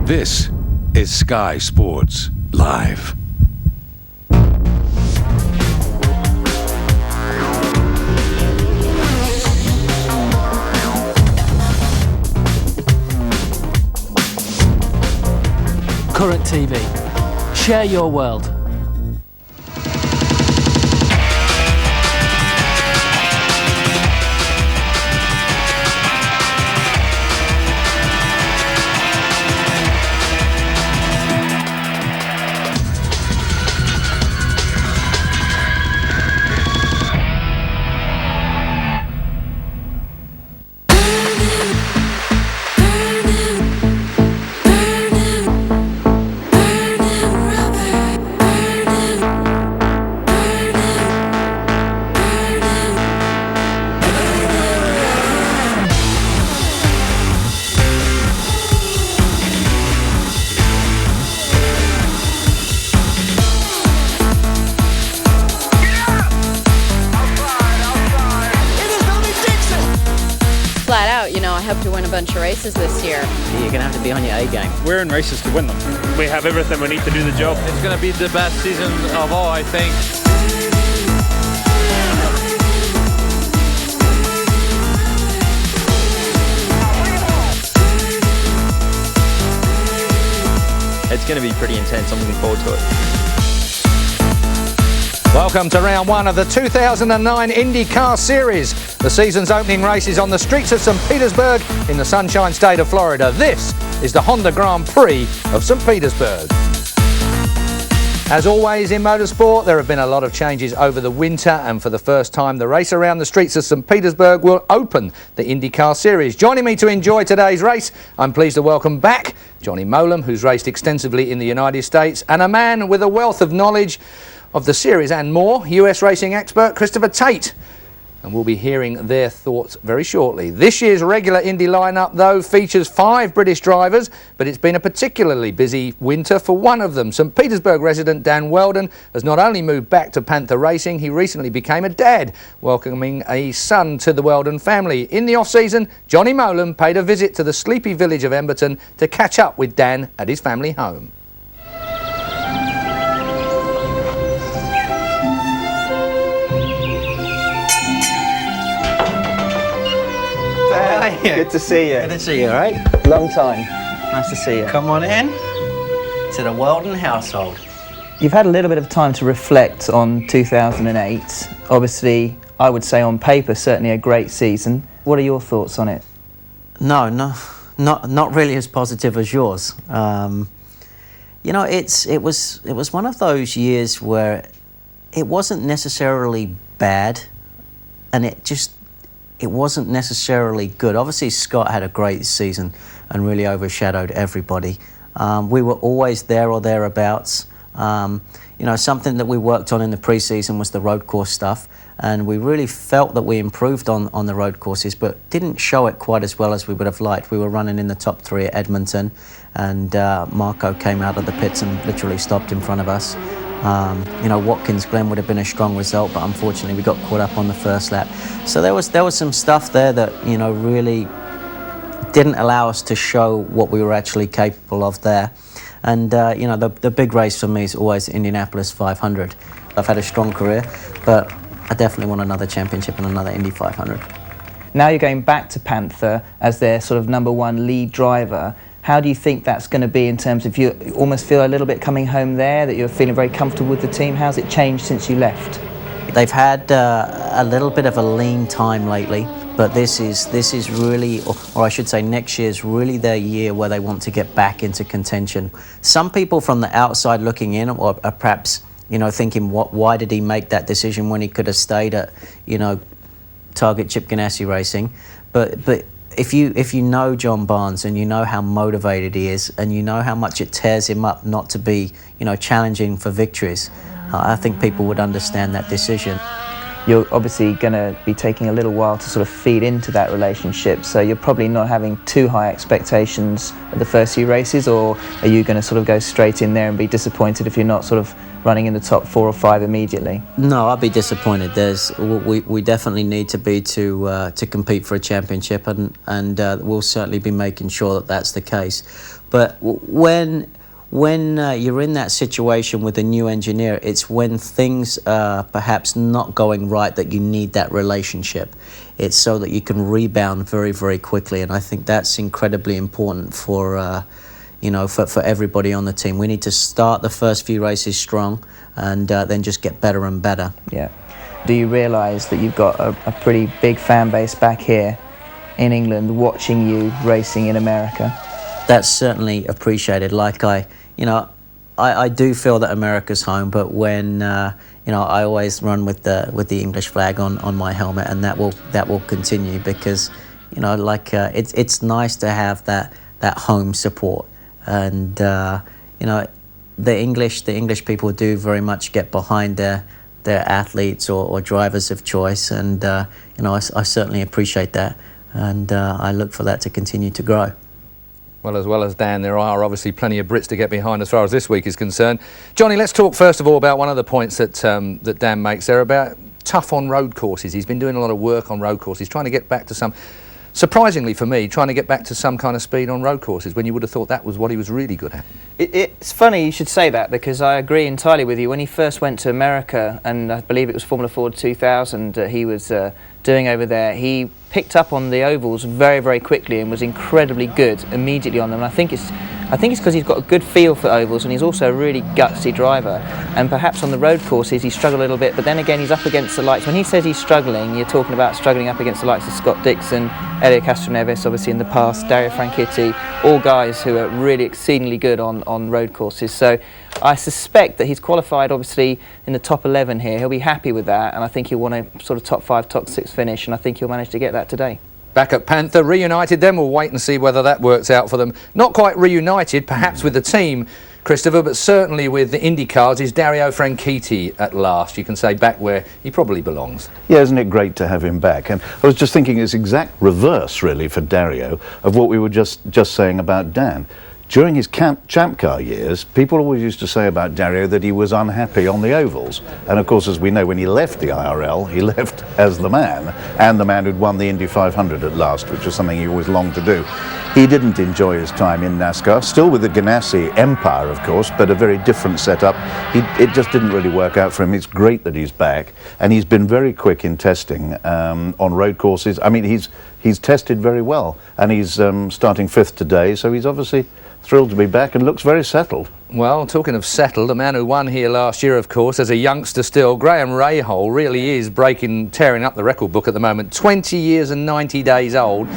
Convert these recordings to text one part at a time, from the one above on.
This is Sky Sports Live. Current TV. Share your world. Flat out, I hope to win a bunch of races this year. You're going to have to be on your A game. We're in races to win them. We have everything we need to do the job. It's going to be the best season of all, I think. It's going to be pretty intense. I'm looking forward to it. Welcome to round one of the 2009 IndyCar Series. The season's opening race is on the streets of St. Petersburg in the Sunshine State of Florida. This is the Honda Grand Prix of St. Petersburg. As always in motorsport, there have been a lot of changes over the winter, and for the first time, the race around the streets of St. Petersburg will open the IndyCar Series. Joining me to enjoy today's race, I'm pleased to welcome back Johnny Molam, who's raced extensively in the United States, and a man with a wealth of knowledge of the series and more, US racing expert Christopher Tate. And we'll be hearing their thoughts very shortly. This year's regular Indy lineup, though, features 5 British drivers, but it's been a particularly busy winter for one of them. St. Petersburg resident Dan Wheldon has not only moved back to Panther Racing, he recently became a dad, welcoming a son to the Wheldon family. In the off-season, Johnny Molam paid a visit to the sleepy village of Emberton to catch up with Dan at his family home. Good to see you. Good to see you, all right? Long time. Nice to see you. Come on in to the Wheldon household. You've had a little bit of time to reflect on 2008. Obviously, I would say on paper, certainly a great season. What are your thoughts on it? No, not really as positive as yours. It was one of those years where it wasn't necessarily bad, and it wasn't necessarily good. Obviously, Scott had a great season and really overshadowed everybody. We were always there or thereabouts. Something that we worked on in the pre-season was the road course stuff, and we really felt that we improved on the road courses, but didn't show it quite as well as we would have liked. We were running in the top 3 at Edmonton, and Marco came out of the pits and literally stopped in front of us. Watkins Glen would have been a strong result, but unfortunately we got caught up on the first lap. So there was some stuff there that really didn't allow us to show what we were actually capable of there. And the big race for me is always Indianapolis 500. I've had a strong career, but I definitely want another championship and another Indy 500. Now you're going back to Panther as their sort of #1 lead driver. How do you think that's going to be in terms of you almost feel a little bit coming home there, that you're feeling very comfortable with the team? How's it changed since you left? They've had a little bit of a lean time lately, but this is really, or I should say next year's really their year where they want to get back into contention. Some people from the outside looking in are perhaps thinking, why did he make that decision when he could have stayed at Target Chip Ganassi Racing? But if you know John Barnes and you know how motivated he is and you know how much it tears him up not to be, challenging for victories, I think people would understand that decision. You're obviously going to be taking a little while to sort of feed into that relationship, so you're probably not having too high expectations at the first few races, or are you going to sort of go straight in there and be disappointed if you're not sort of running in the top 4 or 5 immediately? No, I'll be disappointed. We definitely need to be to compete for a championship, and we'll certainly be making sure that that's the case. But when you're in that situation with a new engineer, it's when things are perhaps not going right that you need that relationship. It's so that you can rebound very, very quickly, and I think that's incredibly important for for everybody on the team. We need to start the first few races strong, and then just get better and better. Yeah. Do you realise that you've got a pretty big fan base back here in England watching you racing in America? That's certainly appreciated. Like I do feel that America's home, but when I always run with the English flag on my helmet, and that will continue, because it's nice to have that home support, and the English people do very much get behind their athletes or drivers of choice, and I certainly appreciate that, and I look for that to continue to grow. Well as Dan, there are obviously plenty of Brits to get behind as far as this week is concerned. Johnny, let's talk first of all about one of the points that Dan makes there about tough on road courses. He's been doing a lot of work on road courses, trying to get back to some, surprisingly for me, trying to get back to some kind of speed on road courses, when you would have thought that was what he was really good at. It's funny you should say that, because I agree entirely with you. When he first went to America, and I believe it was Formula Ford 2000 he was doing over there, he picked up on the ovals very, very quickly and was incredibly good immediately on them. And I think it's because he's got a good feel for ovals, and he's also a really gutsy driver. And perhaps on the road courses he struggled a little bit, but then again he's up against the likes. When he says he's struggling, you're talking about struggling up against the likes of Scott Dixon, Elio Castroneves, obviously in the past, Dario Franchitti, all guys who are really exceedingly good on road courses. So I suspect that he's qualified obviously in the top 11 here. He'll be happy with that, and I think he'll want a sort of top 5, top 6 finish, and I think he'll manage to get that today. Back at Panther, reunited then, we'll wait and see whether that works out for them. Not quite reunited, perhaps with the team, Christopher, but certainly with the IndyCars is Dario Franchitti at last. You can say back where he probably belongs. Yeah, isn't it great to have him back? And I was just thinking it's exact reverse, really, for Dario of what we were just saying about Dan. During his Champ Car years, people always used to say about Dario that he was unhappy on the ovals. And of course, as we know, when he left the IRL, he left as the man, and the man who'd won the Indy 500 at last, which was something he always longed to do. He didn't enjoy his time in NASCAR, still with the Ganassi empire, of course, but a very different setup. It just didn't really work out for him. It's great that he's back, and he's been very quick in testing on road courses. I mean, he's tested very well, and he's starting 5th today, so he's obviously thrilled to be back and looks very settled. Well, talking of settled, a man who won here last year, of course, as a youngster still, Graham Rahal really is tearing up the record book at the moment. 20 years and 90 days old.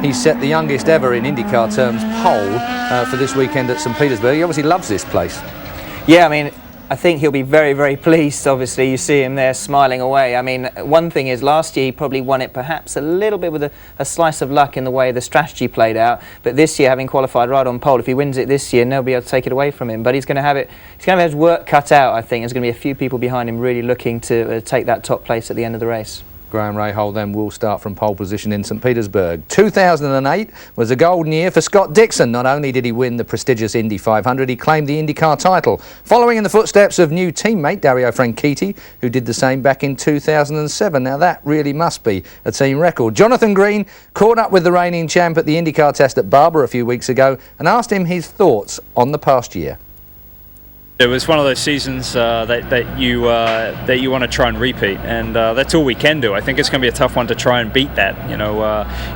He's set the youngest ever in IndyCar terms pole for this weekend at St. Petersburg. He obviously loves this place. Yeah, I mean, I think he'll be very, very pleased. Obviously, you see him there smiling away. I mean, one thing is, last year he probably won it perhaps a little bit with a slice of luck in the way the strategy played out. But this year, having qualified right on pole, if he wins it this year, nobody will be able to take it away from him. But he's going to have it. He's going to have his work cut out. I think there's going to be a few people behind him really looking to take that top place at the end of the race. Graham Rahal then will start from pole position in St. Petersburg. 2008 was a golden year for Scott Dixon. Not only did he win the prestigious Indy 500, he claimed the IndyCar title, following in the footsteps of new teammate Dario Franchitti, who did the same back in 2007. Now that really must be a team record. Jonathan Green caught up with the reigning champ at the IndyCar test at Barber a few weeks ago and asked him his thoughts on the past year. It was one of those seasons that you want to try and repeat, and that's all we can do. I think it's going to be a tough one to try and beat that.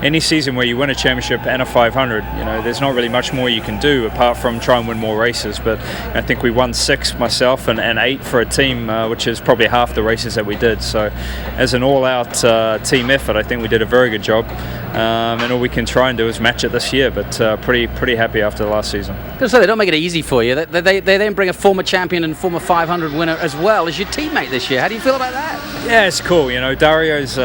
Any season where you win a championship and a 500, there's not really much more you can do apart from try and win more races. But I think we won 6 myself and 8 for a team, which is probably half the races that we did. So, as an all-out team effort, I think we did a very good job. And all we can try and do is match it this year. But pretty happy after the last season. So they don't make it easy for you. They then bring a former champion and former 500 winner as well as your teammate this year. How do you feel about that? Yeah, it's cool. Dario's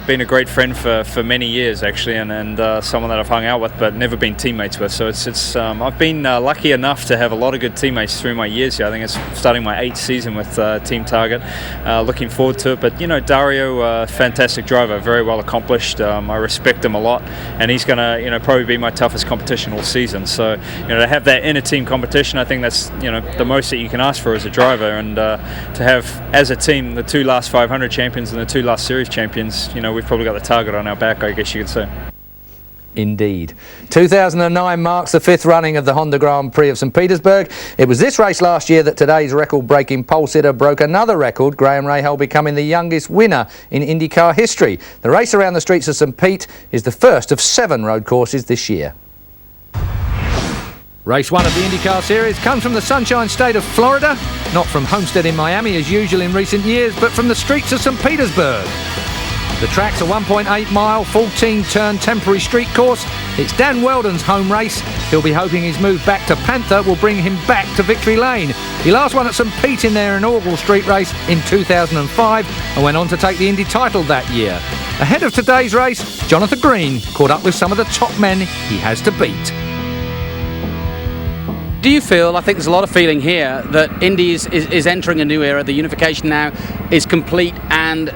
been a great friend for many years actually, and someone that I've hung out with but never been teammates with. So it's I've been lucky enough to have a lot of good teammates through my years here. I think it's starting my 8th season with Team Target. Looking forward to it. But Dario, fantastic driver, very well accomplished. I respect him a lot, and he's going to probably be my toughest competition all season. So to have that inner team competition, I think that's the most that you can ask for as a driver, and to have as a team the 2 last 500 champions and the 2 last series champions, we've probably got the target on our back, I guess you could say. indeed. 2009 marks the 5th running of the Honda Grand Prix of St Petersburg. It was this race last year that today's record-breaking pole sitter broke another record, Graham Rahal becoming the youngest winner in IndyCar history. The race around the streets of St Pete is the first of 7 road courses this year. Race 1 of the IndyCar Series comes from the Sunshine State of Florida, not from Homestead in Miami as usual in recent years, but from the streets of St Petersburg. The track's a 1.8 mile, 14-turn temporary street course. It's Dan Weldon's home race. He'll be hoping his move back to Panther will bring him back to victory lane. He last won at St Pete in their inaugural street race in 2005 and went on to take the Indy title that year. Ahead of today's race, Jonathan Green caught up with some of the top men he has to beat. Do you feel, I think there's a lot of feeling here, that Indy is entering a new era, the unification now is complete, and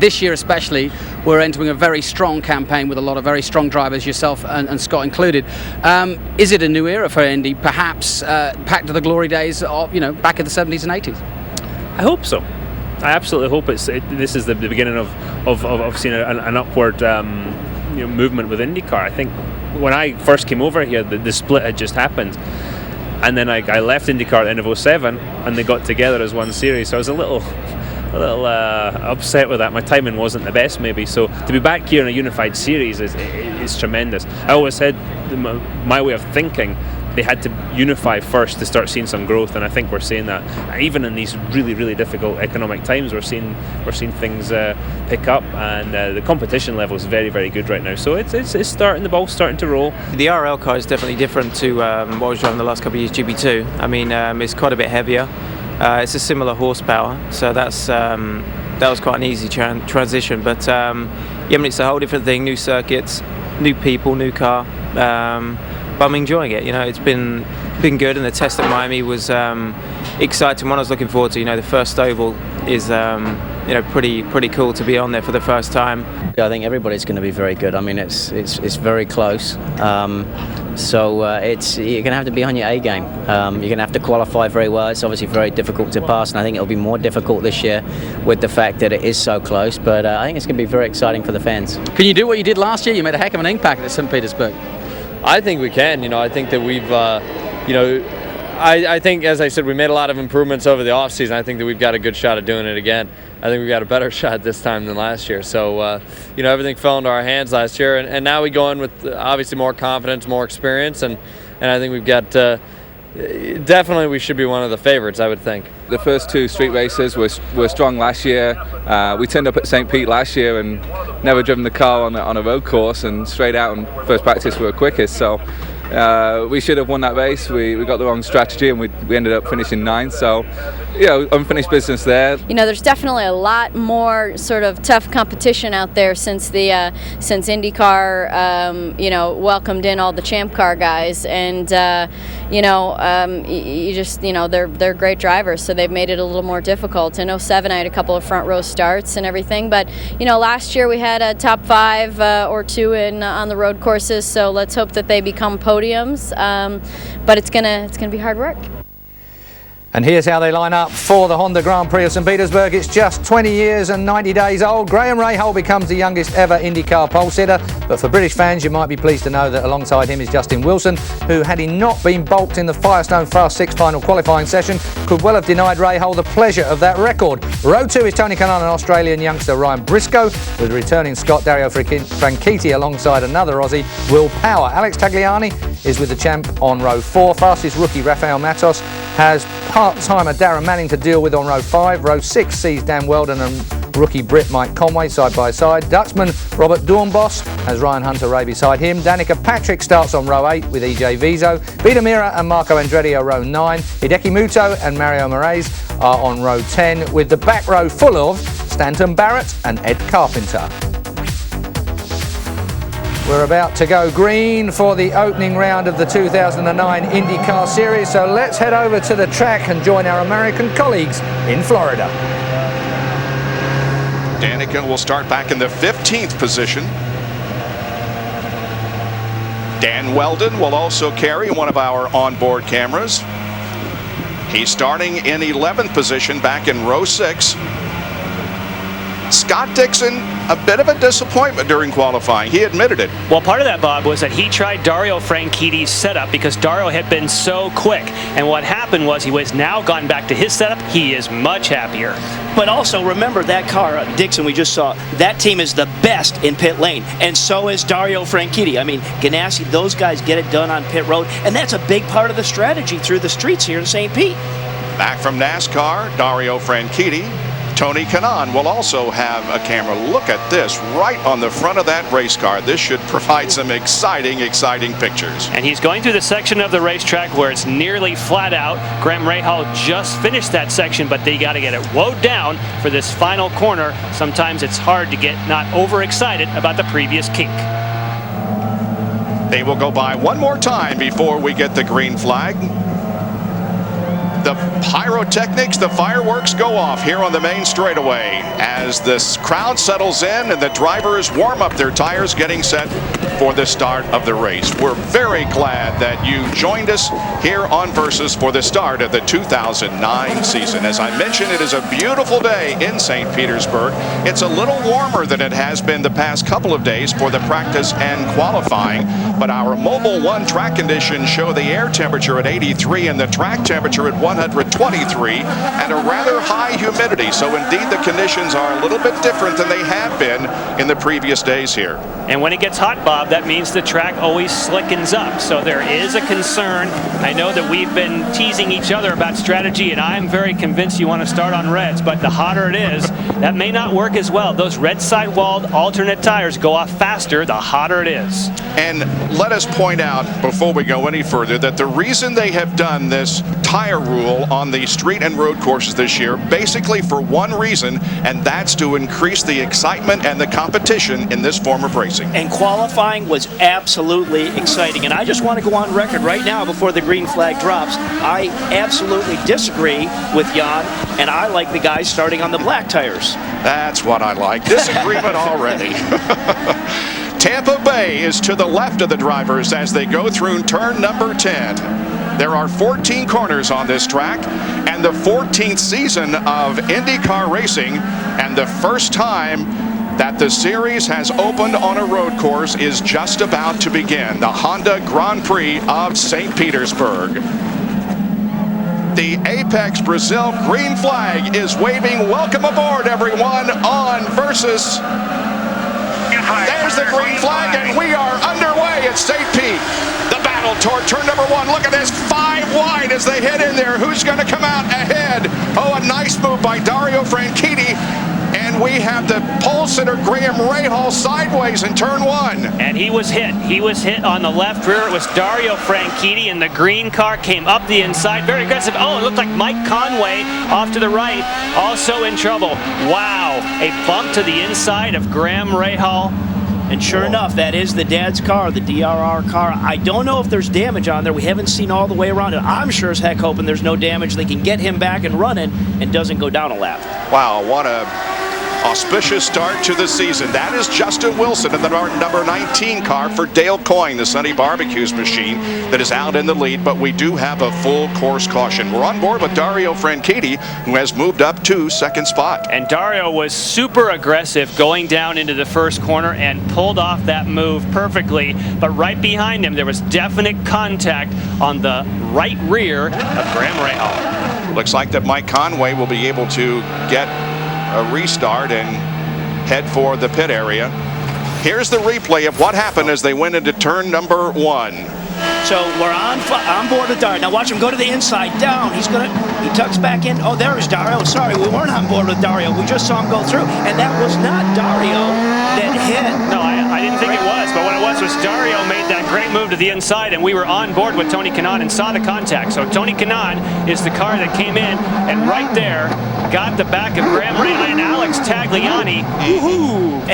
this year especially, we're entering a very strong campaign with a lot of very strong drivers, yourself and Scott included. Is it a new era for Indy, perhaps back to the glory days of, back in the 70s and 80s? I hope so. I absolutely hope this is the beginning of seeing an upward movement with IndyCar. I think when I first came over here, the split had just happened. And then I left IndyCar at the end of 2007, and they got together as one series. So I was a little upset with that. My timing wasn't the best, maybe. So to be back here in a unified series is tremendous. I always said my way of thinking, they had to unify first to start seeing some growth, and I think we're seeing that. Even in these really, really difficult economic times, we're seeing things pick up, and the competition level is very, very good right now. So it's starting, the ball's starting to roll. The RL car is definitely different to what I was driving the last couple of years, GP2. I mean, it's quite a bit heavier. It's a similar horsepower, so that was quite an easy transition. But I mean, it's a whole different thing. New circuits, new people, new car. But I'm enjoying it. It's been good, and the test at Miami was exciting. One I was looking forward to. The first oval is pretty cool to be on there for the first time. I think everybody's going to be very good. I mean, it's very close. So you're going to have to be on your A game. You're going to have to qualify very well. It's obviously very difficult to pass, and I think it'll be more difficult this year with the fact that it is so close. But I think it's going to be very exciting for the fans. Can you do what you did last year? You made a heck of an impact at St Petersburg. I think we can. I think that we've, I think, as I said, we made a lot of improvements over the off-season. I think that we've got a good shot at doing it again. I think we've got a better shot this time than last year. So, everything fell into our hands last year, and now we go in with obviously more confidence, more experience, and I think we've got. Definitely, we should be one of the favorites, I would think. The first 2 street races were strong last year. We turned up at St. Pete last year and never driven the car on a road course, and straight out on first practice we were quickest. So we should have won that race. We got the wrong strategy, and we ended up finishing 9th. So, unfinished business there. There's definitely a lot more sort of tough competition out there since IndyCar, welcomed in all the Champ Car guys, and you just they're great drivers, so they've made it a little more difficult. In 2007, I had a couple of front row starts and everything, but last year we had a top 5 or 2 on the road courses. So let's hope that they become podiums. But it's gonna be hard work. And here's how they line up for the Honda Grand Prix of St Petersburg. It's just 20 years and 90 days old. Graham Rahal becomes the youngest ever IndyCar pole sitter. But for British fans, you might be pleased to know that alongside him is Justin Wilson, who, had he not been balked in the Firestone Fast 6 final qualifying session, could well have denied Rahal the pleasure of that record. Row 2 is Tony Kanaan and Australian youngster Ryan Briscoe, with returning Scott Dario Franchitti alongside another Aussie, Will Power. Alex Tagliani is with the champ on row 4. Fastest rookie Rafael Matos has part-timer Darren Manning to deal with on row 5. Row 6 sees Dan Weldon and rookie Brit Mike Conway side by side. Dutchman Robert Doornbos has Ryan Hunter-Ray beside him. Danica Patrick starts on row 8 with EJ Vizo. Peter Mira and Marco Andretti are row 9. Hideki Muto and Mario Moraes are on row 10, with the back row full of Stanton Barrett and Ed Carpenter. We're about to go green for the opening round of the 2009 IndyCar Series, so let's head over to the track and join our American colleagues in Florida. Danica will start back in the 15th position. Dan Weldon will also carry one of our onboard cameras. He's starting in 11th position back in row 6. Scott Dixon, a bit of a disappointment during qualifying. He admitted it. Well, part of that, Bob, was that he tried Dario Franchitti's setup because Dario had been so quick. And what happened was he was now gone back to his setup. He is much happier. But also remember that car, Dixon, we just saw, that team is the best in pit lane. And so is Dario Franchitti. I mean, Ganassi, those guys get it done on pit road. And that's a big part of the strategy through the streets here in St. Pete. Back from NASCAR, Dario Franchitti. Tony Kanaan will also have a camera. Look at this right on the front of that race car. This should provide some exciting pictures. And he's going through the section of the racetrack where it's nearly flat out. Graham Rahal just finished that section, but they got to get it woed down for this final corner. Sometimes it's hard to get not overexcited about the previous kink. They will go by one more time before we get the green flag. The pyrotechnics, the fireworks go off here on the main straightaway as this crowd settles in and the drivers warm up their tires, getting set for the start of the race. We're very glad that you joined us here on Versus for the start of the 2009 season. As I mentioned, it is a beautiful day in St. Petersburg. It's a little warmer than it has been the past couple of days for the practice and qualifying, but our Mobile One track conditions show the air temperature at 83 and the track temperature at 123 and a rather high humidity. So indeed the conditions are a little bit different than they have been in the previous days here. And when it gets hot, Bob, that means the track always slickens up. So there is a concern. I know that we've been teasing each other about strategy, and I'm very convinced you want to start on reds, but the hotter it is, that may not work as well. Those red sidewalled alternate tires go off faster the hotter it is. And let us point out before we go any further that the reason they have done this tire rule on the street and road courses this year, basically for one reason, and that's to increase the excitement and the competition in this form of racing. And qualifying was absolutely exciting. And I just want to go on record right now before the green flag drops. I absolutely disagree with Jan, and I like the guys starting on the black tires. That's what I like. Disagreement already. Tampa Bay is to the left of the drivers as they go through turn number 10. There are 14 corners on this track and the 14th season of IndyCar racing, and the first time that the series has opened on a road course is just about to begin. The Honda Grand Prix of St. Petersburg. The Apex Brazil green flag is waving. Welcome aboard, everyone, on Versus. There's the green flag, and we are underway at St. Pete. The battle toward turn number 1. Look at this, 5 wide as they head in there. Who's going to come out ahead? Oh, a nice move by Dario Franchitti. And we have the pole sitter Graham Rahal sideways in turn 1. And he was hit. He was hit on the left rear. It was Dario Franchitti, and the green car came up the inside. Very aggressive. Oh, it looked like Mike Conway off to the right, also in trouble. Wow, a bump to the inside of Graham Rahal. And sure enough, that is the dad's car, the DRR car. I don't know if there's damage on there. We haven't seen all the way around it. I'm sure as heck hoping there's no damage. They can get him back and running and doesn't go down a lap. Wow, what a auspicious start to the season. That is Justin Wilson in the number 19 car for Dale Coyne, the Sunny Barbecues machine that is out in the lead, but we do have a full course caution. We're on board with Dario Franchitti, who has moved up to second spot. And Dario was super aggressive going down into the first corner and pulled off that move perfectly, but right behind him there was definite contact on the right rear of Graham Rahal. Looks like that Mike Conway will be able to get a restart and head for the pit area. Here's the replay of what happened as they went into turn number 1. So we're on board with Dario. Now watch him go to the inside, down. He tucks back in. Oh, there is Dario. Sorry, we weren't on board with Dario. We just saw him go through. And that was not Dario that hit. No, I didn't think it was, but what it was Dario made that great move to the inside, and we were on board with Tony Kanaan and saw the contact. So Tony Kanaan is the car that came in, and right there got the back of Graham Rahal and Alex Tagliani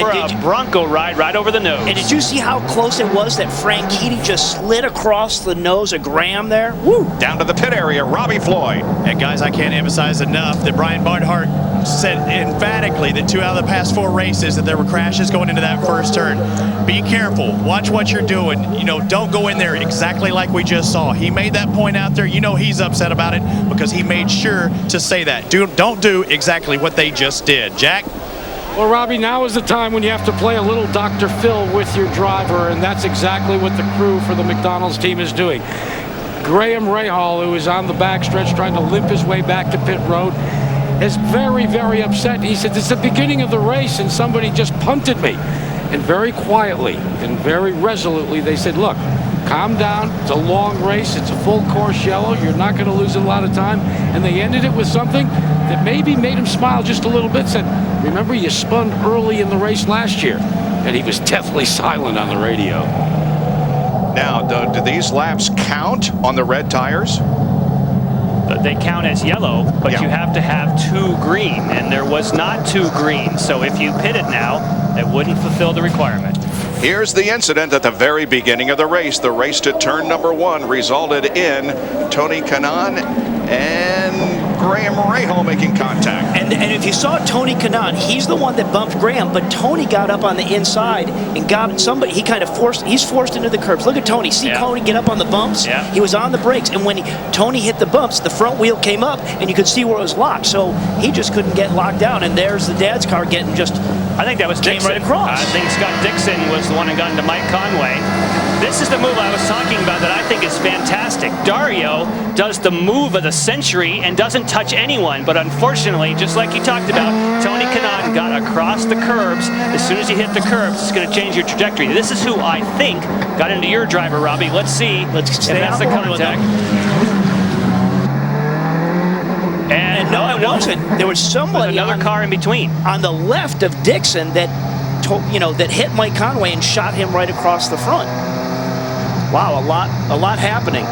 for a Bronco ride right over the nose. And did you see how close it was that Franchitti just slid across the nose of Graham there? Woo! Down to the pit area, Robbie Floyd. And guys, I can't emphasize enough that Brian Barnhart said emphatically that 2 out of the past 4 races that there were crashes going into that first turn. Be careful. Watch what you're doing. You know, don't go in there exactly like we just saw. He made that point out there. You know he's upset about it because he made sure to say that. Don't do exactly what they just did. Jack? Well, Robbie, now is the time when you have to play a little Dr. Phil with your driver, and that's exactly what the crew for the McDonald's team is doing. Graham Rahal, who is on the backstretch trying to limp his way back to pit road, is very, very upset. He said, it's the beginning of the race, and somebody just punted me. And very quietly and very resolutely, they said, look, calm down. It's a long race. It's a full course yellow. You're not going to lose a lot of time. And they ended it with something that maybe made him smile just a little bit. Said, remember, you spun early in the race last year. And he was deathly silent on the radio. Now, do these laps count on the red tires? They count as yellow, but you have to have 2 green, and there was not 2 green. So if you pitted now, it wouldn't fulfill the requirement. Here's the incident at the very beginning of the race. The race to turn number 1 resulted in Tony Kanaan and Graham Rahal making contact. And if you saw Tony Kanaan, he's the one that bumped Graham, but Tony got up on the inside and got somebody. He kind of he's forced into the curbs. Look at Tony. See Tony get up on the bumps? Yeah. He was on the brakes, and when Tony hit the bumps, the front wheel came up, and you could see where it was locked. So he just couldn't get locked down, and there's the dad's car getting just. I think that was came Dixon. right across. I think Scott Dixon was the one who got into Mike Conway. This is the move I was talking about that I think is fantastic. Dario does the move of the century and doesn't touch anyone, but unfortunately, just like you talked about, Tony Kanaan got across the curbs. As soon as you hit the curbs, it's going to change your trajectory. This is who I think got into your driver, Robbie. Let's see if that's the contact. And no, it wasn't. There was somebody another car in between on the left of Dixon that, that hit Mike Conway and shot him right across the front. Wow, a lot happening.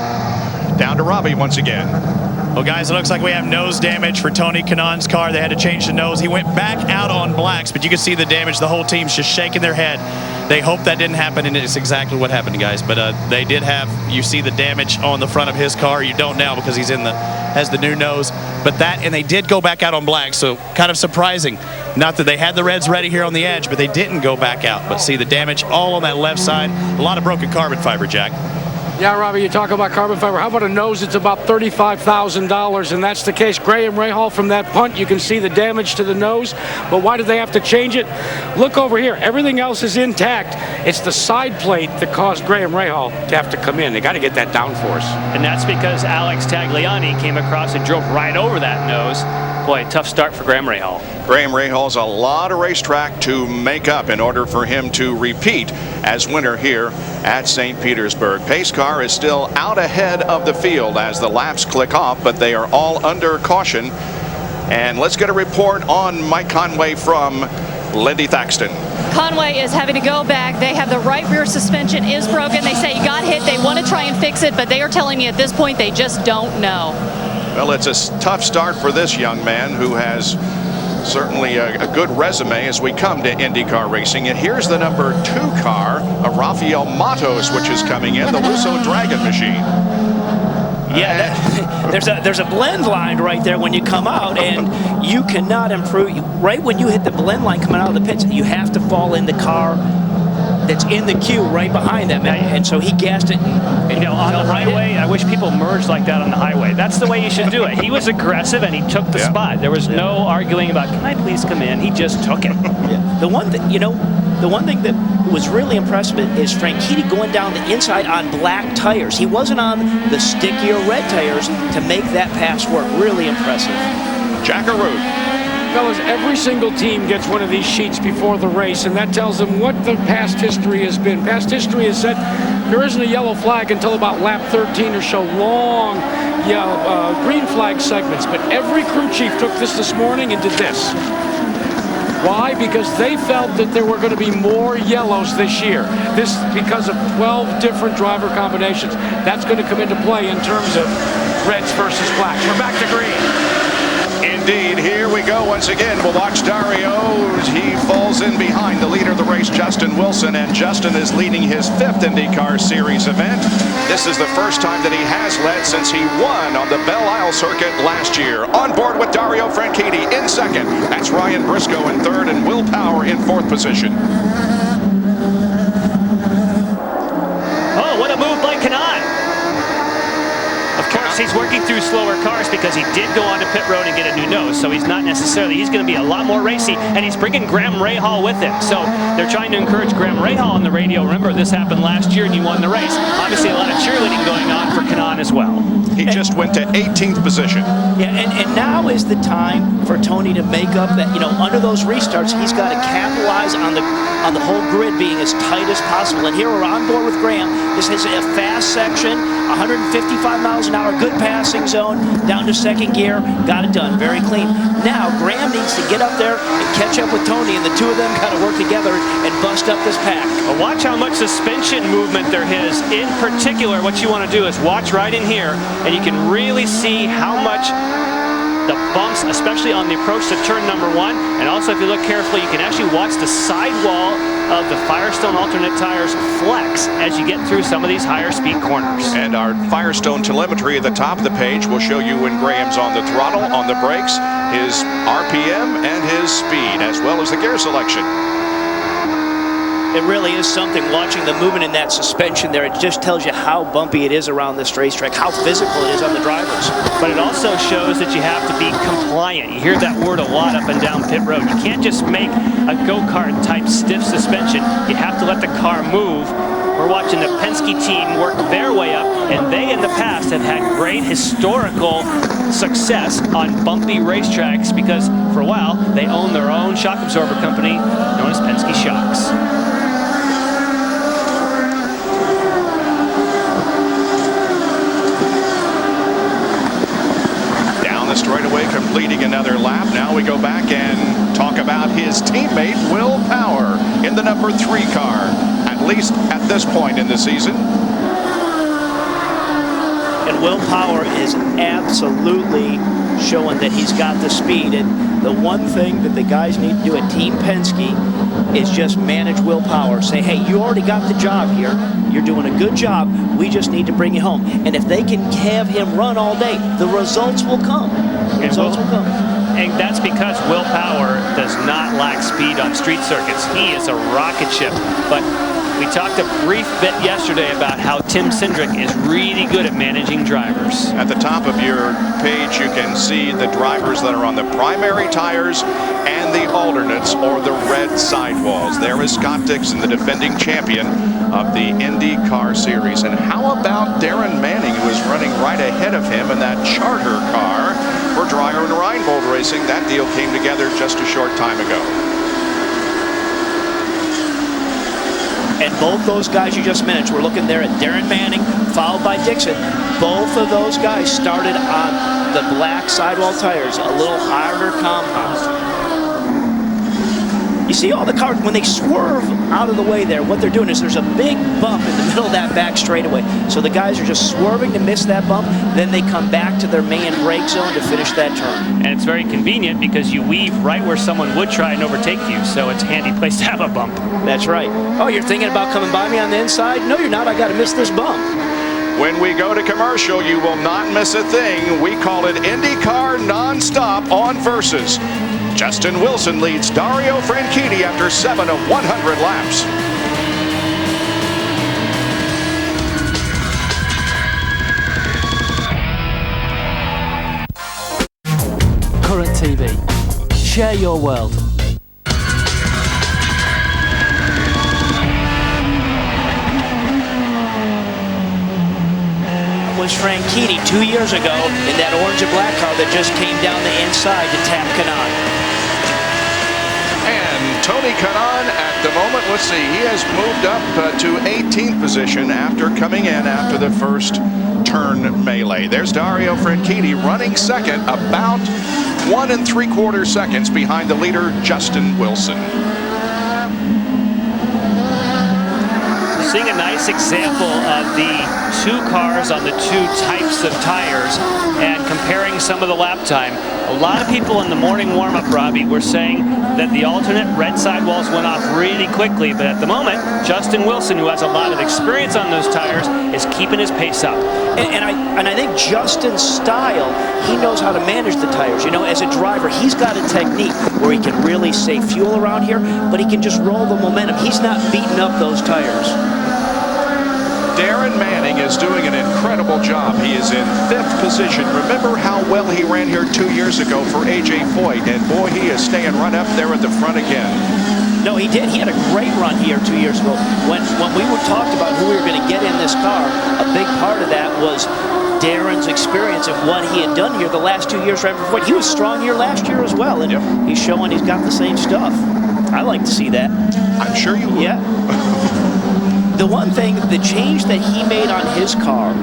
Down to Robbie once again. Well, guys, it looks like we have nose damage for Tony Kanaan's car. They had to change the nose. He went back out on blacks, but you can see the damage. The whole team's just shaking their head. They hope that didn't happen, and it's exactly what happened, guys. But they did have, you see the damage on the front of his car. You don't now because he's has the new nose. But and they did go back out on blacks, so kind of surprising. Not that they had the reds ready here on the edge, but they didn't go back out. But see the damage all on that left side. A lot of broken carbon fiber, Jack. Yeah, Robbie, you talk about carbon fiber. How about a nose that's about $35,000? And that's the case. Graham Rahal from that punt, you can see the damage to the nose. But why did they have to change it? Look over here. Everything else is intact. It's the side plate that caused Graham Rahal to have to come in. They got to get that downforce. And that's because Alex Tagliani came across and drove right over that nose. Boy, tough start for Graham Rahal. Graham Rahal's a lot of racetrack to make up in order for him to repeat as winner here at St. Petersburg. Pace car is still out ahead of the field as the laps click off, but they are all under caution. And let's get a report on Mike Conway from Lindy Thaxton. Conway is having to go back. They have the right rear suspension is broken. They say he got hit. They want to try and fix it, but they are telling me at this point they just don't know. Well, it's a tough start for this young man who has certainly a good resume as we come to IndyCar racing. And here's the number 2 car of Rafael Matos, which is coming in, the Russo Dragon machine. Yeah, there's a blend line right there when you come out, and you cannot improve. Right when you hit the blend line coming out of the pits, you have to fall in the car that's in the queue right behind them, and so he gassed it. And on the highway, I wish people merged like that on the highway. That's the way you should do it. He was aggressive and he took the spot. There was no arguing about, can I please come in? He just took it. The one thing that was really impressive is Franchitti going down the inside on black tires. He wasn't on the stickier red tires to make that pass work. Really impressive. Jackaroo. Fellas, every single team gets one of these sheets before the race, and that tells them what the past history has been. Past history has said there isn't a yellow flag until about lap 13 or show long green flag segments. But every crew chief took this morning and did this. Why? Because they felt that there were going to be more yellows this year. This because of 12 different driver combinations. That's going to come into play in terms of reds versus blacks. We're back to green. Indeed, here we go once again. We'll watch Dario. He falls in behind the leader of the race, Justin Wilson, and Justin is leading his 5th IndyCar Series event. This is the first time that he has led since he won on the Belle Isle circuit last year. On board with Dario Franchitti in 2nd. That's Ryan Briscoe in 3rd and Will Power in 4th position. Oh, what a move by Kanaan. Of course, he's working working through slower cars because he did go onto pit road and get a new nose. So he's not necessarily, he's going to be a lot more racy, and he's bringing Graham Rahal with him. So they're trying to encourage Graham Rahal on the radio. Remember, this happened last year and you won the race. Obviously, a lot of cheerleading going on for Kanaan as well. He just went to 18th position. Yeah, and now is the time for Tony to make up that, under those restarts, he's got to capitalize on the whole grid being as tight as possible. And here we're on board with Graham. This is a fast section, 155 miles an hour, good passing zone, down to second gear, got it done, very clean. Now, Graham needs to get up there and catch up with Tony, and the two of them got to work together and bust up this pack. Well, watch how much suspension movement there is. In particular, what you want to do is watch right in here, and you can really see how much the bumps, especially on the approach to turn number 1, and also if you look carefully, you can actually watch the sidewall of the Firestone alternate tires flex as you get through some of these higher speed corners. And our Firestone telemetry at the top of the page will show you when Graham's on the throttle, on the brakes, his RPM and his speed, as well as the gear selection. It really is something watching the movement in that suspension there. It just tells you how bumpy it is around this racetrack, how physical it is on the drivers. But it also shows that you have to be compliant. You hear that word a lot up and down pit road. You can't just make a go-kart type stiff suspension. You have to let the car move. We're watching the Penske team work their way up, and they in the past have had great historical success on bumpy racetracks because for a while they own their own shock absorber company known as Penske Shocks. Straightaway completing another lap. Now we go back and talk about his teammate Will Power in the number 3 car, at least at this point in the season. And Will Power is absolutely showing that he's got the speed. And the one thing that the guys need to do at Team Penske is just manage Will Power. Say, hey, you already got the job here. You're doing a good job. We just need to bring you home. And if they can have him run all day, the results will come. The results will come. And that's because Will Power does not lack speed on street circuits. He is a rocket ship. But we talked a brief bit yesterday about how Tim Cindric is really good at managing drivers. At the top of your page, you can see the drivers that are on the primary tires and the alternates, or the red sidewalls. There is Scott Dixon, the defending champion of the Indy Car Series. And how about Darren Manning, who is running right ahead of him in that charter car for Dreyer and Reinbold Racing? That deal came together just a short time ago. And both those guys you just mentioned, we're looking there at Darren Manning, followed by Dixon. Both of those guys started on the black sidewall tires, a little harder compound. You see all the cars, when they swerve out of the way there, what they're doing is there's a big bump in the middle of that back straightaway. So the guys are just swerving to miss that bump, then they come back to their main brake zone to finish that turn. And it's very convenient because you weave right where someone would try and overtake you, so it's a handy place to have a bump. That's right. Oh, you're thinking about coming by me on the inside? No, you're not. I got to miss this bump. When we go to commercial, you will not miss a thing. We call it IndyCar nonstop on Versus. Justin Wilson leads Dario Franchitti after 7 of 100 laps. Current TV. Share your world. Was Franchitti 2 years ago in that orange and black car that just came down the inside to tap Kanaan. And Tony Kanaan at the moment, let's see, he has moved up to 18th position after coming in after the first turn melee. There's Dario Franchitti running second, about 1 3/4 seconds behind the leader, Justin Wilson. Seeing a nice example of the two cars on the two types of tires and comparing some of the lap time. A lot of people in the morning warm-up, Robbie, were saying that the alternate red sidewalls went off really quickly, but at the moment, Justin Wilson, who has a lot of experience on those tires, is keeping his pace up. And I think Justin's style, he knows how to manage the tires. You know, as a driver, he's got a technique where he can really save fuel around here, but he can just roll the momentum. He's not beating up those tires. Darren Manning is doing an incredible job. He is in 5th position. Remember how well he ran here 2 years ago for A.J. Foyt, and boy, he is staying right up there at the front again. No, he did. He had a great run here 2 years ago. When we were talked about who we were going to get in this car, a big part of that was Darren's experience of what he had done here the last 2 years right before. He was strong here last year as well, and he's showing he's got the same stuff. I like to see that. I'm sure you will. Yeah. The one thing, the change that he made on his car,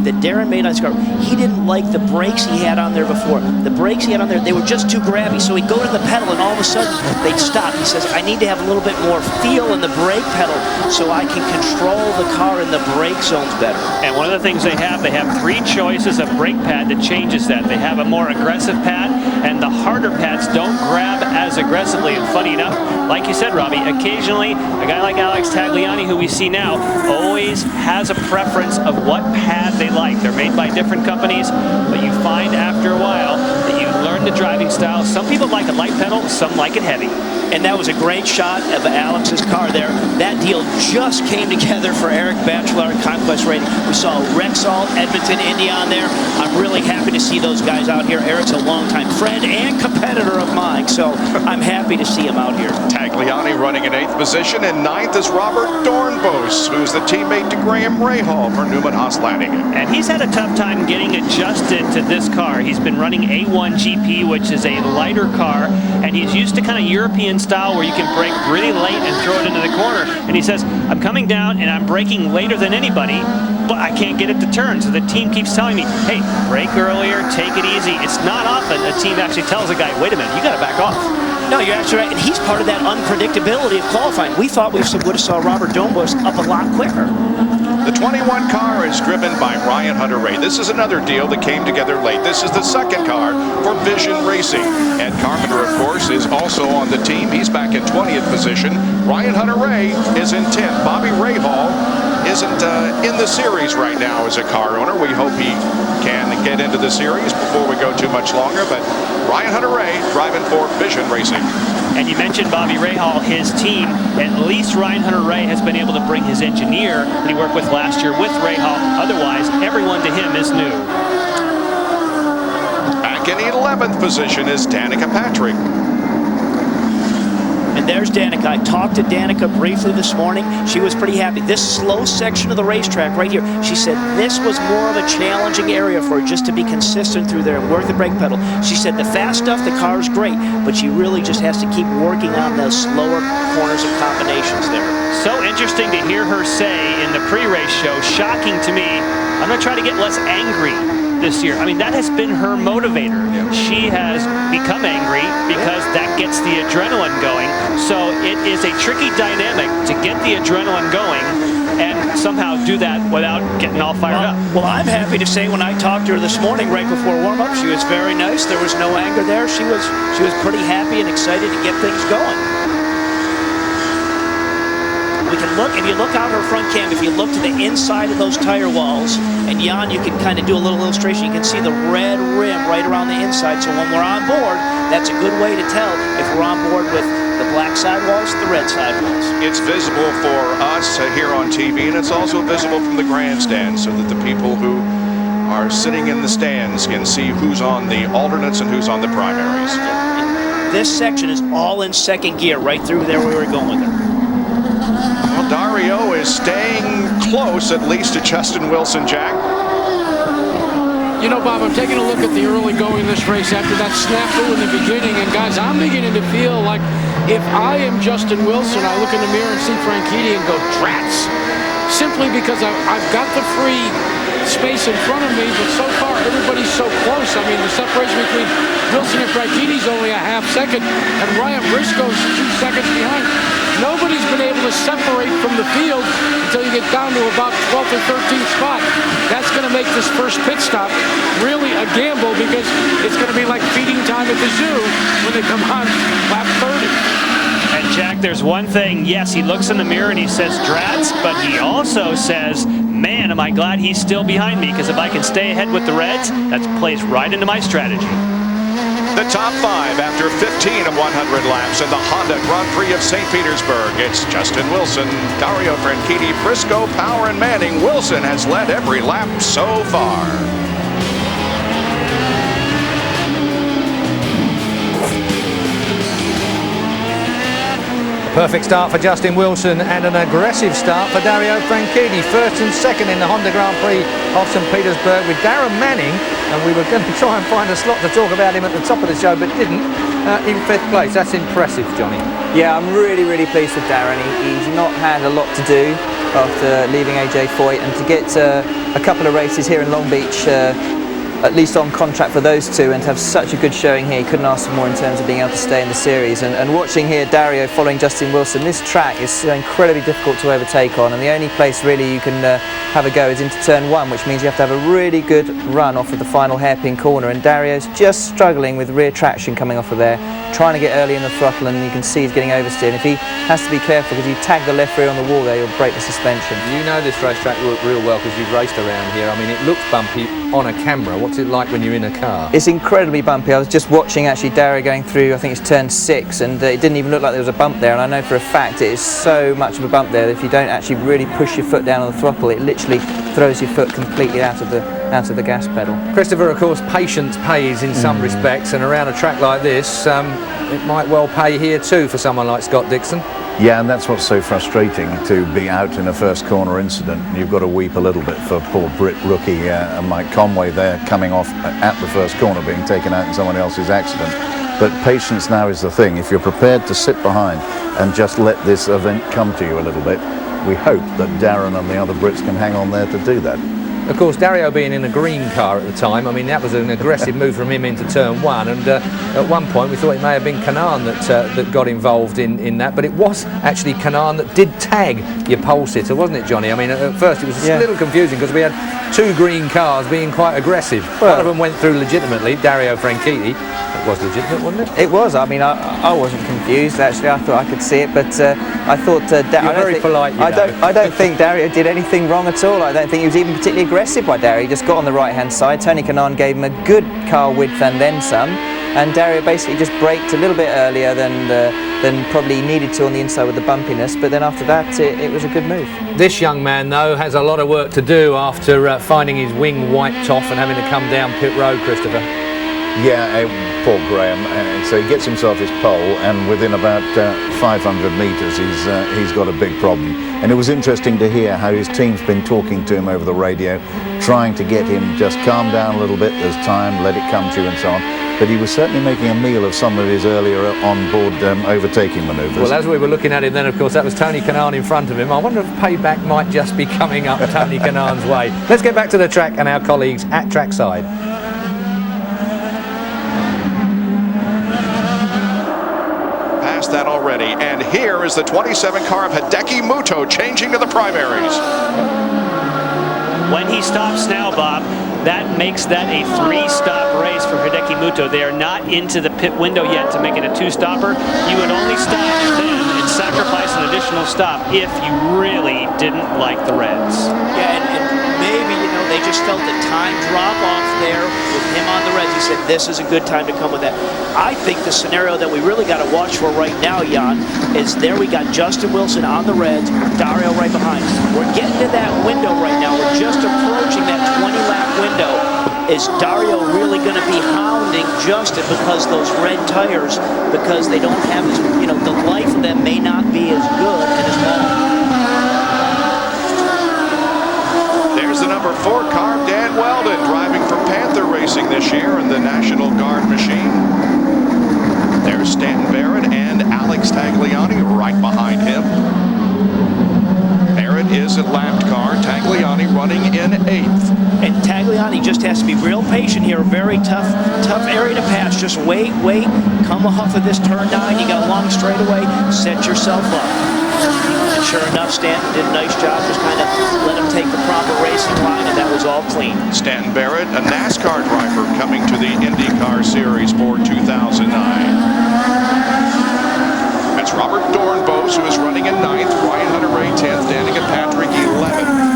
that Darren made on his car, he didn't like the brakes he had on there before. The brakes he had on there, they were just too grabby. So he'd go to the pedal and all of a sudden they'd stop. He says, I need to have a little bit more feel in the brake pedal so I can control the car in the brake zones better. And one of the things they have 3 choices of brake pad that changes that. They have a more aggressive pad, and the harder pads don't grab as aggressively. And funny enough, like you said, Robbie, occasionally a guy like Alex Tagliani, who we see now, always has a preference of what pad they like. They're made by different companies, but you find after a while that you learn the driving style. Some people like a light pedal, some like it heavy. And that was a great shot of Alex's car there. That deal just came together for Eric Bachelor at Conquest Rating. We saw Rexall, Edmonton, Indy on there. I'm really happy to see those guys out here. Eric's a longtime friend and competitor of mine, so I'm happy to see him out here. Tagliani running in 8th position, and 9th is Robert Dornbos, who's the teammate to Graham Rahal for Newman Haas Lanningham. And he's had a tough time getting adjusted to this car. He's been running A1 GP, which is a lighter car, and he's used to kind of European style where you can brake really late and throw it into the corner. And he says, I'm coming down and I'm braking later than anybody, but I can't get it to turn. So the team keeps telling me, hey, brake earlier, take it easy. It's not often a team actually tells a guy, wait a minute, you got to back off. No, you're absolutely right. And he's part of that unpredictability of qualifying. We thought we would have saw Robert Dornbos up a lot quicker. The 21 car is driven by Ryan Hunter-Reay. This is another deal that came together late. This is the 2nd car for Vision Racing. Ed Carpenter, of course, is also on the team. He's back in 20th position. Ryan Hunter-Reay is in 10th. Bobby Rahal isn't in the series right now as a car owner. We hope he can get into the series before we go too much longer. But Ryan Hunter-Reay driving for Vision Racing. And you mentioned Bobby Rahal, his team. At least Ryan Hunter-Reay has been able to bring his engineer that he worked with last year with Rahal. Otherwise, everyone to him is new. Back in 11th position is Danica Patrick. And there's Danica. I talked to Danica briefly this morning. She was pretty happy. This slow section of the racetrack right here, she said this was more of a challenging area for her just to be consistent through there and work the brake pedal. She said the fast stuff, the car is great, but she really just has to keep working on those slower corners and combinations there. So interesting to hear her say in the pre-race show, shocking to me, I'm going to try to get less angry this year. I mean, that has been her motivator. She has become angry because that gets the adrenaline going. So it is a tricky dynamic to get the adrenaline going and somehow do that without getting all fired up. Well, I'm happy to say when I talked to her this morning right before warm-up, she was very nice. There was no anger there. She was pretty happy and excited to get things going. We can look, if you look out her front cam, if you look to the inside of those tire walls, and Jan, you can kind of do a little illustration. You can see the red rim right around the inside. So when we're on board, that's a good way to tell if we're on board with the black sidewalls, the red sidewalls. It's visible for us here on TV, and it's also visible from the grandstand so that the people who are sitting in the stands can see who's on the alternates and who's on the primaries. This section is all in 2nd gear right through there where we were going with her. Well, Dario is staying close, at least, to Justin Wilson, Jack. You know, Bob, I'm taking a look at the early going in this race after that snafu in the beginning, and guys, I'm beginning to feel like if I am Justin Wilson, I look in the mirror and see Franchitti and go, drats, simply because I've got the free space in front of me, but so far everybody's so close. I mean, the separation between Wilson and Franchitti is only a half second, and Ryan Briscoe's 2 seconds behind. Nobody's been able to separate from the field until you get down to about 12th or 13th spot. That's going to make this first pit stop really a gamble because it's going to be like feeding time at the zoo when they come on lap 30. And Jack, there's one thing. Yes, he looks in the mirror and he says drats, but he also says, man, am I glad he's still behind me, because if I can stay ahead with the Reds, that plays right into my strategy. The the top 5 after 15 of 100 laps in the Honda Grand Prix of St. Petersburg. It's Justin Wilson, Dario Franchitti, Briscoe, Power, and Manning. Wilson has led every lap so far. Perfect start for Justin Wilson and an aggressive start for Dario Franchitti. First and second in the Honda Grand Prix of St. Petersburg with Darren Manning, and we were going to try and find a slot to talk about him at the top of the show but didn't, in 5th place. That's impressive, Johnny. Yeah, I'm really pleased with Darren. He's not had a lot to do after leaving AJ Foyt, and to get a couple of races here in Long Beach, at least on contract for those two, and to have such a good showing here, he couldn't ask for more in terms of being able to stay in the series. And watching here Dario following Justin Wilson, this track is so incredibly difficult to overtake on, and the only place really you can have a go is into turn 1, which means you have to have a really good run off of the final hairpin corner, and Dario's just struggling with rear traction coming off of there, trying to get early in the throttle, and you can see he's getting oversteered. And if he has to be careful, because you tag the left rear on the wall there, you'll break the suspension. You know this racetrack real well because you've raced around here. I mean, it looks bumpy on a camera. What's it like when you're in a car? It's incredibly bumpy. I was just watching actually Dario going through, I think it's turn 6, and it didn't even look like there was a bump there, and I know for a fact it is so much of a bump there that if you don't actually really push your foot down on the throttle, it literally throws your foot completely out of the gas pedal. Christopher, of course, patience pays in some respects, and around a track like this, it might well pay here too for someone like Scott Dixon. Yeah, and that's what's so frustrating, to be out in a first corner incident. You've got to weep a little bit for poor Brit rookie and Mike Conway there, coming off at the first corner, being taken out in someone else's accident. But patience now is the thing. If you're prepared to sit behind and just let this event come to you a little bit, we hope that Darren and the other Brits can hang on there to do that. Of course, Dario being in a green car at the time, I mean, that was an aggressive move from him into turn 1, and at one point we thought it may have been Kanaan that got involved in that, but it was actually Kanaan that did tag your pole sitter, wasn't it, Johnny? I mean, at first it was a little confusing because we had 2 green cars being quite aggressive. One of them went through legitimately, Dario Franchitti. It was legitimate, wasn't it? It was. I mean, I wasn't confused, actually. I thought I could see it, but I thought... You're very polite, I don't think Dario did anything wrong at all. I don't think he was even particularly aggressive by Dario. He just got on the right-hand side. Tony Kanaan gave him a good car width and then some, and Dario basically just braked a little bit earlier than probably needed to on the inside with the bumpiness, but then after that it was a good move. This young man, though, has a lot of work to do after finding his wing wiped off and having to come down pit road, Christopher. Yeah, poor Graham. So he gets himself his pole, and within about 500 metres he's got a big problem. And it was interesting to hear how his team's been talking to him over the radio, trying to get him just calm down a little bit, there's time, let it come to you and so on. But he was certainly making a meal of some of his earlier on-board overtaking manoeuvres. Well, as we were looking at him then, of course, that was Tony Kanaan in front of him. I wonder if payback might just be coming up Tony Kanaan's way. Let's get back to the track and our colleagues at trackside. That already, and here is the 27 car of Hideki Muto changing to the primaries. When he stops now, Bob, that makes that a 3-stop race for Hideki Muto. They are not into the pit window yet to make it a 2-stopper. You would only stop then and sacrifice an additional stop if you really didn't like the Reds. Yeah, and maybe, they just felt the time drop off there with him on the Reds. He said, this is a good time to come with that. I think the scenario that we really got to watch for right now, Jan, is there we got Justin Wilson on the Reds, Dario right behind. We're getting to that window right now. We're just approaching that 20-lap window. Is Dario really going to be hounding Justin because those red tires, because they don't have as, the life of them may not be as good and as long. There's the number 4 car, Dan Weldon, driving for Panther Racing this year in the National Guard machine. There's Stanton Barrett and Alex Tagliani right behind him. Barrett is at lapped car, Tagliani running in 8th. And Tagliani just has to be real patient here. Very tough area to pass. Just wait, come off of this turn 9. You got a long straightaway. Set yourself up. And sure enough, Stanton did a nice job. Just kind of let him take the proper racing line, and that was all clean. Stanton Barrett, a NASCAR driver, coming to the IndyCar Series for 2009. That's Robert Dornbos, who is running in 9th. Ryan Hunter-Reay 10th. Danica Patrick 11th.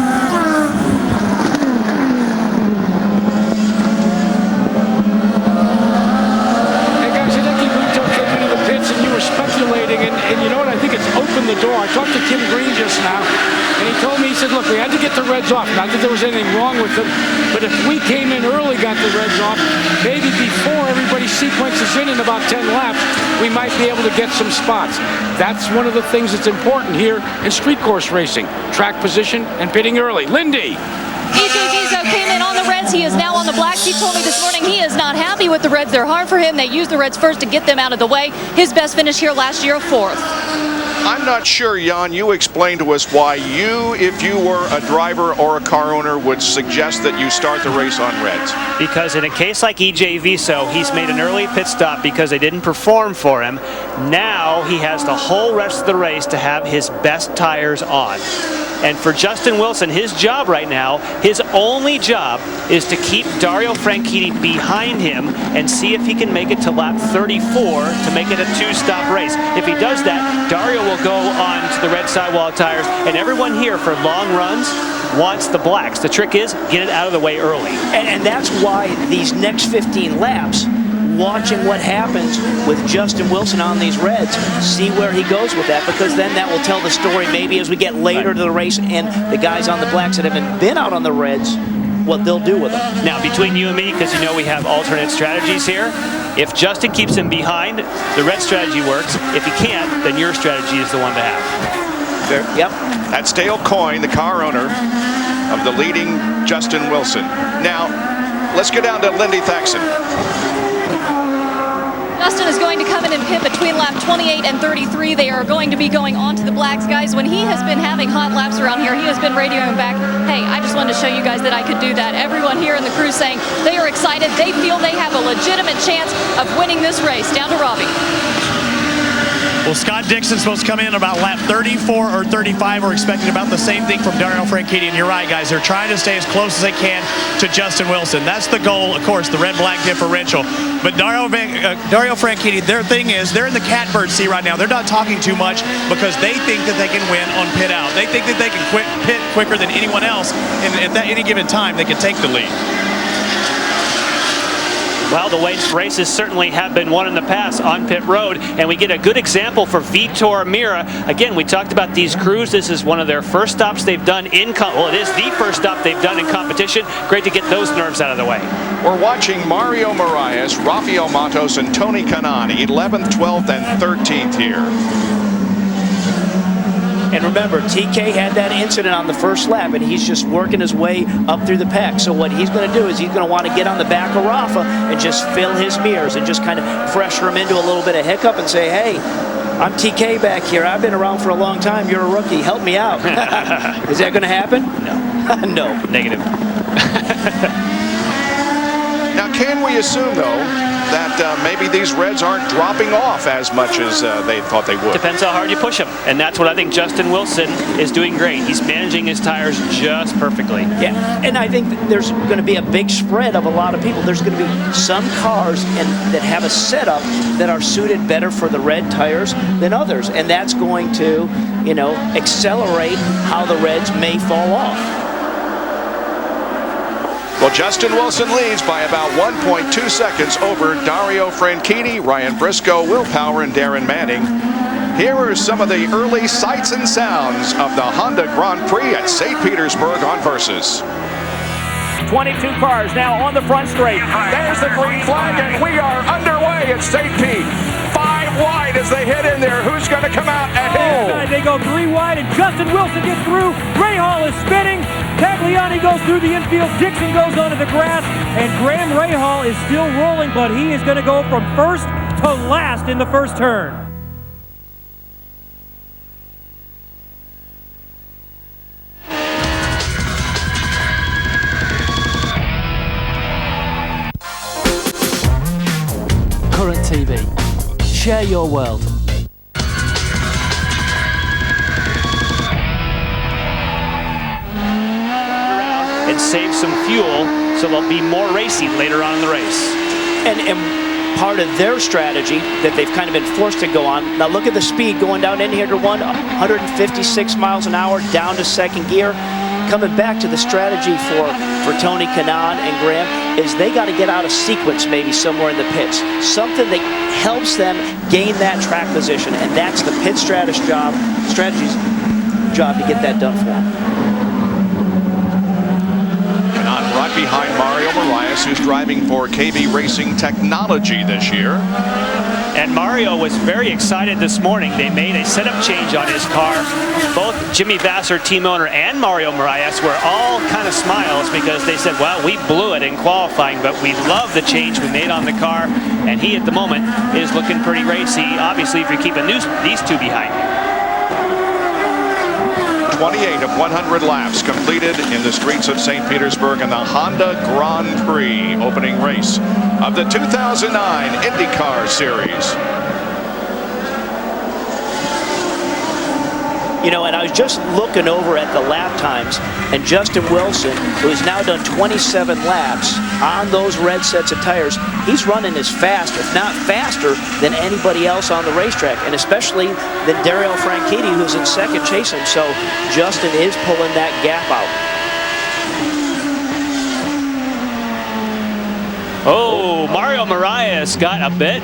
said, look, we had to get the Reds off. Not that there was anything wrong with them, but if we came in early, got the Reds off, maybe before everybody sequences in about 10 laps, we might be able to get some spots. That's one of the things that's important here in street course racing. Track position and pitting early. Lindy. E.J. Vizo came in on the Reds. He is now on the blacks. He told me this morning he is not happy with the Reds. They're hard for him. They used the Reds first to get them out of the way. His best finish here last year, 4th. I'm not sure, Jan, you explain to us why you, if you were a driver or a car owner, would suggest that you start the race on Reds. Because in a case like E.J. Vizo, he's made an early pit stop because they didn't perform for him. Now he has the whole rest of the race to have his best tires on. And for Justin Wilson, his job right now, his only job is to keep Dario Franchitti behind him and see if he can make it to lap 34 to make it a 2-stop race. If he does that, Dario will go on to the red sidewall tires, and everyone here for long runs wants the blacks. The trick is, get it out of the way early. And that's why these next 15 laps, watching what happens with Justin Wilson on these Reds, see where he goes with that, because then that will tell the story maybe as we get later to the race and the guys on the blacks that haven't been out on the Reds, what they'll do with them. Now, between you and me, because you know we have alternate strategies here, if Justin keeps him behind, the red strategy works. If he can't, then your strategy is the one to have. Yep. That's Dale Coyne, the car owner of the leading Justin Wilson. Now, let's go down to Lindy Thaxton. Justin is going to come in and pit between lap 28 and 33. They are going to be going on to the blacks. Guys, when he has been having hot laps around here, he has been radioing back, hey, I just wanted to show you guys that I could do that. Everyone here in the crew saying they are excited. They feel they have a legitimate chance of winning this race. Down to Robbie. Well, Scott Dixon's supposed to come in about lap 34 or 35. We're expecting about the same thing from Dario Franchitti. And you're right, guys. They're trying to stay as close as they can to Justin Wilson. That's the goal, of course, the red-black differential. But Dario Franchitti, their thing is they're in the catbird seat right now. They're not talking too much because they think that they can win on pit out. They think that they can pit quicker than anyone else. And at any given time, they can take the lead. Well, the way races certainly have been won in the past on pit road, and we get a good example for Vitor Meira. Again, we talked about these crews. This is one of their first stops they've done in well, it is the first stop they've done in competition. Great to get those nerves out of the way. We're watching Mario Moraes, Rafael Matos, and Tony Kanaan, 11th, 12th, and 13th here. And remember, TK had that incident on the first lap, and he's just working his way up through the pack. So what he's going to do is he's going to want to get on the back of Rafa and just fill his mirrors and just kind of pressure him into a little bit of hiccup and say, hey, I'm TK back here. I've been around for a long time. You're a rookie. Help me out. Is that going to happen? No. No. Negative. Now, can we assume, though, that maybe these Reds aren't dropping off as much as they thought they would? Depends how hard you push them. And that's what I think Justin Wilson is doing great. He's managing his tires just perfectly. Yeah, and I think that there's going to be a big spread of a lot of people. There's going to be some cars that have a setup that are suited better for the red tires than others. And that's going to, accelerate how the Reds may fall off. Well, Justin Wilson leads by about 1.2 seconds over Dario Franchitti, Ryan Briscoe, Will Power, and Darren Manning. Here are some of the early sights and sounds of the Honda Grand Prix at St. Petersburg on Versus. 22 cars now on the front straight. There's the green flag, and we are underway at St. Pete. 5 wide as they hit in there. Who's going to come out ahead? They go 3 wide, and Justin Wilson gets through. Rahal is spinning. Tagliani goes through the infield. Dixon goes onto the grass, and Graham Rahal is still rolling, but he is going to go from first to last in the first turn. Current TV. Share your world. And save some fuel so they'll be more racy later on in the race. And part of their strategy that they've kind of been forced to go on. Now look at the speed going down in here to 156 miles an hour down to second gear. Coming back to the strategy for Tony Kanaan and Graham is they got to get out of sequence maybe somewhere in the pits. Something that helps them gain that track position, and that's the pit strategy's job to get that done for them. behind Mario Moraes, who's driving for KB Racing Technology this year. And Mario was very excited this morning. They made a setup change on his car. Both Jimmy Vasser, team owner, and Mario Moraes were all kind of smiles because they said, well, we blew it in qualifying, but we love the change we made on the car. And he, at the moment, is looking pretty racy, obviously, if you're keeping these two behind you. 28 of 100 laps completed in the streets of St. Petersburg in the Honda Grand Prix opening race of the 2009 IndyCar Series. You know, and I was just looking over at the lap times, and Justin Wilson, who has now done 27 laps on those red sets of tires, he's running as fast, if not faster, than anybody else on the racetrack, and especially than Dario Franchitti, who's in second chasing him. So Justin is pulling that gap out. Oh, Mario Moraes got a bit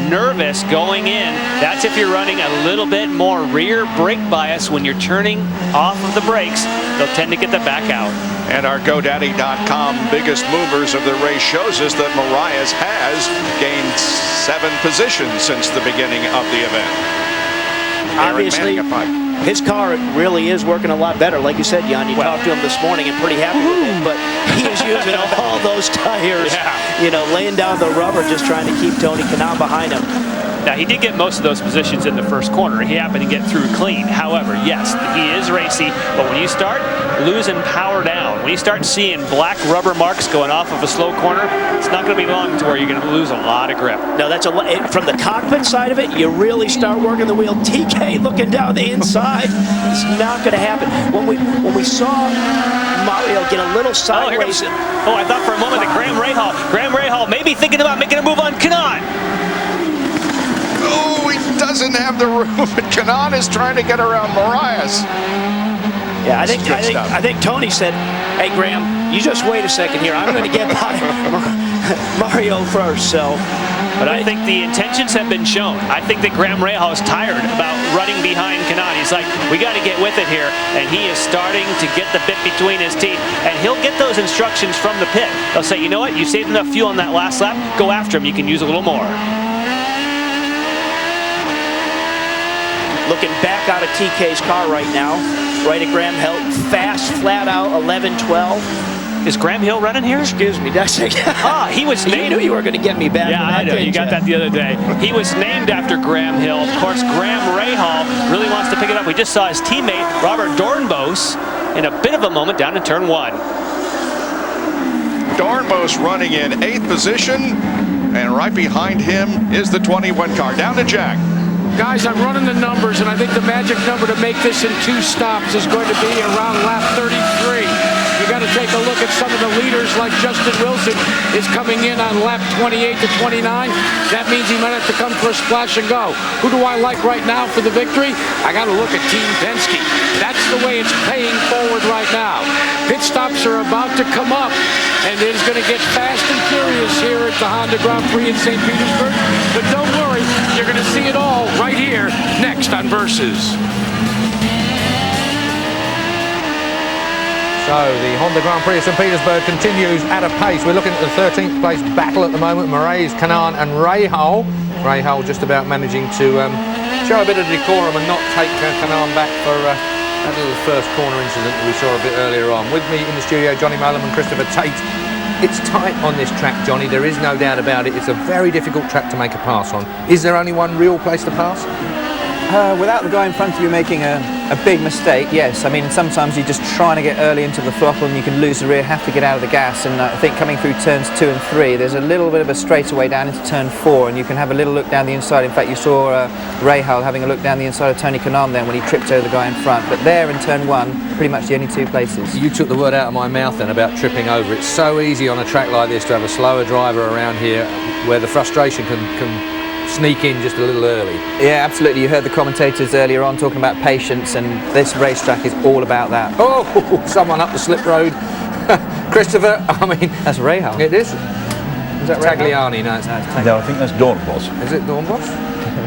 nervous going in. That's if you're running a little bit more rear brake bias when you're turning off of the brakes. They'll tend to get the back out. And our GoDaddy.com biggest movers of the race shows us that Moraes has gained 7 positions since the beginning of the event. Obviously, his car really is working a lot better. Like you said, Jan, you talked to him this morning and pretty happy with it, but he is using all those tires, you know, laying down the rubber, just trying to keep Tony Kanaan behind him. Now, he did get most of those positions in the first corner. He happened to get through clean. However, yes, he is racy, but when you start losing power down, when you start seeing black rubber marks going off of a slow corner, it's not going to be long to where you're going to lose a lot of grip. No, that's from the cockpit side of it, you really start working the wheel. TK looking down the inside, it's not going to happen. When we saw Mario get a little sideways. Oh, I thought for a moment that Graham Rahal may be thinking about making a move on Kanaan. Oh, he doesn't have the room, and Kanaan is trying to get around Moraes. Yeah, I think Tony said, hey, Graham, you just wait a second here. I'm going to get by Mario first, so. But I think the intentions have been shown. I think that Graham Rahal is tired about running behind Kanaan. He's like, we got to get with it here. And he is starting to get the bit between his teeth. And he'll get those instructions from the pit. They'll say, you know what, you saved enough fuel on that last lap. Go after him. You can use a little more. Looking back out of TK's car right now, right at Graham Hill, fast, flat out, 11-12. Is Graham Hill running here? Excuse me, that's it. He was named. You knew you were going to get me back. Yeah, I know. You got that the other day. He was named after Graham Hill. Of course, Graham Rahal really wants to pick it up. We just saw his teammate, Robert Dornbos, in a bit of a moment down in turn 1. Dornbos running in 8th position, and right behind him is the 21 car. Down to Jack. Guys, I'm running the numbers, and I think the magic number to make this in 2 stops is going to be around lap 33. You got to take a look at some of the leaders, like Justin Wilson is coming in on lap 28 to 29. That means he might have to come for a splash and go. Who do I like right now for the victory? I got to look at Team Penske. That's the way it's paying forward right now. Pit stops are about to come up, and it is going to get fast and furious here at the Honda Grand Prix in St. Petersburg. But don't worry, you're going to see it all right here next on Versus. So the Honda Grand Prix of St. Petersburg continues at a pace. We're looking at the 13th place battle at the moment. Moraes, Kanaan and Rahal. Rahal just about managing to show a bit of decorum and not take Kanaan back for that little first corner incident that we saw a bit earlier on. With me in the studio, Johnny Molam and Christopher Tate. It's tight on this track, Johnny. There is no doubt about it. It's a very difficult track to make a pass on. Is there only one real place to pass? Without the guy in front of you making a big mistake, yes. I mean, sometimes you're just trying to get early into the throttle and you can lose the rear, have to get out of the gas. And I think coming through turns 2 and 3, there's a little bit of a straightaway down into turn 4, and you can have a little look down the inside. In fact, you saw Rahal having a look down the inside of Tony Kanaan then when he tripped over the guy in front. But there in turn 1, pretty much the only 2 places. You took the word out of my mouth then about tripping over. It's so easy on a track like this to have a slower driver around here where the frustration can sneak in just a little early. Yeah, absolutely. You heard the commentators earlier on talking about patience, and this racetrack is all about that. Oh, someone up the slip road. Christopher, I mean... That's Rahal. It is. Is that Tagliani? No, it's not. No, I think that's Dornbos. Is it Dornbos?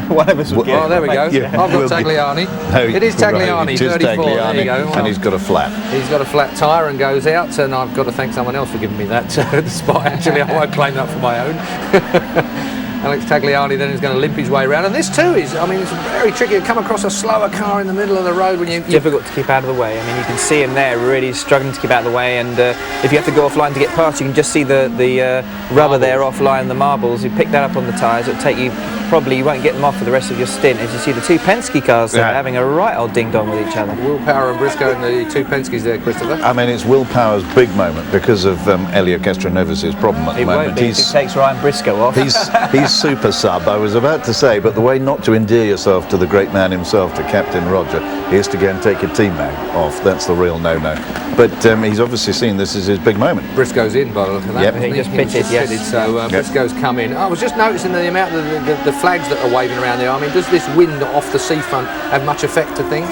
One of us would get it. Oh, there we go. Yeah, I've we'll got be- Tagliani. No, It is right, Tagliani, it is 34. Tagliani, There you go. and he's got a flat. He's got a flat tyre and goes out, and I've got to thank someone else for giving me that spot. Actually, I won't claim that for my own. Alex Tagliani then is going to limp his way around, and this too is, I mean, it's very tricky to come across a slower car in the middle of the road when you... Difficult to keep out of the way. I mean, you can see him there really struggling to keep out of the way, and if you have to go offline to get past, you can just see the rubber there offline, the marbles. You pick that up on the tyres. It'll take you, probably you won't get them off for the rest of your stint. As you see the two Penske cars there having a right old ding-dong with each other. Will Power and Briscoe and the two Penskes there, Christopher. I mean, it's Will Power's big moment because of Elio Castroneves' problem at the moment. Won't be if he takes Ryan Briscoe off. He's super sub, I was about to say, but the way not to endear yourself to the great man himself, to Captain Roger, is to go and take your teammate off. That's the real no-no. But he's obviously seen this as his big moment. Briscoe's in by the look of that. Yep. Wasn't He just pitted, yes. So Briscoe's come in. I was just noticing the amount of the flags that are waving around there. I mean, does this wind off the seafront have much effect to things?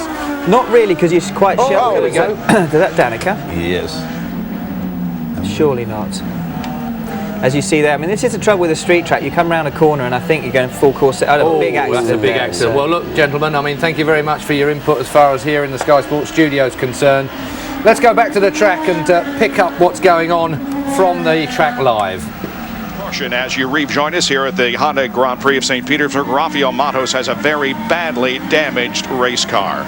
Not really, because you're quite sheltered. there we go. Is that Danica? Yes. Surely not. As you see there, I mean, this is the trouble with a street track. You come around a corner and I think you're going full course. Big accident. That's a big there, accident. so. Well, look, gentlemen, I mean, thank you very much for your input as far as here in the Sky Sports studio is concerned. Let's go back to the track and pick up what's going on from the track live. Caution as you rejoin us here at the Honda Grand Prix of St. Petersburg. Rafael Matos has a very badly damaged race car.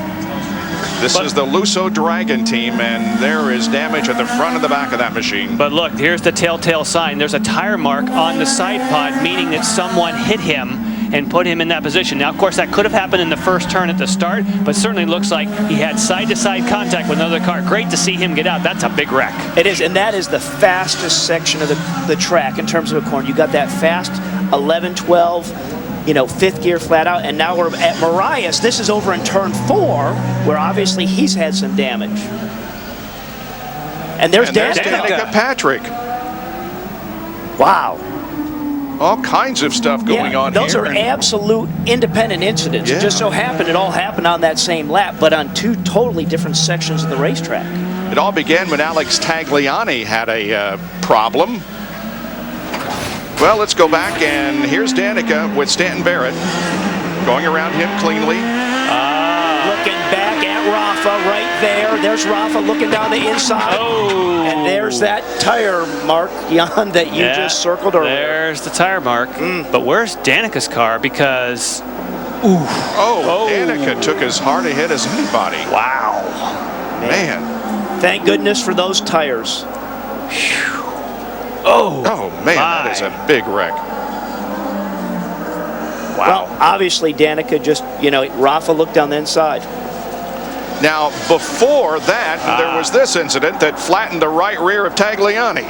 This is the Lusso Dragon team, and there is damage at the front and the back of that machine. But look, here's the telltale sign. There's a tire mark on the side pod, meaning that someone hit him and put him in that position. Now, of course, that could have happened in the first turn at the start, but certainly looks like he had side-to-side contact with another car. Great to see him get out. That's a big wreck. It is, and that is the fastest section of the track in terms of a corner. You got that fast 11, 12, fifth gear flat out, and now we're at Marias. This is over in turn 4, where obviously he's had some damage. And there's Danica Patrick. Wow. All kinds of stuff going on those here. Those are absolute independent incidents. It just so happened it all happened on that same lap, but on two totally different sections of the racetrack. It all began when Alex Tagliani had a problem. Well, let's go back, and here's Danica with Stanton Barrett going around him cleanly. Looking back at Rafa right there. There's Rafa looking down the inside. Oh. And there's that tire mark, Jan, that you just circled earlier. There's the tire mark. But where's Danica's car? Because, Danica took as hard a hit as anybody. Wow. Man. Thank goodness for those tires. Oh man, that is a big wreck. Wow. Well, obviously Danica just, Rafa looked down the inside. Now, before that, there was this incident that flattened the right rear of Tagliani.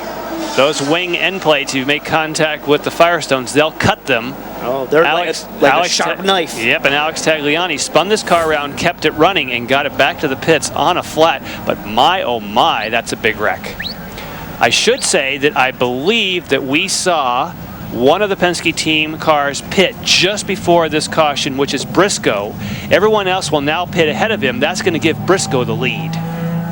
Those wing end plates, you make contact with the Firestones, they'll cut them. Oh, they're like a sharp knife. Yep, and Alex Tagliani spun this car around, kept it running, and got it back to the pits on a flat. But my, oh my, that's a big wreck. I should say that I believe that we saw one of the Penske team cars pit just before this caution, which is Briscoe. Everyone else will now pit ahead of him. That's going to give Briscoe the lead.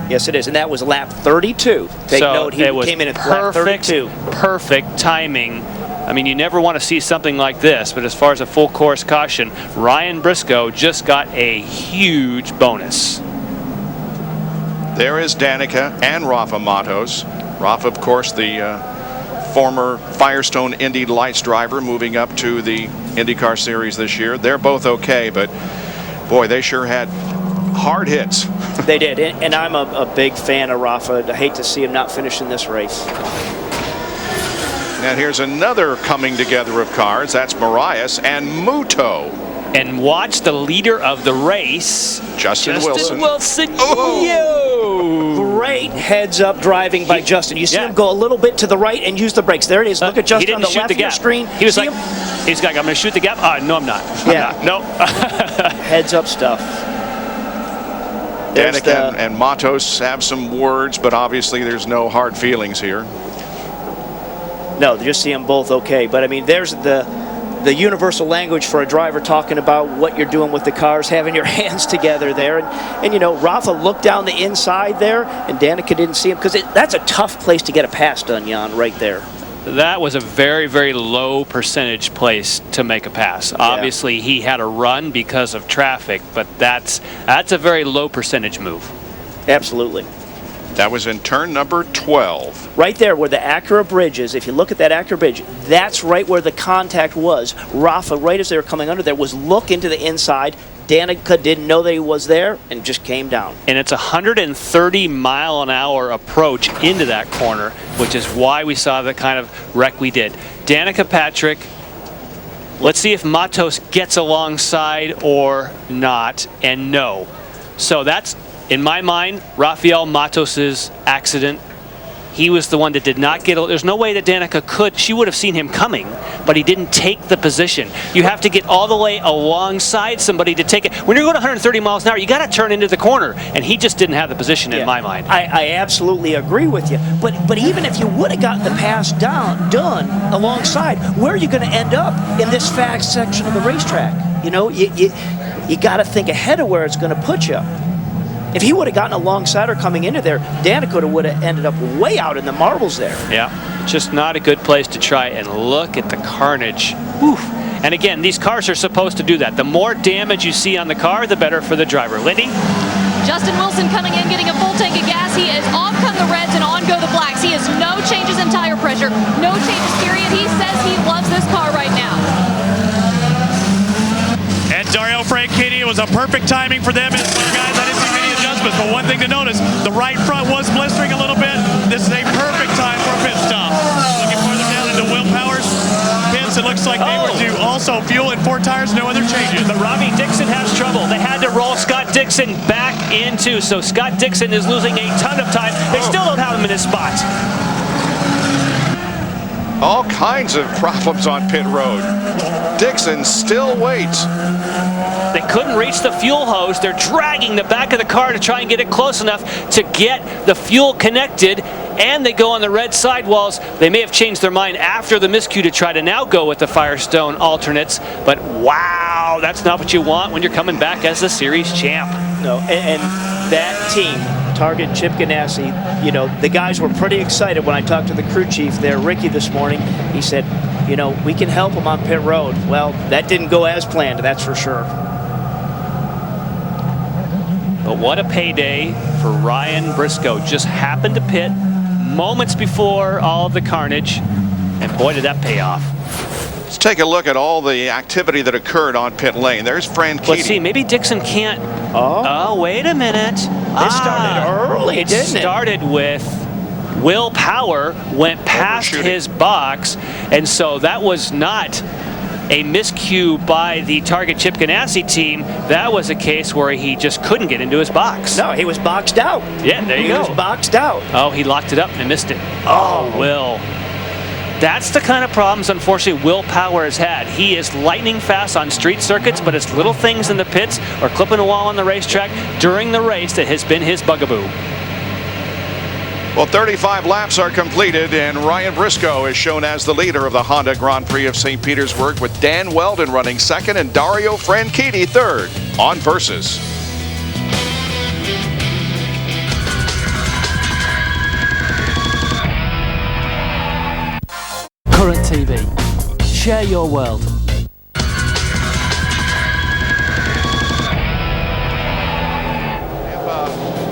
Yes, it is, and that was lap 32. Take note, he came in at lap 32. Perfect timing. I mean, you never want to see something like this, but as far as a full course caution, Ryan Briscoe just got a huge bonus. There is Danica and Rafa Matos. Rafa, of course, the former Firestone Indy Lights driver, moving up to the IndyCar Series this year. They're both okay, but boy, they sure had hard hits. They did, and I'm a big fan of Rafa. I hate to see him not finishing this race. And here's another coming together of cars. That's Marias and Muto. And watch the leader of the race, Justin Wilson. Great heads-up driving by Justin. You see him go a little bit to the right and use the brakes. There it is. Look at Justin on the left of your screen. He was like, he's like, I'm going to shoot the gap. No, I'm not. No. Heads-up stuff. Danica and Matos have some words, but obviously there's no hard feelings here. No, they just see them both okay. But I mean, there's the universal language for a driver talking about what you're doing with the cars, having your hands together there. And Rafa looked down the inside there, and Danica didn't see him, because that's a tough place to get a pass done, Jan, right there. That was a very, very low percentage place to make a pass. Yeah. Obviously, he had a run because of traffic, but that's a very low percentage move. Absolutely. That was in turn number 12. Right there where the Acura bridge is, if you look at that Acura bridge, that's right where the contact was. Rafa, right as they were coming under there, was look into the inside. Danica didn't know that he was there and just came down. And it's a 130-mile-an-hour approach into that corner, which is why we saw the kind of wreck we did. Danica Patrick, let's see if Matos gets alongside or not, and no. So that's, in my mind, Rafael Matos' accident. He was the one that did not get. There's no way that Danica could. She would have seen him coming, but he didn't take the position. You have to get all the way alongside somebody to take it. When you're going 130 miles an hour, you got to turn into the corner, and he just didn't have the position in my mind. I absolutely agree with you. But even if you would have gotten the pass done alongside, where are you going to end up in this fast section of the racetrack? You know, you got to think ahead of where it's going to put you. If he would have gotten alongside her coming into there, Danica would have ended up way out in the marbles there. Yeah, just not a good place to try. And look at the carnage. Oof. And again, these cars are supposed to do that. The more damage you see on the car, the better for the driver. Lindy? Justin Wilson coming in, getting a full tank of gas. He is off come the reds and on go the blacks. He has no changes in tire pressure, no changes period. He says he loves this car right now. And Dario Franchitti, it was a perfect timing for them. And guys, I didn't see many adjustments, but one thing to notice, the right front was blistering a little bit. This is a perfect time for a pit stop. Looking further down into Will Power's pits, it looks like they were due also fuel and 4 tires, no other changes. But Robbie Dixon has trouble. They had to roll Scott Dixon back into, so Scott Dixon is losing a ton of time. They still don't have him in his spot. All kinds of problems on pit road. Dixon still waits. They couldn't reach the fuel hose. They're dragging the back of the car to try and get it close enough to get the fuel connected, and they go on the red sidewalls. They may have changed their mind after the miscue to try to now go with the Firestone alternates, but wow, that's not what you want when you're coming back as the series champ. No, and that team, Target, Chip Ganassi, you know, the guys were pretty excited when I talked to the crew chief there, Ricky, this morning. He said, you know, we can help them on pit road. Well, that didn't go as planned, that's for sure. But what a payday for Ryan Briscoe. Just happened to pit moments before all of the carnage, and boy, did that pay off. Let's take a look at all the activity that occurred on pit lane. There's Franchitti. Let's see, maybe Dixon can't. Oh, wait a minute. It started early, didn't it? It started with Will Power went past his box, and so that was not a miscue by the Target Chip Ganassi team. That was a case where he just couldn't get into his box. No, he was boxed out. Yeah, there you go. He was boxed out. Oh, he locked it up and missed it. Oh, Will. That's the kind of problems, unfortunately, Will Power has had. He is lightning fast on street circuits, but it's little things in the pits or clipping a wall on the racetrack during the race that has been his bugaboo. Well, 35 laps are completed, and Ryan Briscoe is shown as the leader of the Honda Grand Prix of St. Petersburg, with Dan Weldon running second and Dario Franchitti third on Versus. Current TV. Share your world.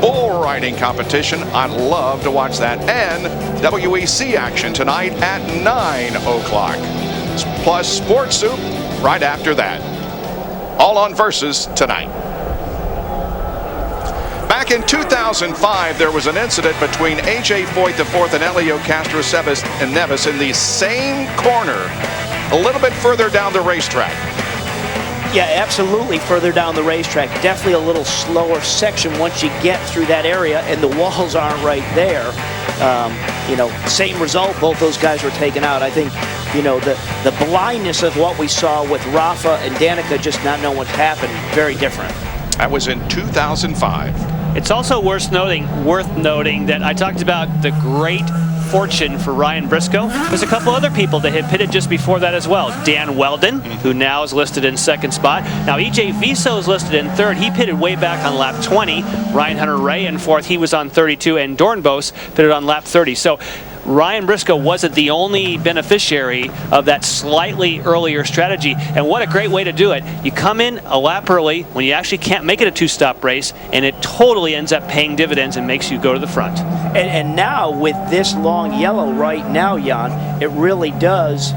Bull riding competition. I'd love to watch that. And WEC action tonight at 9 o'clock. Plus Sports Soup right after that. All on Versus tonight. Back in 2005, there was an incident between A.J. Foyt IV and Elio Castro Neves in the same corner, a little bit further down the racetrack. Yeah, absolutely further down the racetrack. Definitely a little slower section once you get through that area, and the walls aren't right there. You know, same result, both those guys were taken out. I think, you know, the blindness of what we saw with Rafa and Danica just not knowing what happened, very different. That was in 2005. It's also worth noting that I talked about the great fortune for Ryan Briscoe. There's a couple other people that had pitted just before that as well. Dan Weldon, who now is listed in second spot. Now EJ Viso is listed in third. He pitted way back on lap 20. Ryan Hunter-Ray in fourth. He was on 32, and Dornbos pitted on lap 30. So Ryan Briscoe wasn't the only beneficiary of that slightly earlier strategy. And what a great way to do it. You come in a lap early when you actually can't make it a two-stop race, and it totally ends up paying dividends and makes you go to the front. And now with this long yellow right now, Jan, it really does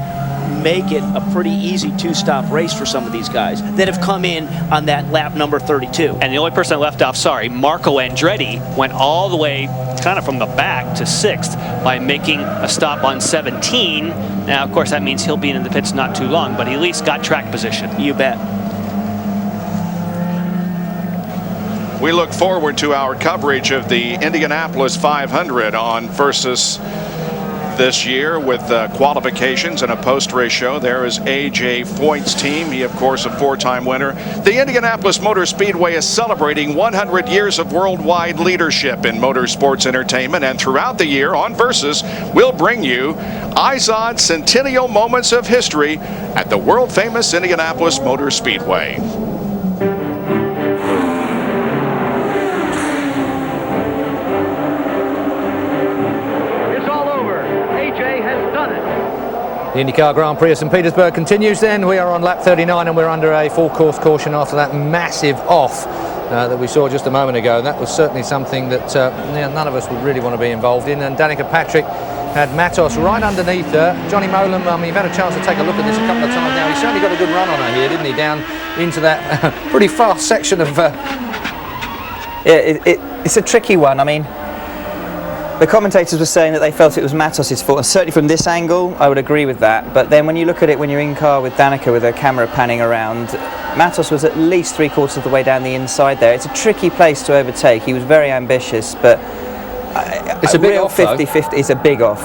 make it a pretty easy two-stop race for some of these guys that have come in on that lap number 32. And the only person that left off, Marco Andretti, went all the way kind of from the back to 6th by making a stop on 17. Now, of course, that means he'll be in the pits not too long, but he at least got track position. You bet. We look forward to our coverage of the Indianapolis 500 on Versus this year with qualifications and a post-race show. There is A.J. Foyt's team. He, of course, a four-time winner. The Indianapolis Motor Speedway is celebrating 100 years of worldwide leadership in motorsports entertainment, and throughout the year on Versus, we'll bring you eyes-on centennial moments of history at the world-famous Indianapolis Motor Speedway. The IndyCar Grand Prix of St. Petersburg continues then. We are on lap 39 and we're under a full-course caution after that massive off that we saw just a moment ago. That was certainly something that none of us would really want to be involved in. And Danica Patrick had Matos right underneath her. Johnny Molan, you've had a chance to take a look at this a couple of times now. He certainly got a good run on her here, didn't he? Down into that pretty fast section of... It's a tricky one. I mean, the commentators were saying that they felt it was Matos' fault, and certainly from this angle I would agree with that, but then when you look at it when you're in car with Danica with her camera panning around, Matos was at least 3/4 of the way down the inside there. It's a tricky place to overtake. He was very ambitious, but it's a big off, 50-50. It's a big off.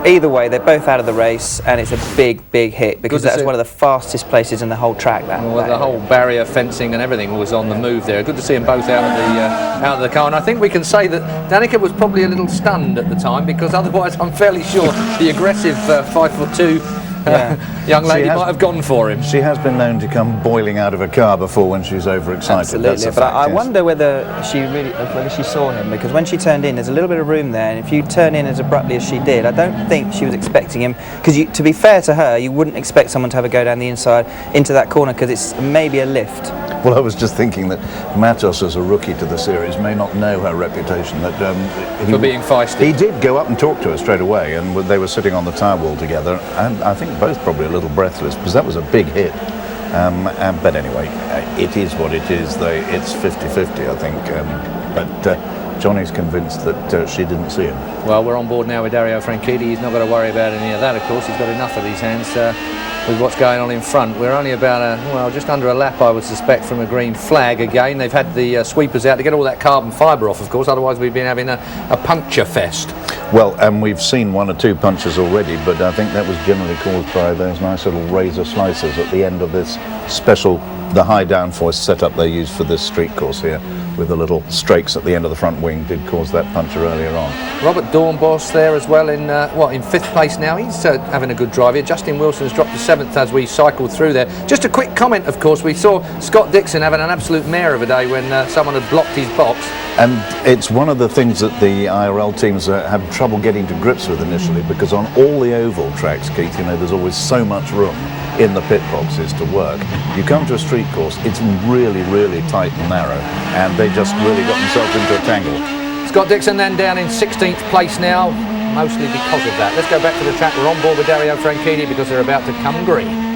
Either way, they're both out of the race, and it's a big hit because that's one of the fastest places in the whole track. The whole barrier fencing and everything was on the move there. Good to see them both out of the car, and I think we can say that Danica was probably a little stunned at the time, because otherwise I'm fairly sure the aggressive 5'2" young lady might have gone for him. She has been known to come boiling out of a car before when she's overexcited. Absolutely, but I wonder whether she saw him, because when she turned in, there's a little bit of room there, and if you turn in as abruptly as she did, I don't think she was expecting him, because to be fair to her, you wouldn't expect someone to have a go down the inside into that corner, because it's maybe a lift. Well, I was just thinking that Matos, as a rookie to the series, may not know her reputation. That for being feisty. He did go up and talk to her straight away, and they were sitting on the tire wall together, and I think both probably a little breathless, because that was a big hit. But anyway, it is what it is. It's 50-50, I think. But Johnny's convinced that she didn't see him. Well, we're on board now with Dario Franchitti. He's not got to worry about any of that, of course. He's got enough of these hands with what's going on in front. We're only about just under a lap, I would suspect, from a green flag again. They've had the sweepers out to get all that carbon fibre off, of course, otherwise we've been having a puncture fest. Well, and we've seen one or two punches already, but I think that was generally caused by those nice little razor slicers at the end of this special, the high downforce setup they use for this street course here, with the little strakes at the end of the front wing, did cause that puncture earlier on. Robert Dornbos there as well in 5th place now. He's having a good drive here. Justin Wilson's dropped to 7th as we cycled through there. Just a quick comment, of course, we saw Scott Dixon having an absolute mare of a day when someone had blocked his box. And it's one of the things that the IRL teams have trouble getting to grips with initially, because on all the oval tracks, Keith, there's always so much room in the pit boxes to work. You come to a street course, it's really, really tight and narrow, and they just really got themselves into a tangle. Scott Dixon then down in 16th place now, mostly because of that. Let's go back to the track. We're on board with Dario Franchitti because they're about to come green.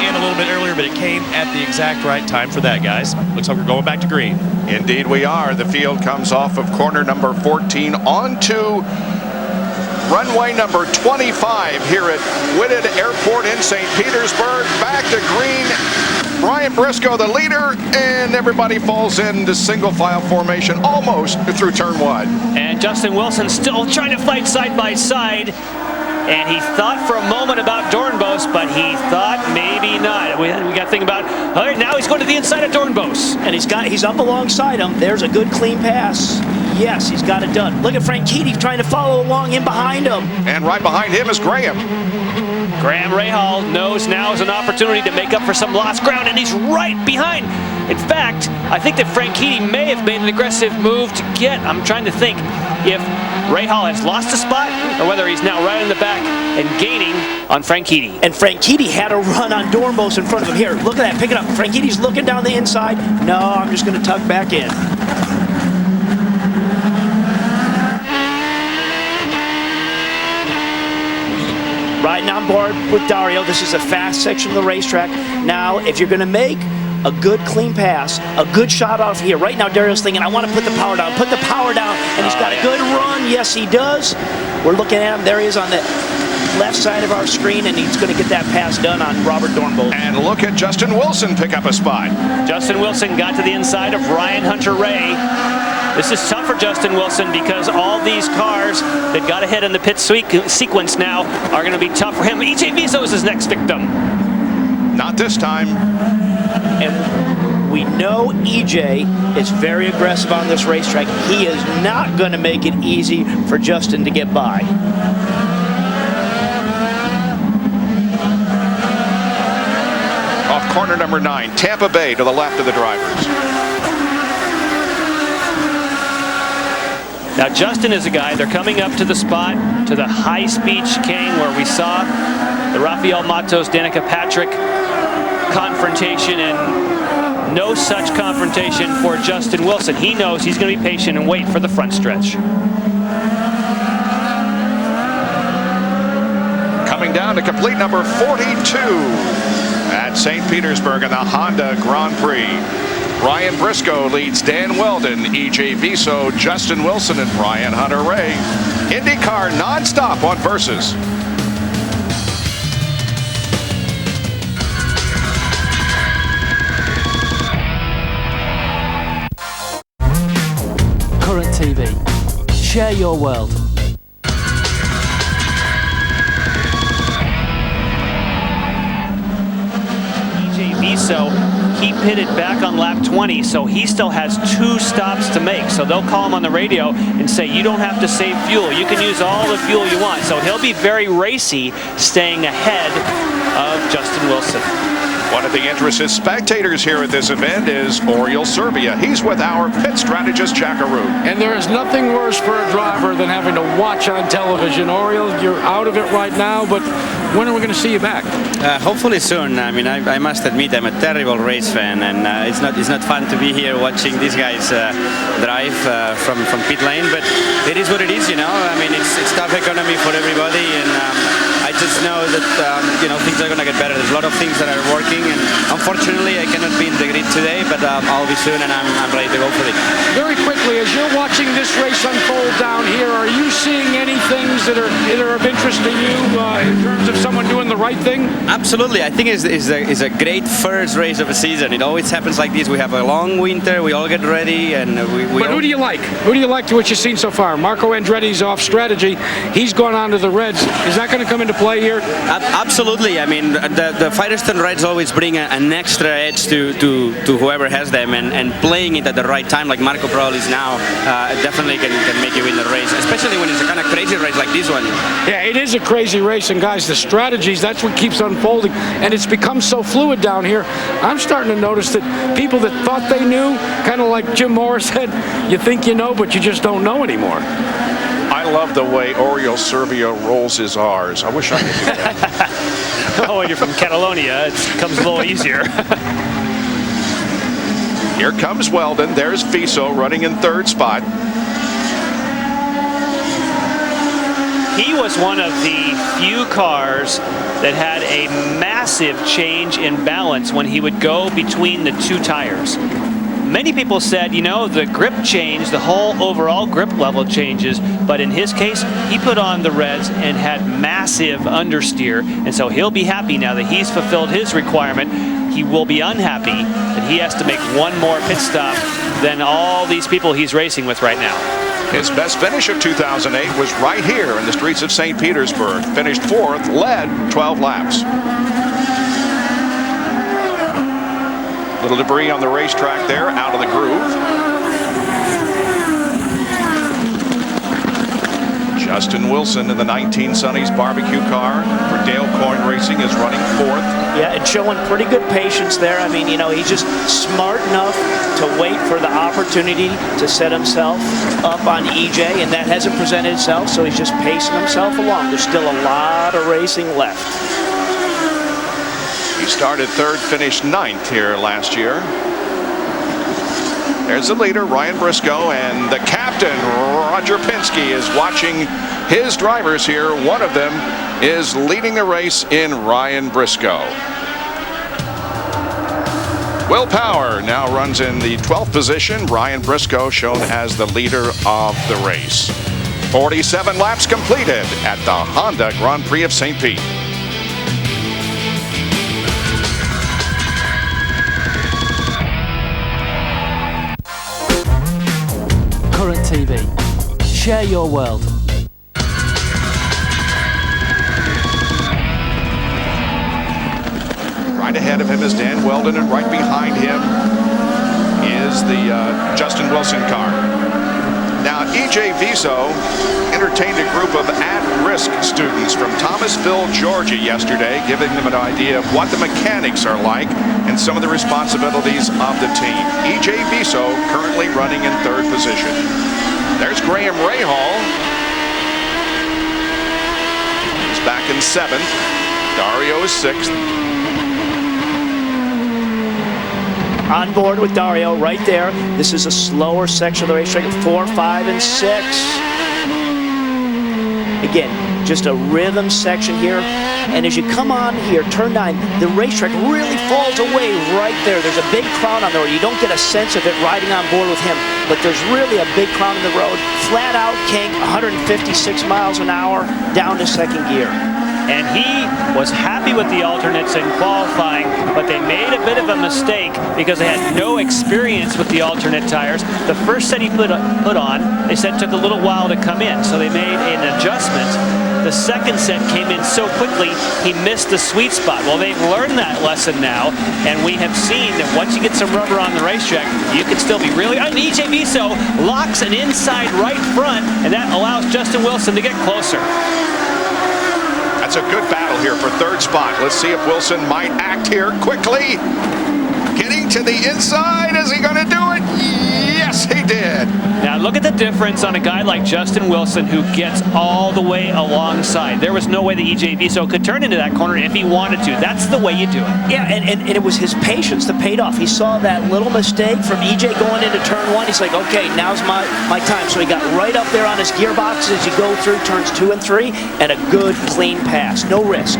A little bit earlier, but it came at the exact right time for that, guys. Looks like we're going back to green. Indeed we are. The field comes off of corner number 14 onto runway number 25 here at Whitted Airport in St. Petersburg. Back to green. Ryan Briscoe, the leader, and everybody falls into single file formation almost through turn 1. And Justin Wilson still trying to fight side by side. And he thought for a moment about Dornbos, but he thought maybe not. We got to think about, all right, now he's going to the inside of Dornbos. And he's up alongside him. There's a good clean pass. Yes, he's got it done. Look at Franchitti trying to follow along in behind him. And right behind him is Graham. Graham Rahal knows now is an opportunity to make up for some lost ground, and he's right behind In fact, I think that Franchitti may have made an aggressive move to get, I'm trying to think if Rahal has lost a spot or whether he's now right in the back and gaining on Franchitti. And Franchitti had a run on Dornbos in front of him. Here, look at that, pick it up. Franchitti's looking down the inside. No, I'm just going to tuck back in. Riding on board with Dario. This is a fast section of the racetrack. Now, if you're going to make a good clean pass, a good shot off here. Right now, Dario's thinking, I want to put the power down. Put the power down, and he's got a good run. Yes, he does. We're looking at him. There he is on the left side of our screen, and he's going to get that pass done on Robert Dornbos. And look at Justin Wilson pick up a spot. Justin Wilson got to the inside of Ryan Hunter-Reay. This is tough for Justin Wilson because all these cars that got ahead in the pit sequence now are going to be tough for him. EJ Viso is his next victim. Not this time. And we know EJ is very aggressive on this racetrack. He is not going to make it easy for Justin to get by. Off corner number 9, Tampa Bay to the left of the drivers. Now Justin is a guy, they're coming up to the spot, to the high-speed chicane where we saw the Rafael Matos, Danica Patrick confrontation, and no such confrontation for Justin Wilson. He knows he's going to be patient and wait for the front stretch. Coming down to complete number 42 at St. Petersburg in the Honda Grand Prix. Ryan Briscoe leads Dan Weldon, EJ Viso, Justin Wilson, and Ryan Hunter-Reay. IndyCar nonstop on Versus. Current TV. Share your world. EJ Viso, he pitted back on lap 20, so he still has 2 stops to make. So they'll call him on the radio and say, you don't have to save fuel. You can use all the fuel you want. So he'll be very racy, staying ahead of Justin Wilson. One of the interested spectators here at this event is Oriol Servia. He's with our pit strategist, Jack Arute. And there is nothing worse for a driver than having to watch on television. Oriol, you're out of it right now, but when are we going to see you back? Hopefully soon. I mean, I must admit I'm a terrible race fan, and it's not fun to be here watching these guys drive from pit lane. But it is what it is, you know. I mean, it's tough economy for everybody, and I just know that things are going to get better. There's a lot of things that are working, and unfortunately I cannot be in the grid today, but I'll be soon, and I'm ready to go for it. Very quickly, as you're watching this race unfold down here, are you seeing any things that are of interest to you in terms of someone doing the right thing? Absolutely. I think it's a great first race of a season. It always happens like this. We have a long winter, we all get ready, and But who do you like? Who do you like to what you've seen so far? Marco Andretti's off strategy. He's gone on to the Reds. Is that going to come into play here? Absolutely. I mean, the Firestone Reds always bring an extra edge to whoever has them, and playing it at the right time, like Marco probably is now, definitely can make you win the race, especially when it's a kind of crazy race like this one. Yeah, it is a crazy race, and guys, the strategies, that's what keeps unfolding, and it's become so fluid down here. I'm starting to notice that people that thought they knew, kind of like Jim Morris said, you think you know, but you just don't know anymore. I love the way Oriol Servia rolls his R's. I wish I could do that. Oh, when you're from Catalonia, it comes a little easier. Here comes Weldon. There's Viso running in 3rd spot. He was one of the few cars that had a massive change in balance when he would go between the 2 tires. Many people said, you know, the grip changed, the whole overall grip level changes, but in his case, he put on the Reds and had massive understeer, and so he'll be happy now that he's fulfilled his requirement. He will be unhappy that he has to make one more pit stop than all these people he's racing with right now. His best finish of 2008 was right here in the streets of St. Petersburg. Finished 4th, led 12 laps. Little debris on the racetrack there, out of the groove. Justin Wilson in the 19 Sonny's barbecue car for Dale Coyne Racing is running 4th. Yeah, and showing pretty good patience there. I mean, you know, he's just smart enough to wait for the opportunity to set himself up on EJ, and that hasn't presented itself, so he's just pacing himself along. There's still a lot of racing left. He started 3rd, finished 9th here last year. There's the leader, Ryan Briscoe, and the captain, Roger Penske, is watching his drivers here. One of them is leading the race in Ryan Briscoe. Will Power now runs in the 12th position. Ryan Briscoe shown as the leader of the race. 47 laps completed at the Honda Grand Prix of St. Pete. Current TV. Share your world. Right ahead of him is Dan Weldon, and right behind him is the Justin Wilson car. Now, EJ Viso entertained a group of at-risk students from Thomasville, Georgia yesterday, giving them an idea of what the mechanics are like and some of the responsibilities of the team. EJ Viso currently running in 3rd position. There's Graham Rahal. He's back in 7th. Dario is 6th. On board with Dario right there. This is a slower section of the racetrack at 4, 5, and 6. Again, just a rhythm section here. And as you come on here, turn 9, the racetrack really falls away right there. There's a big crowd on the road. You don't get a sense of it riding on board with him, but there's really a big crowd on the road. Flat out kink, 156 miles an hour, down to 2nd gear. And he was happy with the alternates in qualifying, but they made a bit of a mistake because they had no experience with the alternate tires. The first set he put on, they said took a little while to come in, so they made an adjustment. The second set came in so quickly, he missed the sweet spot. Well, they've learned that lesson now, and we have seen that once you get some rubber on the racetrack, you can still be really... And EJ Viso locks an inside right front, and that allows Justin Wilson to get closer. That's a good battle here for 3rd spot. Let's see if Wilson might act here quickly. Getting to the inside. Is he going to do it? Yes, he did. Now look at the difference on a guy like Justin Wilson who gets all the way alongside. There was no way that EJ Viso could turn into that corner if he wanted to. That's the way you do it. Yeah, and it was his patience that paid off. He saw that little mistake from EJ going into turn 1. He's like, okay, now's my time. So he got right up there on his gearbox as you go through turns 2 and 3, and a good, clean pass. No risk.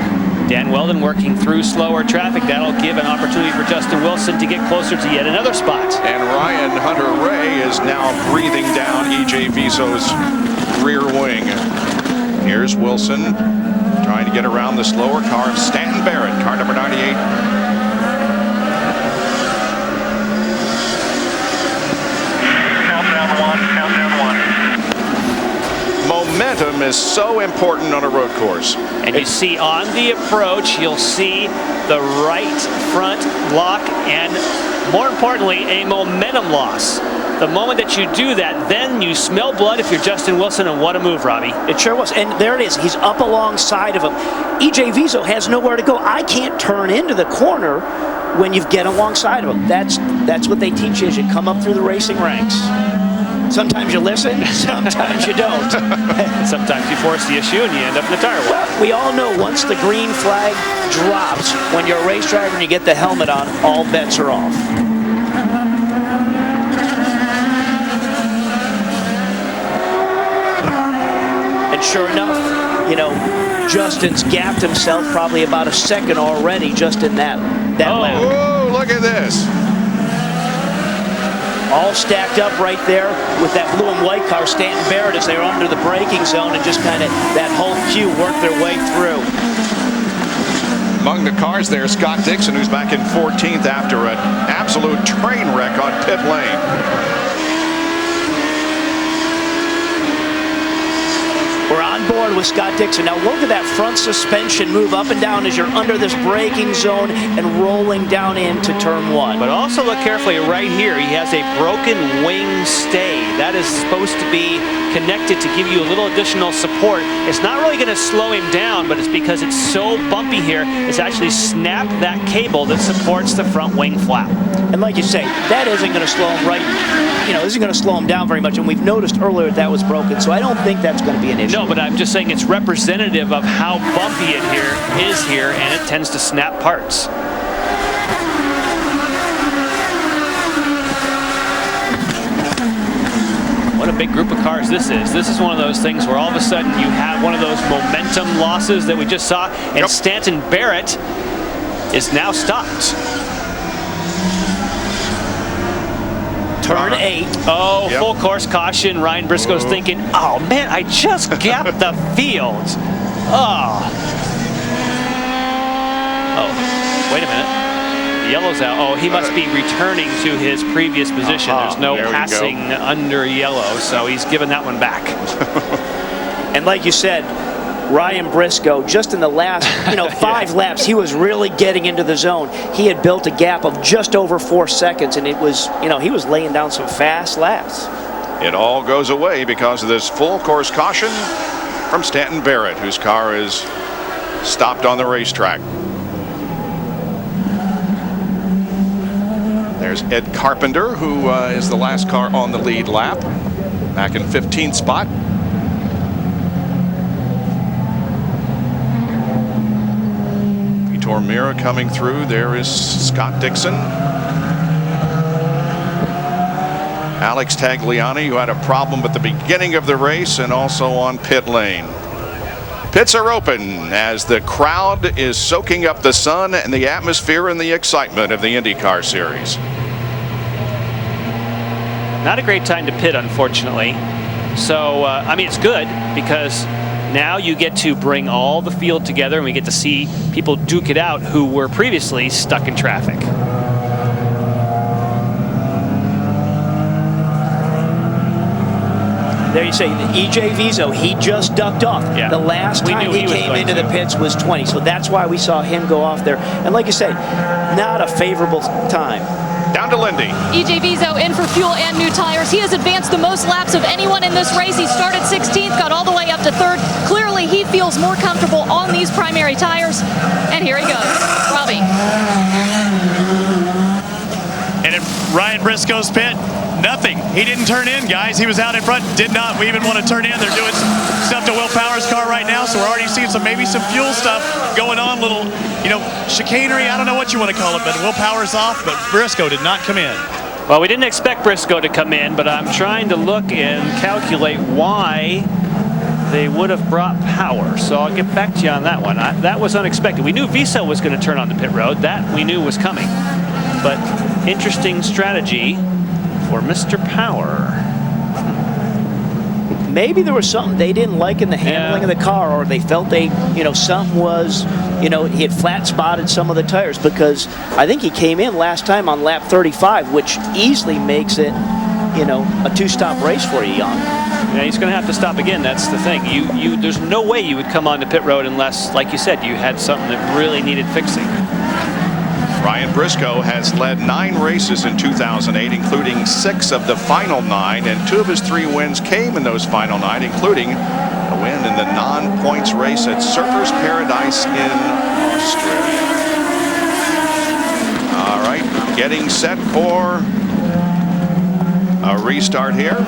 Dan Weldon working through slower traffic. That'll give an opportunity for Justin Wilson to get closer to yet another spot. And Ryan Hunter-Ray is now breathing down EJ Viso's rear wing. Here's Wilson trying to get around the slower car of Stanton Barrett, car number 98. Countdown 1, countdown 1. Momentum is so important on a road course. And you see on the approach, you'll see the right front lock and, more importantly, a momentum loss. The moment that you do that, then you smell blood if you're Justin Wilson, and what a move, Robbie. It sure was, and there it is. He's up alongside of him. EJ Viso has nowhere to go. I can't turn into the corner when you get alongside of him. That's what they teach you as you come up through the racing ranks. Sometimes you listen, sometimes you don't. Sometimes you force the issue and you end up in the tire wall. Well, we all know once the green flag drops, when you're a race driver and you get the helmet on, all bets are off. And sure enough, you know, Justin's gapped himself probably about a second already just in that lap. Oh, look at this. All stacked up right there with that blue and white car, Stanton Barrett, as they were under the braking zone, and just kind of that whole queue worked their way through. Among the cars there, Scott Dixon, who's back in 14th after an absolute train wreck on pit lane. We're on board started with Scott Dixon. Now look at that front suspension move up and down as you're under this braking zone and rolling down into turn 1. But also look carefully right here. He has a broken wing stay. That is supposed to be connected to give you a little additional support. It's not really going to slow him down, but it's because it's so bumpy here, it's actually snapped that cable that supports the front wing flap. And like you say, that isn't going to slow him isn't going to slow him down very much. And we've noticed earlier that was broken, so I don't think that's going to be an issue. No, but I'm just saying it's representative of how bumpy it is here, and it tends to snap parts. What a big group of cars this is. This is one of those things where all of a sudden you have one of those momentum losses that we just saw, and Stanton Barrett is now stopped. Turn 8. Oh, full course caution. Ryan Briscoe's thinking, oh man, I just gapped the field. Oh, wait a minute. The yellow's out. Oh, he must be returning to his previous position. There's no passing under yellow, so he's given that one back. And like you said, Ryan Briscoe, just in the last 5 laps, he was really getting into the zone. He had built a gap of just over 4 seconds, and it was, he was laying down some fast laps. It all goes away because of this full course caution from Stanton Barrett, whose car is stopped on the racetrack. There's Ed Carpenter, who is the last car on the lead lap, back in 15th spot. Mira coming through. There is Scott Dixon. Alex Tagliani, who had a problem at the beginning of the race and also on pit lane. Pits are open as the crowd is soaking up the sun and the atmosphere and the excitement of the IndyCar Series. Not a great time to pit, unfortunately. So, I mean, it's good because now you get to bring all the field together and we get to see people duke it out who were previously stuck in traffic. There you say, EJ Vizo, he just ducked off. Yeah. The last time he came into the pits was 20, so that's why we saw him go off there. And like you say, not a favorable time. Down to Lindy. EJ Vizo in for fuel and new tires. He has advanced the most laps of anyone in this race. He started 16th, got all the way up to 3rd. Clearly, he feels more comfortable on these primary tires. And here he goes. Robbie. And in Ryan Briscoe's pit, nothing. He didn't turn in, guys. He was out in front, did not even want to turn in. They're doing some stuff to Will Power's car right now, so we're already seeing maybe some fuel stuff going on, little, chicanery. I don't know what you want to call it, but Will Power's off, but Briscoe did not come in. Well, we didn't expect Briscoe to come in, but I'm trying to look and calculate why they would have brought Power. So I'll get back to you on that one. That was unexpected. We knew Viso was going to turn on the pit road. That we knew was coming. But interesting strategy for Mr. Power. Maybe there was something they didn't like in the handling of the car, or they felt something was, he had flat spotted some of the tires, because I think he came in last time on lap 35, which easily makes it, a 2-stop race for you, Young. Yeah, he's going to have to stop again. That's the thing. There's no way you would come onto pit road unless, like you said, you had something that really needed fixing. Ryan Briscoe has led 9 races in 2008, including 6 of the final 9, and 2 of his 3 wins came in those final 9, including a win in the non-points race at Surfers Paradise in Australia. All right, getting set for a restart here.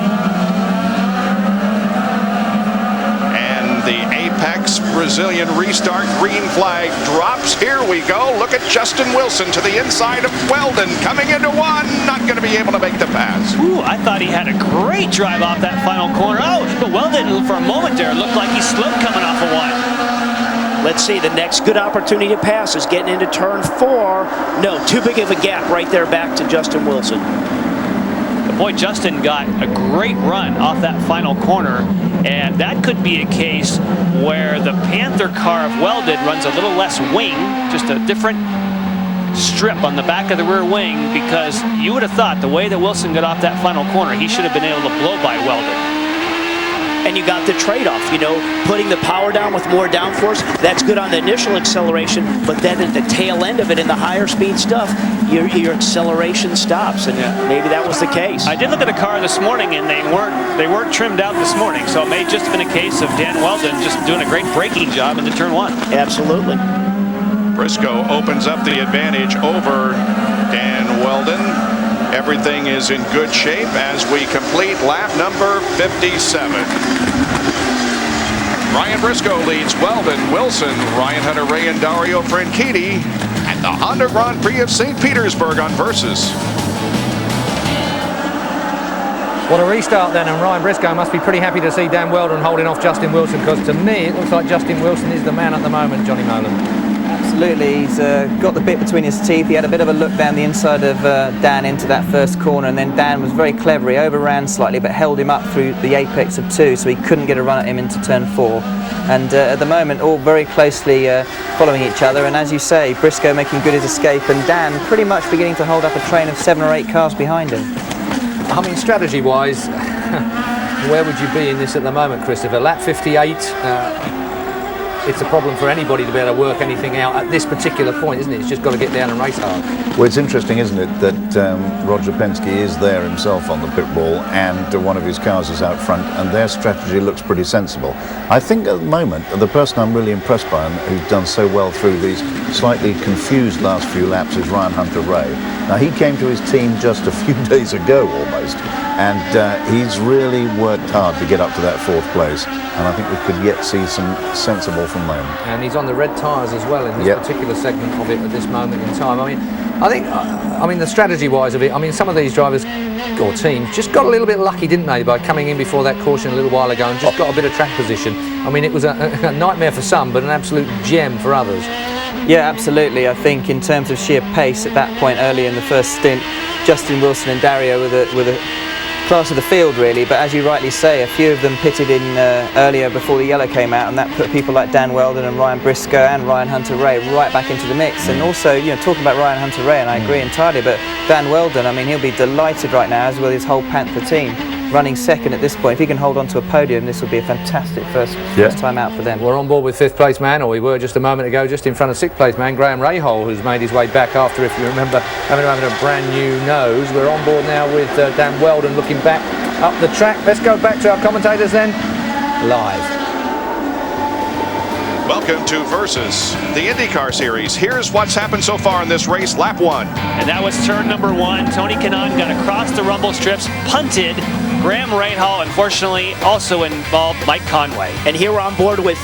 The Apex Brazilian restart green flag drops. Here we go. Look at Justin Wilson to the inside of Weldon coming into 1. Not going to be able to make the pass. Ooh, I thought he had a great drive off that final corner. Oh, but Weldon for a moment there looked like he slipped coming off of 1. Let's see, the next good opportunity to pass is getting into turn 4. No, too big of a gap right there back to Justin Wilson. But boy, Justin got a great run off that final corner. And that could be a case where the Panther car of Weldon runs a little less wing, just a different strip on the back of the rear wing, because you would have thought the way that Wilson got off that final corner, he should have been able to blow by Weldon. and you got the trade-off, you know, putting the power down with more downforce. That's good on the initial acceleration, but then at the tail end of it in the higher speed stuff, your acceleration stops, and maybe that was the case. I did look at the car this morning, and they weren't trimmed out this morning, so it may just have been a case of Dan Weldon just doing a great braking job into turn one. Absolutely. Briscoe opens up the advantage over Dan Weldon. Everything is in good shape as we complete lap number 57. Ryan Briscoe leads Weldon, Wilson, Ryan Hunter-Reay, and Dario Franchitti at the Honda Grand Prix of St. Petersburg on Versus. What a restart then, and Ryan Briscoe must be pretty happy to see Dan Weldon holding off Justin Wilson, because to me it looks like Justin Wilson is the man at the moment, Johnny Nolan. Absolutely, he's got the bit between his teeth. He had a bit of a look down the inside of Dan into that first corner, and then Dan was very clever. He overran slightly but held him up through the apex of 2, so he couldn't get a run at him into turn 4. And at the moment all very closely following each other, and as you say, Briscoe making good his escape, and Dan pretty much beginning to hold up a train of 7 or 8 cars behind him. I mean, strategy-wise, where would you be in this at the moment, Christopher? Lap 58, it's a problem for anybody to be able to work anything out at this particular point, isn't it? It's just got to get down and race hard. Well, it's interesting, isn't it, that Roger Penske is there himself on the pit wall, and one of his cars is out front, and their strategy looks pretty sensible. I think at the moment, the person I'm really impressed by and who's done so well through these slightly confused last few laps is Ryan Hunter-Reay. Now, he came to his team just a few days ago almost, and he's really worked hard to get up to that 4th place, and I think we could yet see some sensible from them. And he's on the red tyres as well in this particular segment of it at this moment in time. I mean, the strategy-wise of it, I mean, some of these drivers or teams just got a little bit lucky, didn't they, by coming in before that caution a little while ago and just got a bit of track position. I mean, it was a nightmare for some, but an absolute gem for others. Yeah, absolutely. I think in terms of sheer pace at that point early in the first stint, Justin Wilson and Dario were the class of the field really, but as you rightly say, a few of them pitted in earlier before the yellow came out, and that put people like Dan Weldon and Ryan Briscoe and Ryan Hunter-Reay right back into the mix. And also, you know, talking about Ryan Hunter-Reay, and I agree entirely, but Dan Weldon, I mean, he'll be delighted right now, as will his whole Panther team, running second at this point. If he can hold on to a podium, this will be a fantastic first time out for them. We're on board with 5th place man, or we were just a moment ago, just in front of 6th place man, Graham Rahal, who's made his way back after, if you remember, having a brand new nose. We're on board now with Dan Weldon looking back up the track. Let's go back to our commentators then, live. Welcome to Versus, the IndyCar Series. Here's what's happened so far in this race, lap 1. And that was turn number 1. Tony Kanaan got across the rumble strips, punted. Graham Rahal, unfortunately, also involved Mike Conway. And here we're on board with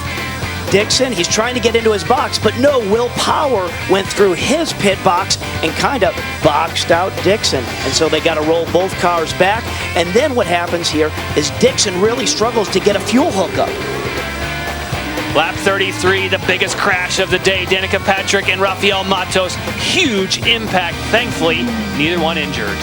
Dixon. He's trying to get into his box, but no, Will Power went through his pit box and kind of boxed out Dixon. And so they got to roll both cars back. And then what happens here is Dixon really struggles to get a fuel hookup. Lap 33, the biggest crash of the day. Danica Patrick and Rafael Matos. Huge impact. Thankfully, neither one injured.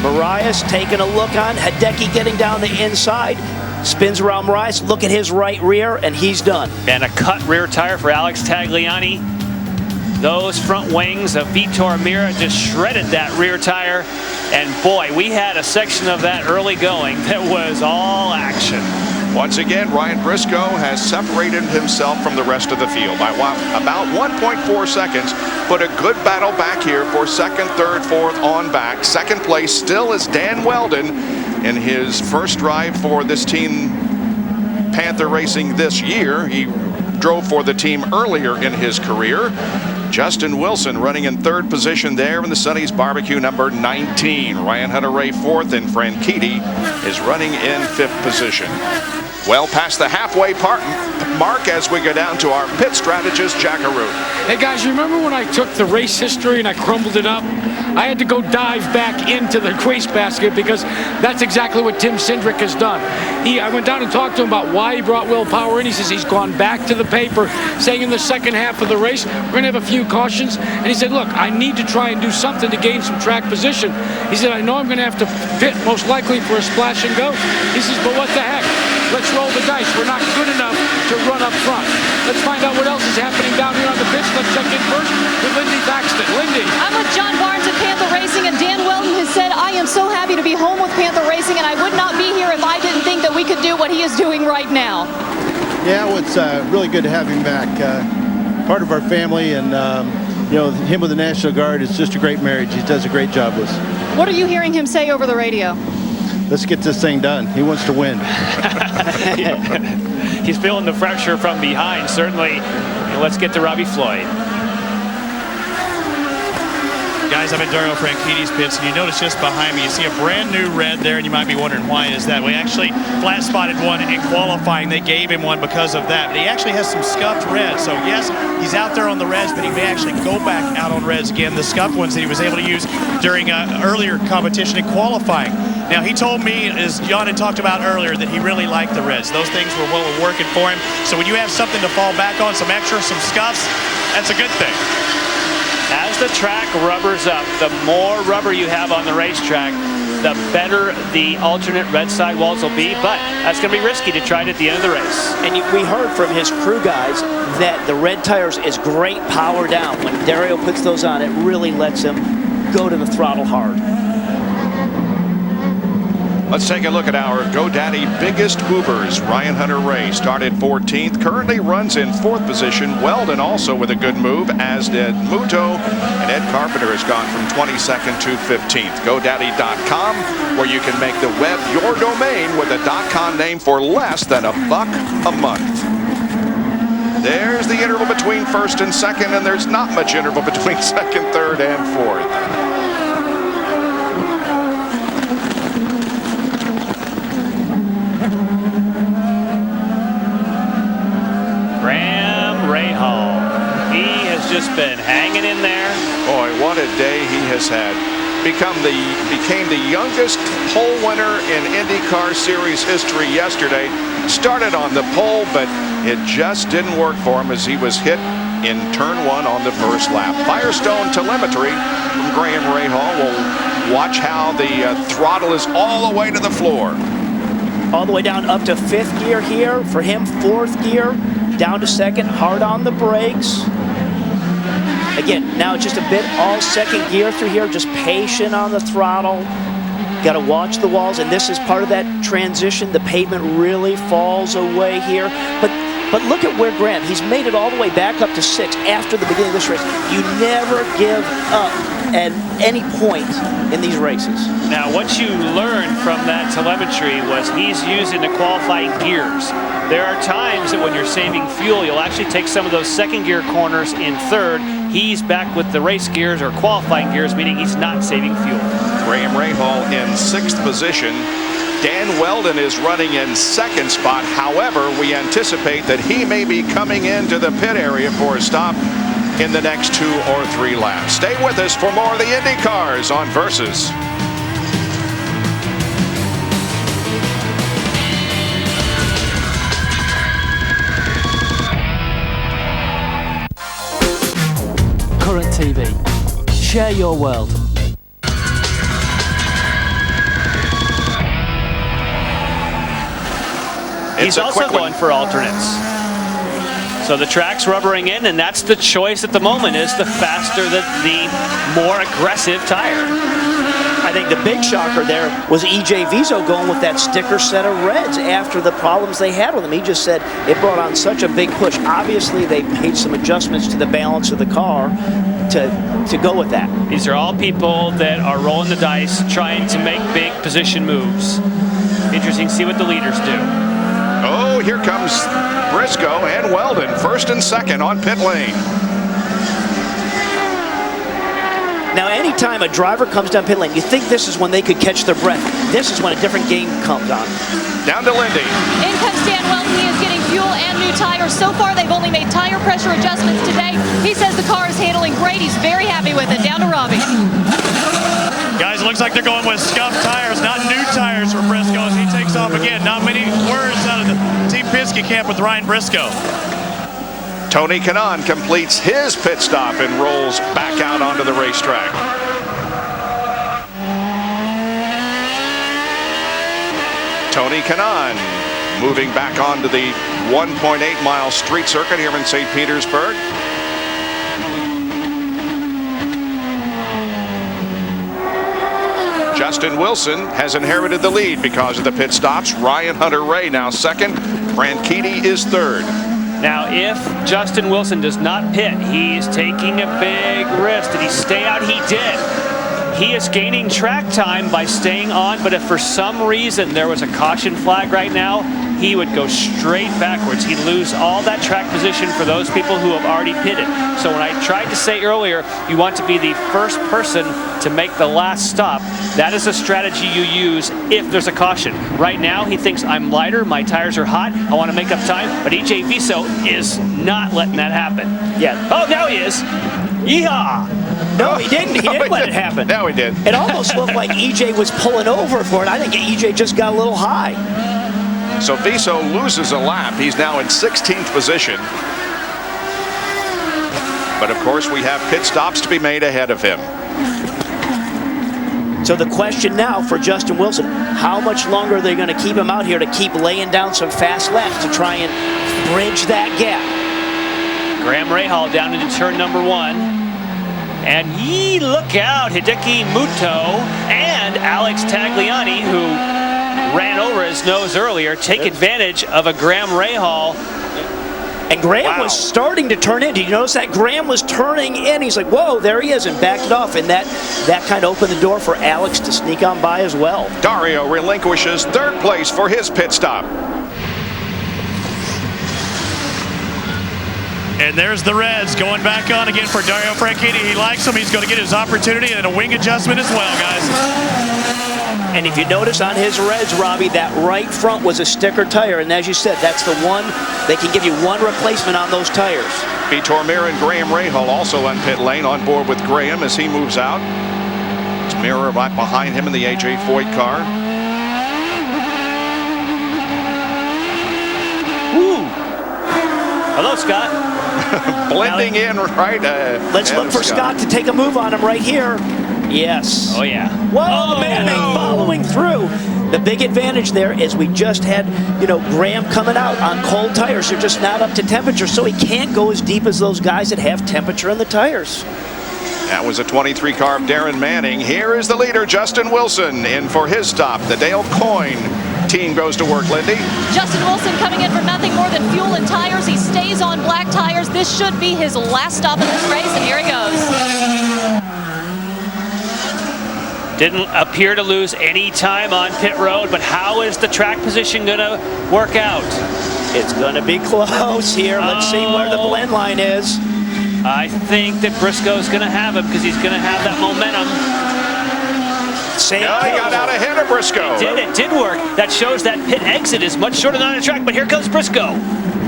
Marias taking a look on. Hideki getting down the inside. Spins around Marias. Look at his right rear, and he's done. And a cut rear tire for Alex Tagliani. Those front wings of Vitor Mira just shredded that rear tire. And boy, we had a section of that early going that was all action. Once again, Ryan Briscoe has separated himself from the rest of the field by about 1.4 seconds, but a good battle back here for 2nd, 3rd, 4th on back. 2nd place still is Dan Weldon in his first drive for this team, Panther Racing, this year. He drove for the team earlier in his career. Justin Wilson running in 3rd position there in the Sonny's Barbecue number 19. Ryan Hunter-Reay 4th, and Franchitti is running in 5th position. Well past the halfway mark as we go down to our pit strategist, Jack Arute. Hey guys, you remember when I took the race history and I crumbled it up? I had to go dive back into the wastebasket because that's exactly what Tim Cindric has done. I went down and talked to him about why he brought Will Power in. He says he's gone back to the paper saying in the second half of the race we're going to have a few cautions. And he said, look, I need to try and do something to gain some track position. He said, I know I'm going to have to pit most likely for a splash and go. He says, but what the heck? Let's roll the dice. We're not good enough to run up front. Let's find out what else is happening down here on the pitch. Let's check in first with Lindy Thaxton. Lindy. I'm with John Barnes at Panther Racing, and Dan Weldon has said, I am so happy to to be home with Panther Racing, and I would not be here if I didn't think that we could do what he is doing right now. Yeah, well, it's really good to have him back. Part of our family, and you know, him with the National Guard is just a great marriage. He does a great job with us. What are you hearing him say over the radio? Let's get this thing done. He wants to win. He's feeling the pressure from behind, certainly. Let's get to Robbie Floyd. Guys, I'm in Dario Franchitti's pits, and you notice just behind me, you see a brand new red there, and you might be wondering why is that. We actually flat spotted one in qualifying. They gave him one because of that. But he actually has some scuffed reds. So yes, he's out there on the reds, but he may actually go back out on reds again, the scuffed ones that he was able to use during earlier competition in qualifying. Now, he told me, as John had talked about earlier, that he really liked the reds. Those things were well working for him. So when you have something to fall back on, some extra, some scuffs, that's a good thing. As the track rubbers up, the more rubber you have on the racetrack, the better the alternate red sidewalls will be, but that's going to be risky to try it at the end of the race. And we heard from his crew guys that the red tires is great power down. When Dario puts those on, it really lets him go to the throttle hard. Let's take a look at our GoDaddy biggest movers. Ryan Hunter-Reay started 14th, currently runs in 4th position. Weldon also with a good move, as did Muto, and Ed Carpenter has gone from 22nd to 15th. GoDaddy.com, where you can make the web your domain with a .com name for less than $1 a month. There's the interval between first and second, and there's not much interval between second, third, and fourth. He has just been hanging in there. Boy, what a day he has had. Became the youngest pole winner in IndyCar Series history yesterday. Started on the pole, but it just didn't work for him as he was hit in turn 1 on the first lap. Firestone telemetry from Graham Rahal. We'll watch how the throttle is all the way to the floor. All the way down up to 5th gear here. For him, 4th gear. Down to 2nd, hard on the brakes. Again, now just a bit all 2nd gear through here, just patient on the throttle. Got to watch the walls, and this is part of that transition. The pavement really falls away here. But look at where Graham, he's made it all the way back up to 6 after the beginning of this race. You never give up at any point in these races. Now, what you learned from that telemetry was he's using the qualifying gears. There are times that when you're saving fuel, you'll actually take some of those 2nd gear corners in 3rd. He's back with the race gears or qualifying gears, meaning he's not saving fuel. Graham Rahal in 6th position. Dan Weldon is running in 2nd spot. However, we anticipate that he may be coming into the pit area for a stop in the next 2 or 3 laps. Stay with us for more of the Indy cars on Versus. Current TV. Share your world. He's also going for alternates. So the track's rubbering in, and that's the choice at the moment, is the faster, the more aggressive tire. I think the big shocker there was EJ Viso going with that sticker set of reds after the problems they had with him. He just said it brought on such a big push. Obviously, they made some adjustments to the balance of the car to go with that. These are all people that are rolling the dice, trying to make big position moves. Interesting to see what the leaders do. Oh, here comes Briscoe and Weldon, 1st and 2nd on pit lane. Now, anytime a driver comes down pit lane, you think this is when they could catch their breath. This is when a different game comes on. Down to Lindy. In comes Dan Weldon. He is getting fuel and new tires. So far, they've only made tire pressure adjustments today. He says the car is handling great. He's very happy with it. Down to Robbie. Guys, it looks like they're going with scuffed tires, not new tires for Briscoe as he takes off again. Not many words out of the Team Penske camp with Ryan Briscoe. Tony Kanaan completes his pit stop and rolls back out onto the racetrack. Tony Kanaan moving back onto the 1.8-mile street circuit here in St. Petersburg. Justin Wilson has inherited the lead because of the pit stops. Ryan Hunter-Reay now second. Franchitti is third. Now, if Justin Wilson does not pit, he's taking a big risk. Did he stay out? He did. He is gaining track time by staying on, but if for some reason there was a caution flag right now, he would go straight backwards. He'd lose all that track position for those people who have already pitted. So when I tried to say earlier, you want to be the first person to make the last stop. That is a strategy you use if there's a caution. Right now, he thinks I'm lighter, my tires are hot, I want to make up time, but EJ Viso is not letting that happen. Yeah. Oh, now he is. Yeehaw! No, he didn't. He didn't let it happen. No, he did. It almost looked like EJ was pulling over for it. I think EJ just got a little high. So Viso loses a lap. He's now in 16th position. But of course, we have pit stops to be made ahead of him. So the question now for Justin Wilson, how much longer are they going to keep him out here to keep laying down some fast laps to try and bridge that gap? Graham Rahal down into turn number 1. And look out, Hideki Muto and Alex Tagliani, who ran over his nose earlier, take advantage of a Graham Rahal. And Graham was starting to turn in. Did you notice that? Graham was turning in. He's like, whoa, there he is, and backed it off. And that kind of opened the door for Alex to sneak on by as well. Dario relinquishes third place for his pit stop. And there's the Reds going back on again for Dario Franchitti. He likes him. He's going to get his opportunity and a wing adjustment as well, guys. And if you notice on his Reds, Robbie, that right front was a sticker tire. And as you said, that's the one, they can give you one replacement on those tires. Vitor Mir and Graham Rahal also on pit lane, on board with Graham as he moves out. It's Mirror right behind him in the AJ Foyt car. Ooh. Hello, Scott. Blending in right. Let's look for Scott to take a move on him right here. Yes. Oh, yeah. Whoa, man, following through. The big advantage there is we just had, Graham coming out on cold tires. They're just not up to temperature, so he can't go as deep as those guys that have temperature in the tires. That was a 23 car of Darren Manning. Here is the leader, Justin Wilson, in for his stop. The Dale Coyne team goes to work, Lindy. Justin Wilson coming in for nothing more than fuel and tires. He stays on black tires. This should be his last stop in this race, and here he goes. Didn't appear to lose any time on pit road, but how is the track position going to work out? It's going to be close here. Let's see where the blend line is. I think that Briscoe's going to have him because he's going to have that momentum. He got out ahead of Briscoe. It did work. That shows that pit exit is much shorter than the track, but here comes Briscoe.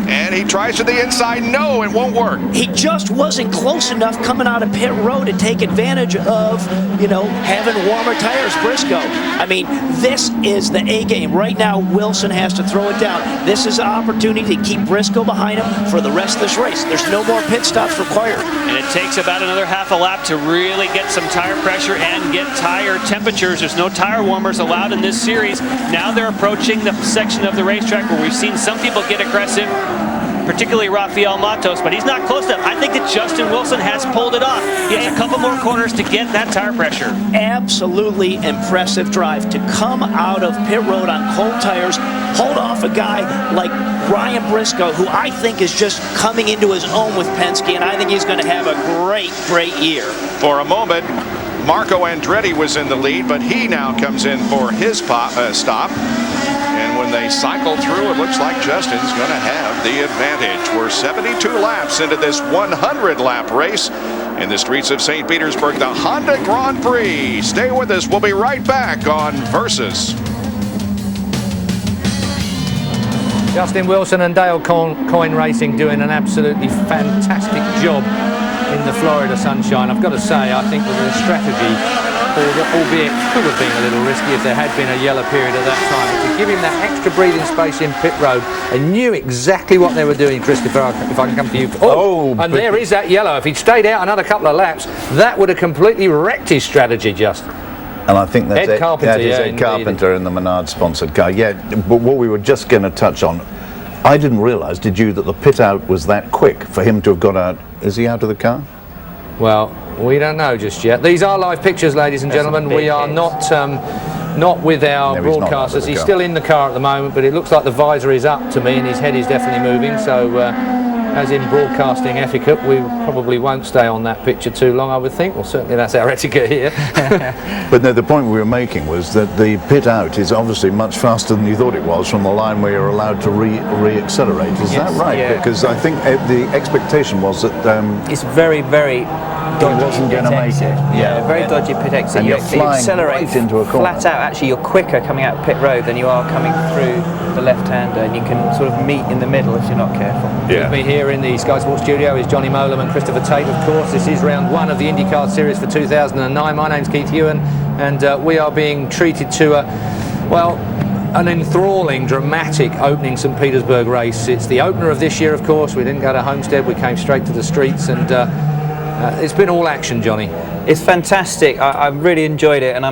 And he tries to the inside. No, it won't work. He just wasn't close enough coming out of pit road to take advantage of, having warmer tires, Briscoe. I mean, this is the A game. Right now, Wilson has to throw it down. This is an opportunity to keep Briscoe behind him for the rest of this race. There's no more pit stops required. And it takes about another half a lap to really get some tire pressure and get tire temperatures. There's no tire warmers allowed in this series. Now they're approaching the section of the racetrack where we've seen some people get aggressive, particularly Rafael Matos, but he's not close enough. I think that Justin Wilson has pulled it off. He has a couple more corners to get that tire pressure. Absolutely impressive drive to come out of pit road on cold tires, hold off a guy like Ryan Briscoe, who I think is just coming into his own with Penske, and I think he's going to have a great, great year. For a moment, Marco Andretti was in the lead, but he now comes in for his stop. And when they cycle through, it looks like Justin's going to have the advantage. We're 72 laps into this 100-lap race in the streets of St. Petersburg, the Honda Grand Prix. Stay with us. We'll be right back on Versus. Justin Wilson and Dale Coyne Racing doing an absolutely fantastic job in the Florida sunshine. I've got to say, I think that the strategy, albeit could have been a little risky if there had been a yellow period at that time, but to give him that extra breathing space in pit road, and knew exactly what they were doing, Christopher, if I can come to you. And there is that yellow. If he'd stayed out another couple of laps, that would have completely wrecked his strategy, Justin. And I think that's Ed Carpenter, Ed Carpenter in the Menard-sponsored car. Yeah, but what we were just going to touch on, I didn't realise, did you, that the pit out was that quick for him to have got out? Is he out of the car? Well, We don't know just yet. These are live pictures, ladies and gentlemen. We are not with our broadcasters. He's still in the car at the moment, but it looks like the visor is up to me and his head is definitely moving. So, as in broadcasting etiquette, we probably won't stay on that picture too long, I would think. Well, certainly that's our etiquette here. But no, the point we were making was that the pit out is obviously much faster than you thought it was from the line where you're allowed to re-accelerate. Is that right? Yeah. Because I think the expectation was that it's very, very dodgy. Wasn't going to make it. Yeah, very dodgy pit exit. And you you're flying accelerate right into a corner. flat out. Actually, you're quicker coming out pit road than you are coming through the left-hander, and you can sort of meet in the middle if you're not careful. With me here in the Sky Sports studio is Johnny Molam and Christopher Tate, of course. This is round one of the IndyCar Series for 2009. My name's Keith Ewan, and we are being treated to an enthralling, dramatic opening St. Petersburg race. It's the opener of this year, of course. We didn't go to Homestead, we came straight to the streets, and it's been all action, Johnny. It's fantastic. I really enjoyed it, and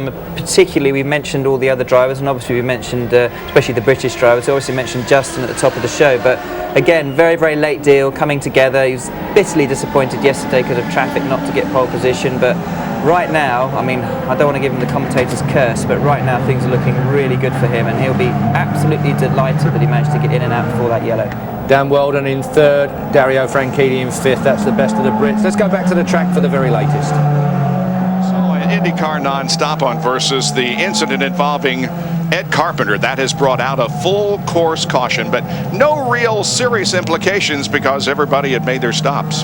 we mentioned all the other drivers, and obviously we mentioned especially the British drivers. We obviously mentioned Justin at the top of the show, but again, very, very late deal coming together. He was bitterly disappointed yesterday because of traffic not to get pole position, but right now, I mean, I don't want to give him the commentator's curse, but right now things are looking really good for him, and he'll be absolutely delighted that he managed to get in and out before that yellow. Dan Weldon in third, Dario Franchitti in fifth. That's the best of the Brits. Let's go back to the track for the very latest. So IndyCar non-stop on versus the incident involving Ed Carpenter. That has brought out a full course caution, but no real serious implications because everybody had made their stops.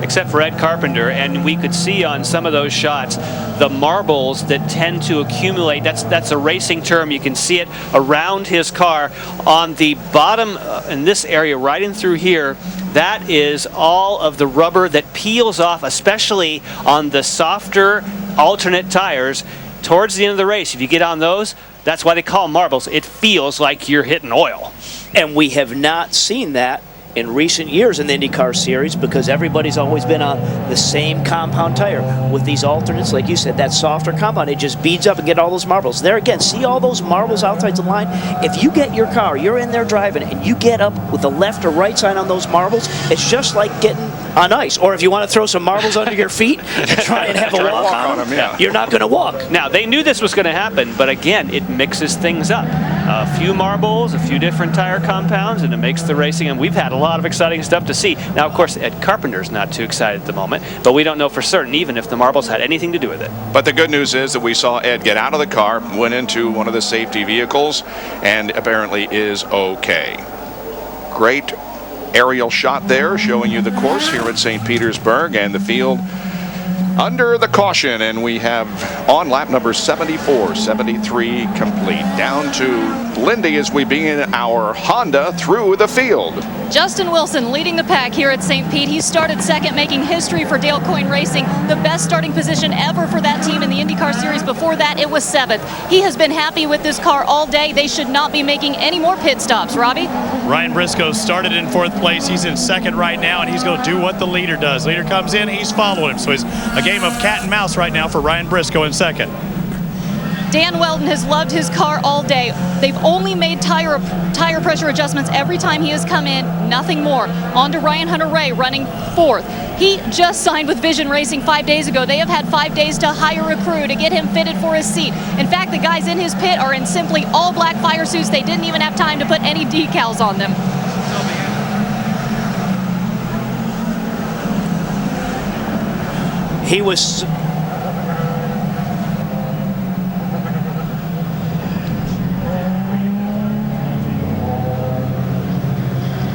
Except for Ed Carpenter, and we could see on some of those shots the marbles that tend to accumulate. That's a racing term. You can see it around his car on the bottom in this area right in through here. That is all of the rubber that peels off, especially on the softer alternate tires towards the end of the race. If you get on those, that's why they call them marbles. It feels like you're hitting oil. And we have not seen that in recent years in the IndyCar Series because everybody's always been on the same compound tire. With these alternates, like you said, that softer compound, it just beads up and get all those marbles. There again, see all those marbles outside the line? If you get your car, you're in there driving, and you get up with the left or right side on those marbles, it's just like getting on ice. Or if you want to throw some marbles under your feet and try and have a walk on them, you're not going to walk. Now, they knew this was going to happen, but again, it mixes things up. A few marbles, a few different tire compounds, and it makes the racing, and we've had a lot of exciting stuff to see. Now, of course, Ed Carpenter's not too excited at the moment, but we don't know for certain even if the marbles had anything to do with it. But the good news is that we saw Ed get out of the car, went into one of the safety vehicles, and apparently is okay. Great aerial shot there showing you the course here at St. Petersburg and the field under the caution, and we have on lap number 74, 73 complete. Down to Lindy as we begin our Honda through the field. Justin Wilson leading the pack here at St. Pete. He started second, making history for Dale Coyne Racing, the best starting position ever for that team in the IndyCar Series. Before that, it was seventh. He has been happy with this car all day. They should not be making any more pit stops. Robbie? Ryan Briscoe started in fourth place. He's in second right now, and he's going to do what the leader does. Leader comes in, he's following him. So it's a game of cat and mouse right now for Ryan Briscoe in second. Dan Weldon has loved his car all day. They've only made tire pressure adjustments every time he has come in, nothing more. On to Ryan Hunter-Reay running fourth. He just signed with Vision Racing 5 days ago. They have had 5 days to hire a crew to get him fitted for his seat. In fact, the guys in his pit are in simply all black fire suits. They didn't even have time to put any decals on them. He was...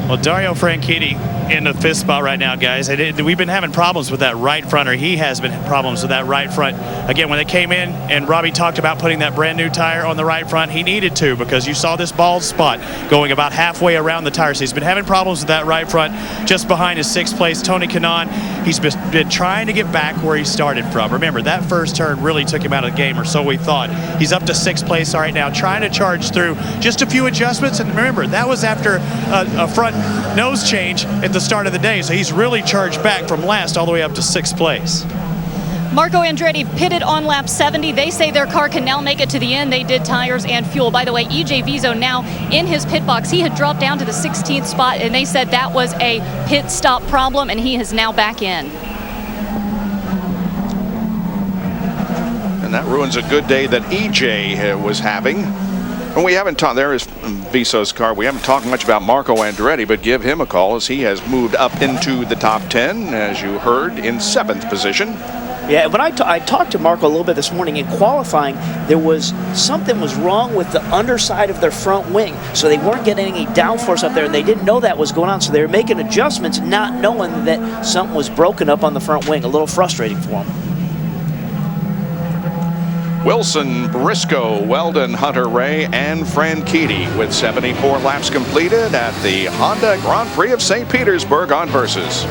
Well, Dario Franchitti in the fifth spot right now, guys. We've been having problems with that right front, or he has been having problems with that right front. Again, when they came in and Robbie talked about putting that brand new tire on the right front, he needed to, because you saw this bald spot going about halfway around the tire. So he's been having problems with that right front. Just behind his sixth place, Tony Kanaan. He's been trying to get back where he started from. Remember, that first turn really took him out of the game, or so we thought. He's up to sixth place right now, trying to charge through. Just a few adjustments, and remember, that was after a front nose change at the start of the day, so he's really charged back from last all the way up to sixth place. Marco Andretti pitted on lap 70. They say their car can now make it to the end. They did tires and fuel. By the way, EJ Vizo now in his pit box. He had dropped down to the 16th spot, and they said that was a pit stop problem, and he is now back in. and that ruins a good day that EJ was having. And we haven't talked, there is Viso's car. We haven't talked much about Marco Andretti, but give him a call as he has moved up into the top 10, as you heard, in 7th position. Yeah, when I talked to Marco a little bit this morning in qualifying, something was wrong with the underside of their front wing, so they weren't getting any downforce up there, and they didn't know that was going on, so they were making adjustments, not knowing that something was broken up on the front wing. A little frustrating for them. Wilson, Briscoe, Weldon, Hunter Ray, and Franchitti with 74 laps completed at the Honda Grand Prix of St. Petersburg on Versus.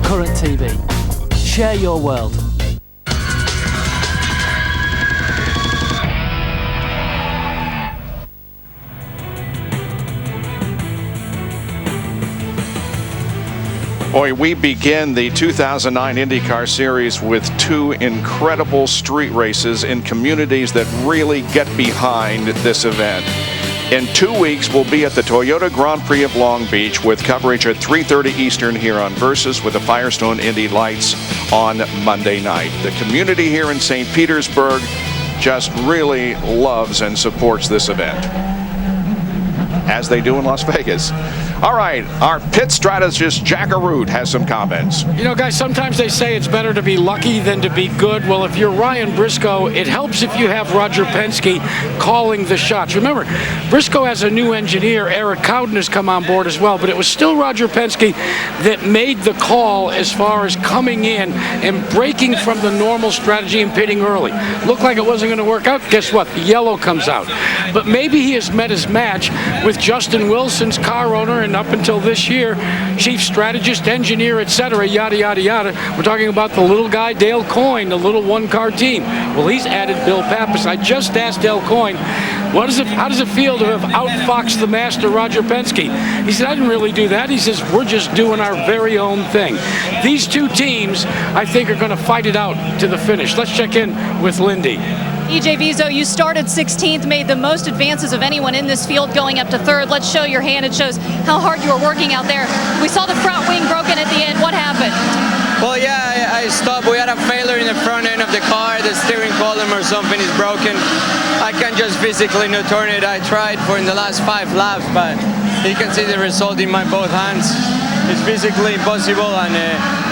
Current TV. Share your world. Boy, we begin the 2009 IndyCar Series with 2 incredible street races in communities that really get behind this event. In 2 weeks, we'll be at the Toyota Grand Prix of Long Beach with coverage at 3:30 Eastern here on Versus with the Firestone Indy Lights on Monday night. The community here in St. Petersburg just really loves and supports this event, as they do in Las Vegas. All right, our pit strategist, Jack Arute, has some comments. You know, guys, sometimes they say it's better to be lucky than to be good. Well, if you're Ryan Briscoe, it helps if you have Roger Penske calling the shots. Remember, Briscoe has a new engineer. Eric Cowden has come on board as well, but it was still Roger Penske that made the call as far as coming in and breaking from the normal strategy and pitting early. Looked like it wasn't going to work out. Guess what? The yellow comes out. But maybe he has met his match with Justin Wilson's car owner, and up until this year, chief strategist, engineer, etc., yada, yada, yada. We're talking about the little guy, Dale Coyne, the little one-car team. Well, he's added Bill Pappas. I just asked Dale Coyne, how does it feel to have outfoxed the master, Roger Penske? He said, I didn't really do that. He says, we're just doing our very own thing. These two teams, I think, are going to fight it out to the finish. Let's check in with Lindy. EJ Viso, you started 16th, made the most advances of anyone in this field going up to 3rd. Let's show your hand. It shows how hard you were working out there. We saw the front wing broken at the end. What happened? Well, yeah, I stopped. We had a failure in the front end of the car. The steering column or something is broken. I can't just physically not turn it. I tried for in the last 5 laps, but you can see the result in my both hands. It's physically impossible, and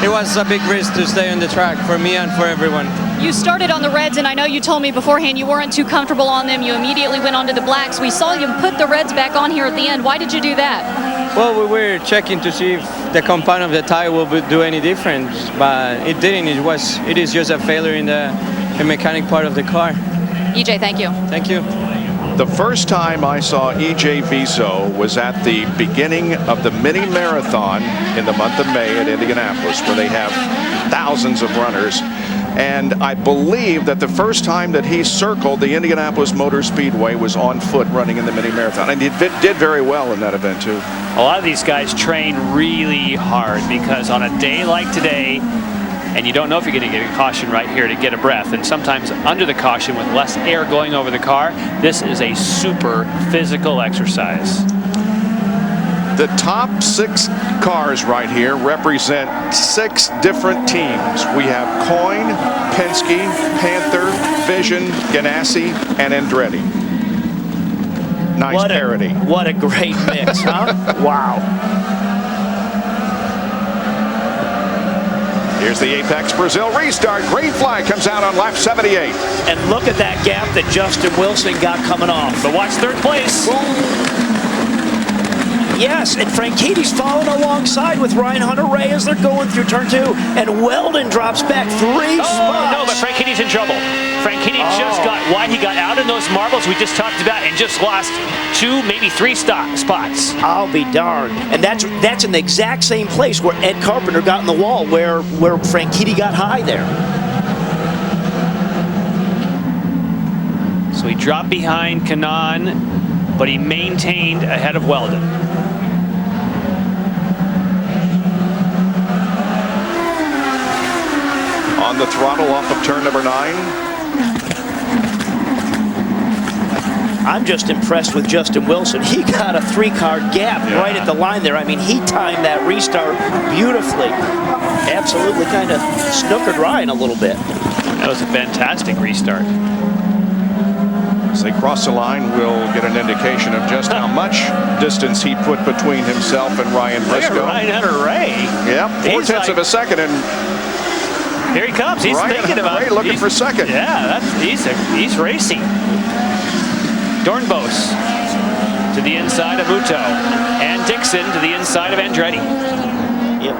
it was a big risk to stay on the track for me and for everyone. You started on the reds, and I know you told me beforehand you weren't too comfortable on them. You immediately went on to the blacks. We saw you put the reds back on here at the end. Why did you do that? Well, we were checking to see if the compound of the tire will do any difference, but it didn't. It is just a failure in the mechanic part of the car. EJ, thank you. Thank you. The first time I saw EJ Viso was at the beginning of the mini marathon in the month of May at Indianapolis, where they have thousands of runners. And I believe that the first time that he circled the Indianapolis Motor Speedway was on foot running in the mini marathon. And he did very well in that event, too. A lot of these guys train really hard because on a day like today, and you don't know if you're going to get a caution right here to get a breath, and sometimes under the caution with less air going over the car, this is a super physical exercise. The top 6 cars right here represent 6 different teams. We have Coyne, Penske, Panther, Vision, Ganassi, and Andretti. Nice parity. What a great mix, huh? Wow. Here's the Apex Brazil restart. Green flag comes out on lap 78. And look at that gap that Justin Wilson got coming off. But watch 3rd place. Yes, and Franchitti's following alongside with Ryan Hunter-Ray as they're going through turn 2, and Weldon drops back 3 spots. No, but Franchitti's in trouble. Franchitti just got wide. He got out in those marbles we just talked about and just lost 2, maybe 3 spots. I'll be darned. And that's in the exact same place where Ed Carpenter got in the wall, where Franchitti got high there. So he dropped behind Kanaan, but he maintained ahead of Weldon. On the throttle off of turn number 9. I'm just impressed with Justin Wilson. He got a 3-car gap right at the line there. I mean, he timed that restart beautifully. Absolutely kind of snookered Ryan a little bit. That was a fantastic restart. As they cross the line, we'll get an indication of just how much distance he put between himself and Ryan Briscoe. Look at Ryan Hunter-Reay. Yep, 4/10 of a second, and here he comes. He's Ryan thinking about Hunter-Reay looking for second. Yeah, he's racing. Dornbos to the inside of Muto, and Dixon to the inside of Andretti. Yep.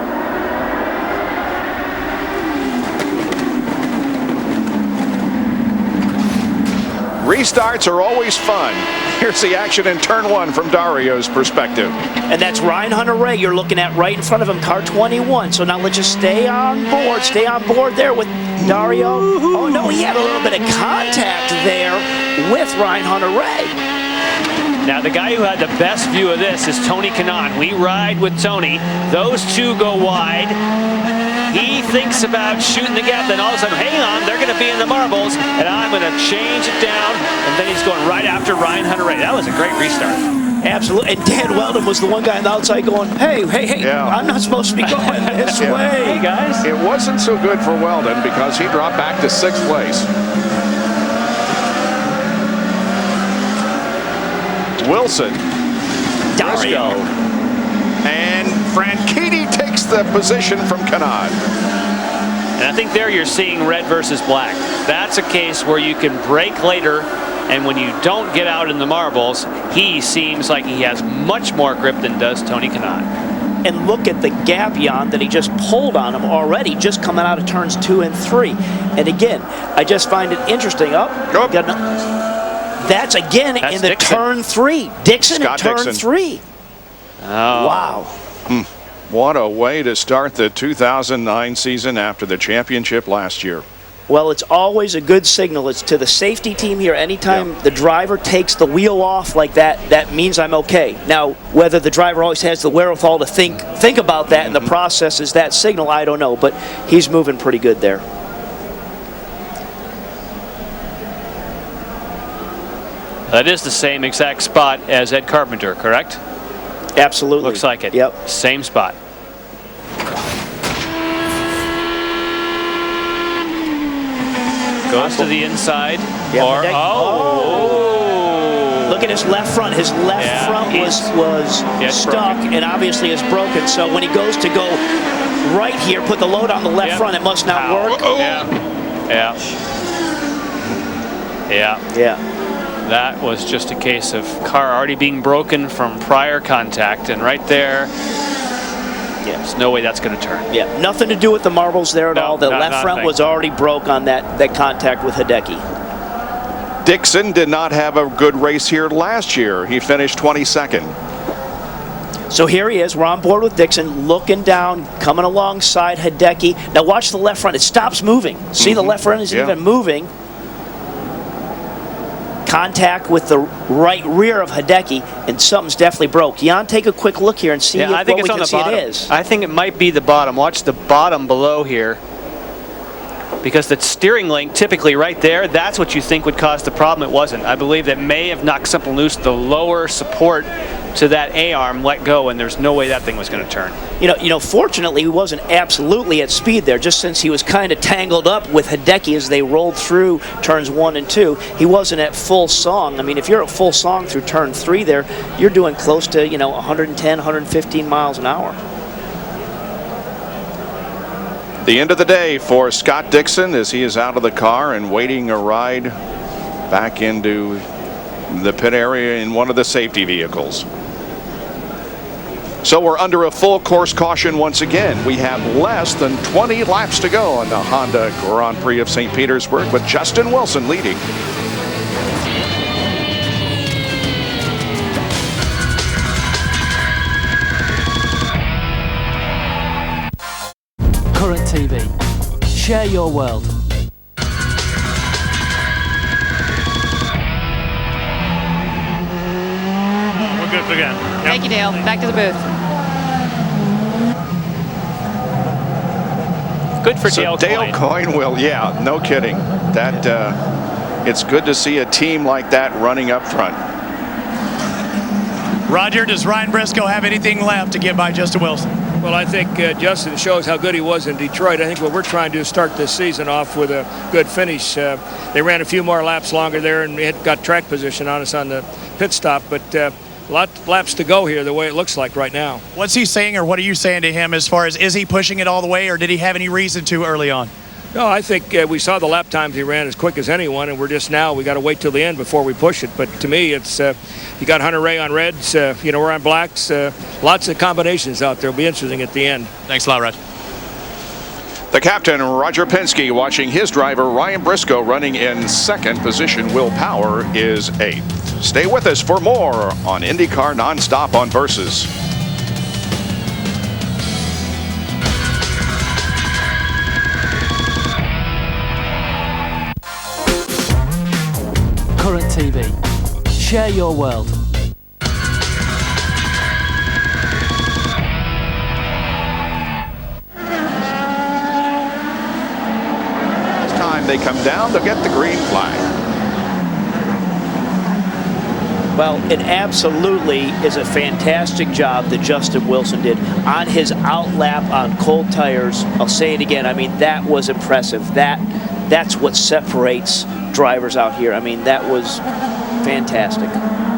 Restarts are always fun. Here's the action in turn 1 from Dario's perspective. And that's Ryan Hunter-Reay you're looking at right in front of him, car 21. So now let's just stay on board there with Dario. Oh no, he had a little bit of contact there with Ryan Hunter-Reay. Now the guy who had the best view of this is Tony Kanaan. We ride with Tony. Those two go wide. He thinks about shooting the gap, then all of a sudden, hang on, they're going to be in the marbles, and I'm going to change it down, and then he's going right after Ryan Hunter-Reay. That was a great restart. Absolutely, and Dan Weldon was the one guy on the outside going, hey, I'm not supposed to be going this way. Hey, guys. It wasn't so good for Weldon because he dropped back to 6th place. Wilson, Briscoe, and Franchitti takes the position from Kanaan. And I think there you're seeing red versus black. That's a case where you can brake later, and when you don't get out in the marbles, he seems like he has much more grip than does Tony Kanaan. And look at the gap, Jan, that he just pulled on him already, just coming out of turns 2 and 3. And again, I just find it interesting. That's again in the Dixon. turn 3. Dixon in turn Dixon. 3. Oh. Wow. What a way to start the 2009 season after the championship last year. Well, it's always a good signal. It's to the safety team here. Anytime the driver takes the wheel off like that, that means I'm okay. Now, whether the driver always has the wherewithal to think about that in the process is that signal, I don't know. But he's moving pretty good there. That is the same exact spot as Ed Carpenter, correct? Absolutely. Looks like it. Yep. Same spot. Goes to the inside. Look at his left front. His left front was stuck and obviously is broken. So when he goes to go right here, put the load on the left front, it must not work. Yeah. That was just a case of car already being broken from prior contact, and right there, there's no way that's going to turn. Yeah, nothing to do with the marbles there at all. The left front was already broke on that contact with Hideki. Dixon did not have a good race here last year. He finished 22nd. So here he is. We're on board with Dixon, looking down, coming alongside Hideki. Now watch the left front. It stops moving. See, the left front isn't even moving. Contact with the right rear of Hideki, and something's definitely broke. Jan, take a quick look here and see I think it's on the bottom. It is. I think it might be the bottom. Watch the bottom below here, because the steering link typically right there, that's what you think would cause the problem. It wasn't. I believe that may have knocked something loose. The lower support to that A-arm let go, and there's no way that thing was going to turn. You know, fortunately, he wasn't absolutely at speed there, just since he was kind of tangled up with Hideki as they rolled through turns 1 and 2. He wasn't at full song. I mean, if you're at full song through turn 3 there, you're doing close to, 110, 115 miles an hour. The end of the day for Scott Dixon as he is out of the car and waiting a ride back into the pit area in one of the safety vehicles. So we're under a full course caution once again. We have less than 20 laps to go on the Honda Grand Prix of St. Petersburg, with Justin Wilson leading. Current TV. Share your world. We're good again. Thank you, Dale. Back to the booth. Good for So Dale Coyne will, no kidding. That it's good to see a team like that running up front. Roger, does Ryan Briscoe have anything left to get by Justin Wilson? Well, I think Justin shows how good he was in Detroit. I think what we're trying to do is start this season off with a good finish. They ran a few more laps longer there and got track position on us on the pit stop, but a lot of laps to go here the way it looks like right now. What's he saying, or what are you saying to him as far as, is he pushing it all the way, or did he have any reason to early on? No, I think we saw the lap times he ran as quick as anyone, and we got to wait till the end before we push it. But to me, it's you got Hunter Ray on reds, we're on blacks, lots of combinations out there. It'll be interesting at the end. Thanks a lot, Roger. The captain, Roger Penske, watching his driver, Ryan Briscoe, running in second position. Will Power is 8th. Stay with us for more on IndyCar Nonstop on Versus. Current TV. Share your world. This time they come down to get the green flag. Well, it absolutely is a fantastic job that Justin Wilson did on his outlap on cold tires. I'll say it again. I mean, that was impressive. That's what separates drivers out here. I mean, that was fantastic.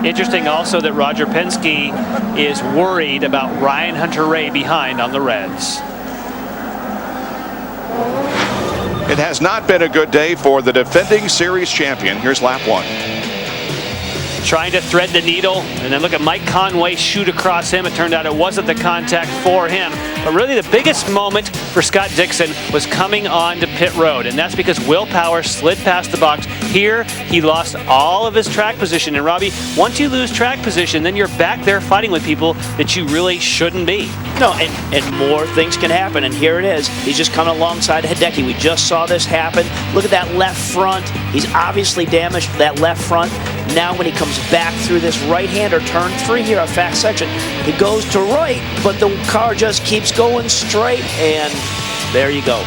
Interesting also that Roger Penske is worried about Ryan Hunter-Reay behind on the reds. It has not been a good day for the defending series champion. Here's lap 1. Trying to thread the needle, and then look at Mike Conway shoot across him. It turned out it wasn't the contact for him. But really the biggest moment for Scott Dixon was coming on to pit road, and that's because Will Power slid past the box. Here, he lost all of his track position. And Robbie, once you lose track position, then you're back there fighting with people that you really shouldn't be. No, and more things can happen, and here it is. He's just coming alongside Hideki. We just saw this happen. Look at that left front. He's obviously damaged that left front. Now when he comes back through this right-hander, turn 3 here, a fast section, he goes to right, but the car just keeps going straight, and there you go.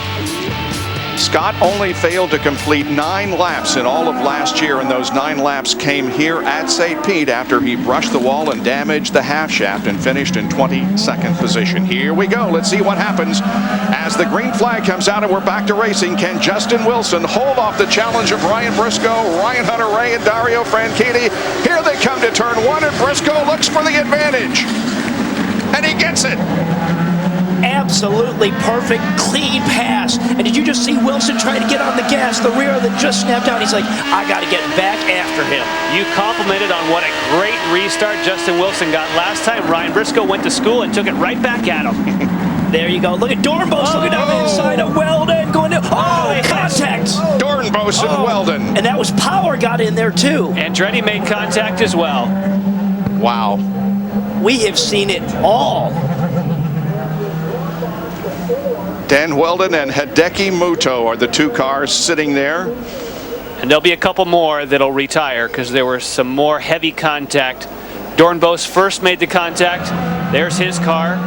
Scott only failed to complete 9 laps in all of last year, and those 9 laps came here at St. Pete after he brushed the wall and damaged the half shaft and finished in 22nd position. Here we go. Let's see what happens as the green flag comes out and we're back to racing. Can Justin Wilson hold off the challenge of Ryan Briscoe, Ryan Hunter-Reay, and Dario Franchitti? Here they come to turn 1, and Briscoe looks for the advantage, and he gets it. Absolutely perfect, clean pass. And did you just see Wilson trying to get on the gas? The rear that just snapped out. He's like, I got to get back after him. You complimented on what a great restart Justin Wilson got last time. Ryan Briscoe went to school and took it right back at him. There you go. Look at Dornbos looking down the inside of Weldon. Going to, contact. Dornbos and Weldon. And that was Power got in there too. Andretti made contact as well. Wow. We have seen it all. Dan Weldon and Hideki Muto are the 2 cars sitting there. And there'll be a couple more that'll retire because there was some more heavy contact. Dornbos first made the contact. There's his car.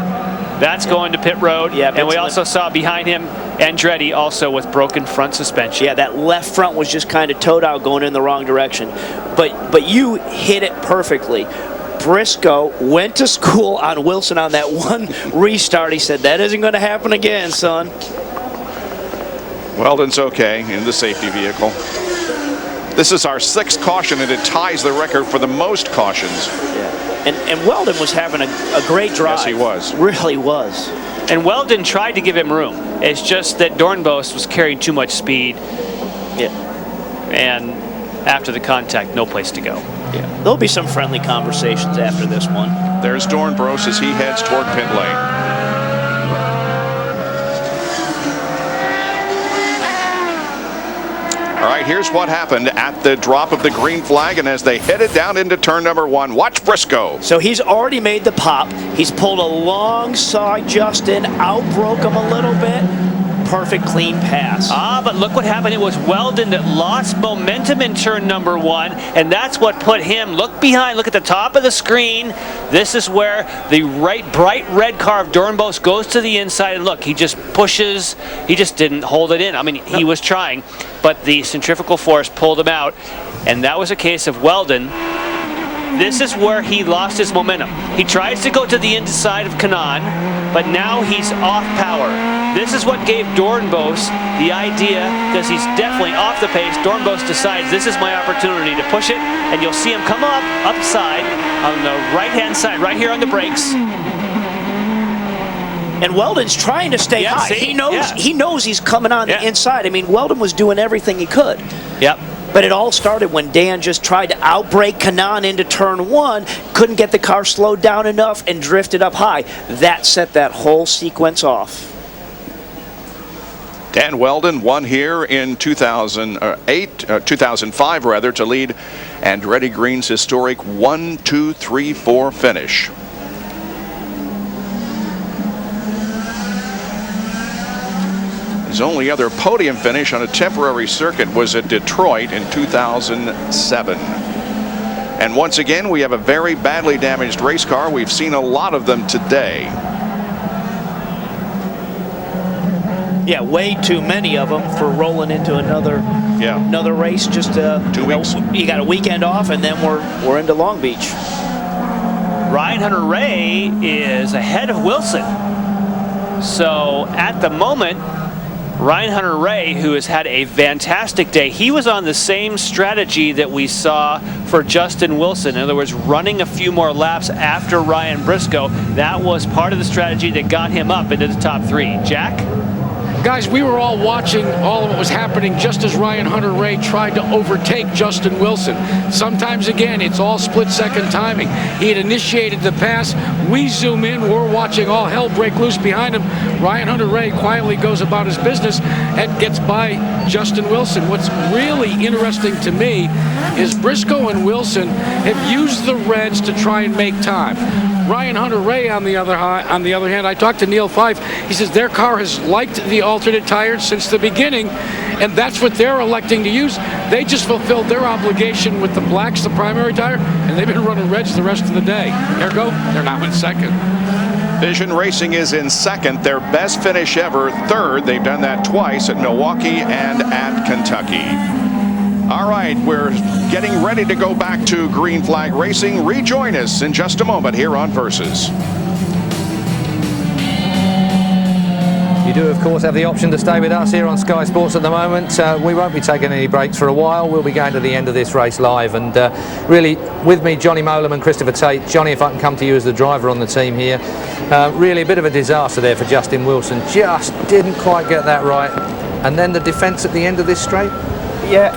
That's going to pit road. Yeah, and we also saw behind him Andretti also with broken front suspension. Yeah, that left front was just kind of towed out going in the wrong direction. But you hit it perfectly. Briscoe went to school on Wilson on that one restart. He said, that isn't going to happen again, son. Weldon's okay in the safety vehicle. This is our 6th caution, and it ties the record for the most cautions. Yeah. And Weldon was having a great drive. Yes, he was. Really was. And Weldon tried to give him room. It's just that Dornbos was carrying too much speed. Yeah. And after the contact, no place to go. Yeah. There'll be some friendly conversations after this one. There's Dornbos as he heads toward pit lane. All right, here's what happened at the drop of the green flag, and as they headed down into turn number 1, watch Briscoe. So he's already made the pop. He's pulled alongside Justin, outbroke him a little bit. perfect, clean pass. But look what happened. It was Weldon that lost momentum in turn number 1, and that's what put him, look behind, look at the top of the screen. This is where the bright red car of Dornbos goes to the inside, and look, he just pushes, he just didn't hold it in. I mean, he was trying, but the centrifugal force pulled him out, and that was a case of Weldon. This is where he lost his momentum. He tries to go to the inside of Kanaan, but now he's off power. This is what gave Dornbos the idea, because he's definitely off the pace. Dornbos decides this is my opportunity to push it, and you'll see him come up upside on the right-hand side, right here on the brakes. And Weldon's trying to stay high. See? He knows he's coming on the inside. I mean, Weldon was doing everything he could. Yep. But it all started when Dan just tried to outbrake Kanaan into turn 1, couldn't get the car slowed down enough, and drifted up high. That set that whole sequence off. Dan Weldon won here in 2005 rather, to lead Andretti Green's historic 1-2-3-4 finish. His only other podium finish on a temporary circuit was at Detroit in 2007. And once again, we have a very badly damaged race car. We've seen a lot of them today. Yeah, way too many of them for rolling into another race. Just 2 weeks. You got a weekend off, and then we're into Long Beach. Ryan Hunter-Reay is ahead of Wilson. So at the moment, Ryan Hunter-Reay, who has had a fantastic day, he was on the same strategy that we saw for Justin Wilson. In other words, running a few more laps after Ryan Briscoe. That was part of the strategy that got him up into the top 3. Jack? Guys, we were all watching all of what was happening just as Ryan Hunter-Reay tried to overtake Justin Wilson. Sometimes, again, it's all split-second timing. He had initiated the pass. We zoom in. We're watching all hell break loose behind him. Ryan Hunter-Reay quietly goes about his business and gets by Justin Wilson. What's really interesting to me is Briscoe and Wilson have used the reds to try and make time. Ryan Hunter-Reay, on the other hand, I talked to Neil Fife. He says their car has liked the alternate tires since the beginning, and that's what they're electing to use. They just fulfilled their obligation with the blacks, the primary tire, and they've been running reds the rest of the day. Ergo, they're now in second. Vision Racing is in second, their best finish ever. Third, they've done that twice at Milwaukee and at Kentucky. All right, we're getting ready to go back to Green Flag Racing. Rejoin us in just a moment here on Versus. You do, of course, have the option to stay with us here on Sky Sports at the moment. We won't be taking any breaks for a while. We'll be going to the end of this race live. And really, with me, Johnny Molam and Christopher Tate. Johnny, if I can come to you as the driver on the team here. Really a bit of a disaster there for Justin Wilson. Just didn't quite get that right. And then the defence at the end of this straight. Yeah,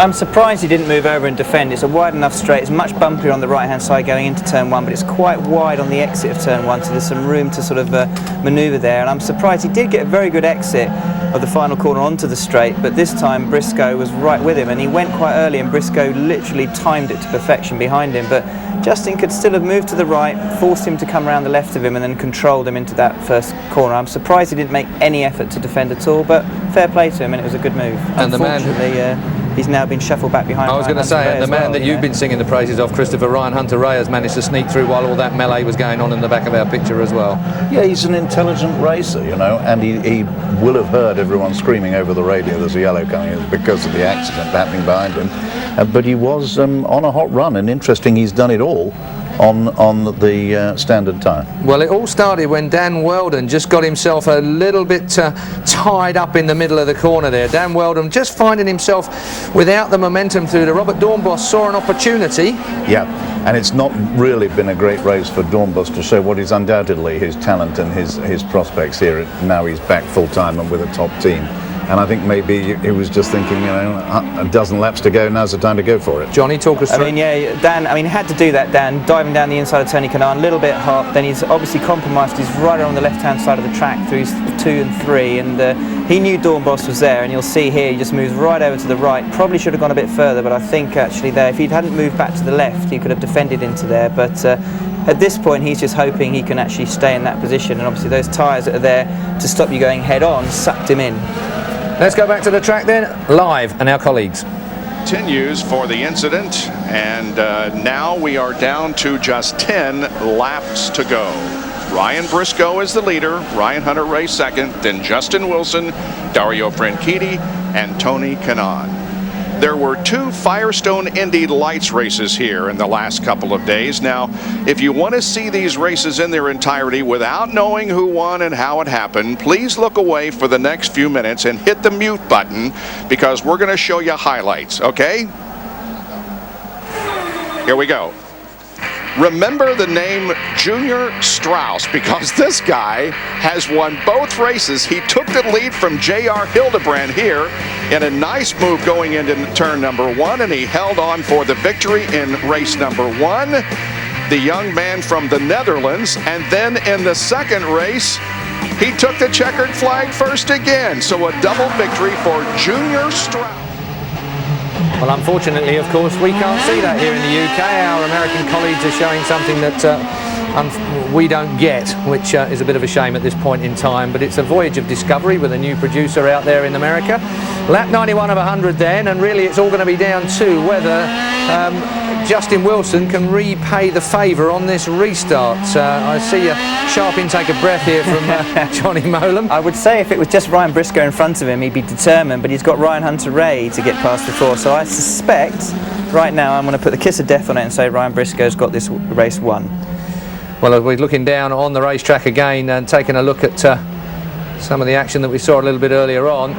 I'm surprised he didn't move over and defend. It's a wide enough straight. It's much bumpier on the right-hand side going into turn 1, but it's quite wide on the exit of turn 1, so there's some room to sort of manoeuvre there. And I'm surprised he did get a very good exit of the final corner onto the straight, but this time Briscoe was right with him, and he went quite early, and Briscoe literally timed it to perfection behind him. But Justin could still have moved to the right, forced him to come around the left of him, and then controlled him into that first corner. I'm surprised he didn't make any effort to defend at all, but fair play to him, and it was a good move. And the man, he's now been shuffled back behind. I was going to say, and the man that you've been singing the praises of, Christopher, Ryan Hunter-Reay, has managed to sneak through while all that melee was going on in the back of our picture as well. Yeah, he's an intelligent racer, you know, and he will have heard everyone screaming over the radio there's a yellow coming in because of the accident happening behind him. But he was on a hot run, and interesting, he's done it all on the standard tyre. Well, it all started when Dan Weldon just got himself a little bit tied up in the middle of the corner there. Dan Weldon just finding himself without the momentum through. Robert Dornbos saw an opportunity. Yeah, and it's not really been a great race for Dornbos to show what is undoubtedly his talent and his prospects here. Now he's back full-time and with a top team. And I think maybe he was just thinking, you know, a dozen laps to go, now's the time to go for it. Johnny, talk us through. I mean, yeah, Dan, he had to do that, Dan, diving down the inside of Tony Kanaan, a little bit hot, then he's obviously compromised his rider on the left-hand side of the track through his 2 and 3, and he knew Dornbos was there, and you'll see here, he just moves right over to the right, probably should have gone a bit further, but I think actually there, if he hadn't moved back to the left, he could have defended into there, but at this point he's just hoping he can actually stay in that position, and obviously those tyres that are there to stop you going head on sucked him in. Let's go back to the track then, live, and our colleagues. Continues for the incident, and now we are down to just 10 laps to go. Ryan Briscoe is the leader, Ryan Hunter-Reay second, then Justin Wilson, Dario Franchitti, and Tony Kanaan. There were 2 Firestone Indy Lights races here in the last couple of days. Now, if you want to see these races in their entirety without knowing who won and how it happened, please look away for the next few minutes and hit the mute button, because we're going to show you highlights, okay? Here we go. Remember the name Junior Strauss, because this guy has won both races. He took the lead from J.R. Hildebrand here in a nice move going into turn number 1, and he held on for the victory in race number 1. The young man from the Netherlands, and then in the second race, he took the checkered flag first again. So a double victory for Junior Strauss. Well, unfortunately, of course, we can't see that here in the UK. Our American colleagues are showing something that we don't get, which is a bit of a shame at this point in time. But it's a voyage of discovery with a new producer out there in America. Lap 91 of 100 then, and really it's all going to be down to whether Justin Wilson can repay the favour on this restart. I see a sharp intake of breath here from Johnny Molam. I would say if it was just Ryan Briscoe in front of him, he'd be determined, but he's got Ryan Hunter-Reay to get past before. So I suspect right now I'm going to put the kiss of death on it and say Ryan Briscoe's got this race won. Well, we're looking down on the racetrack again and taking a look at some of the action that we saw a little bit earlier on.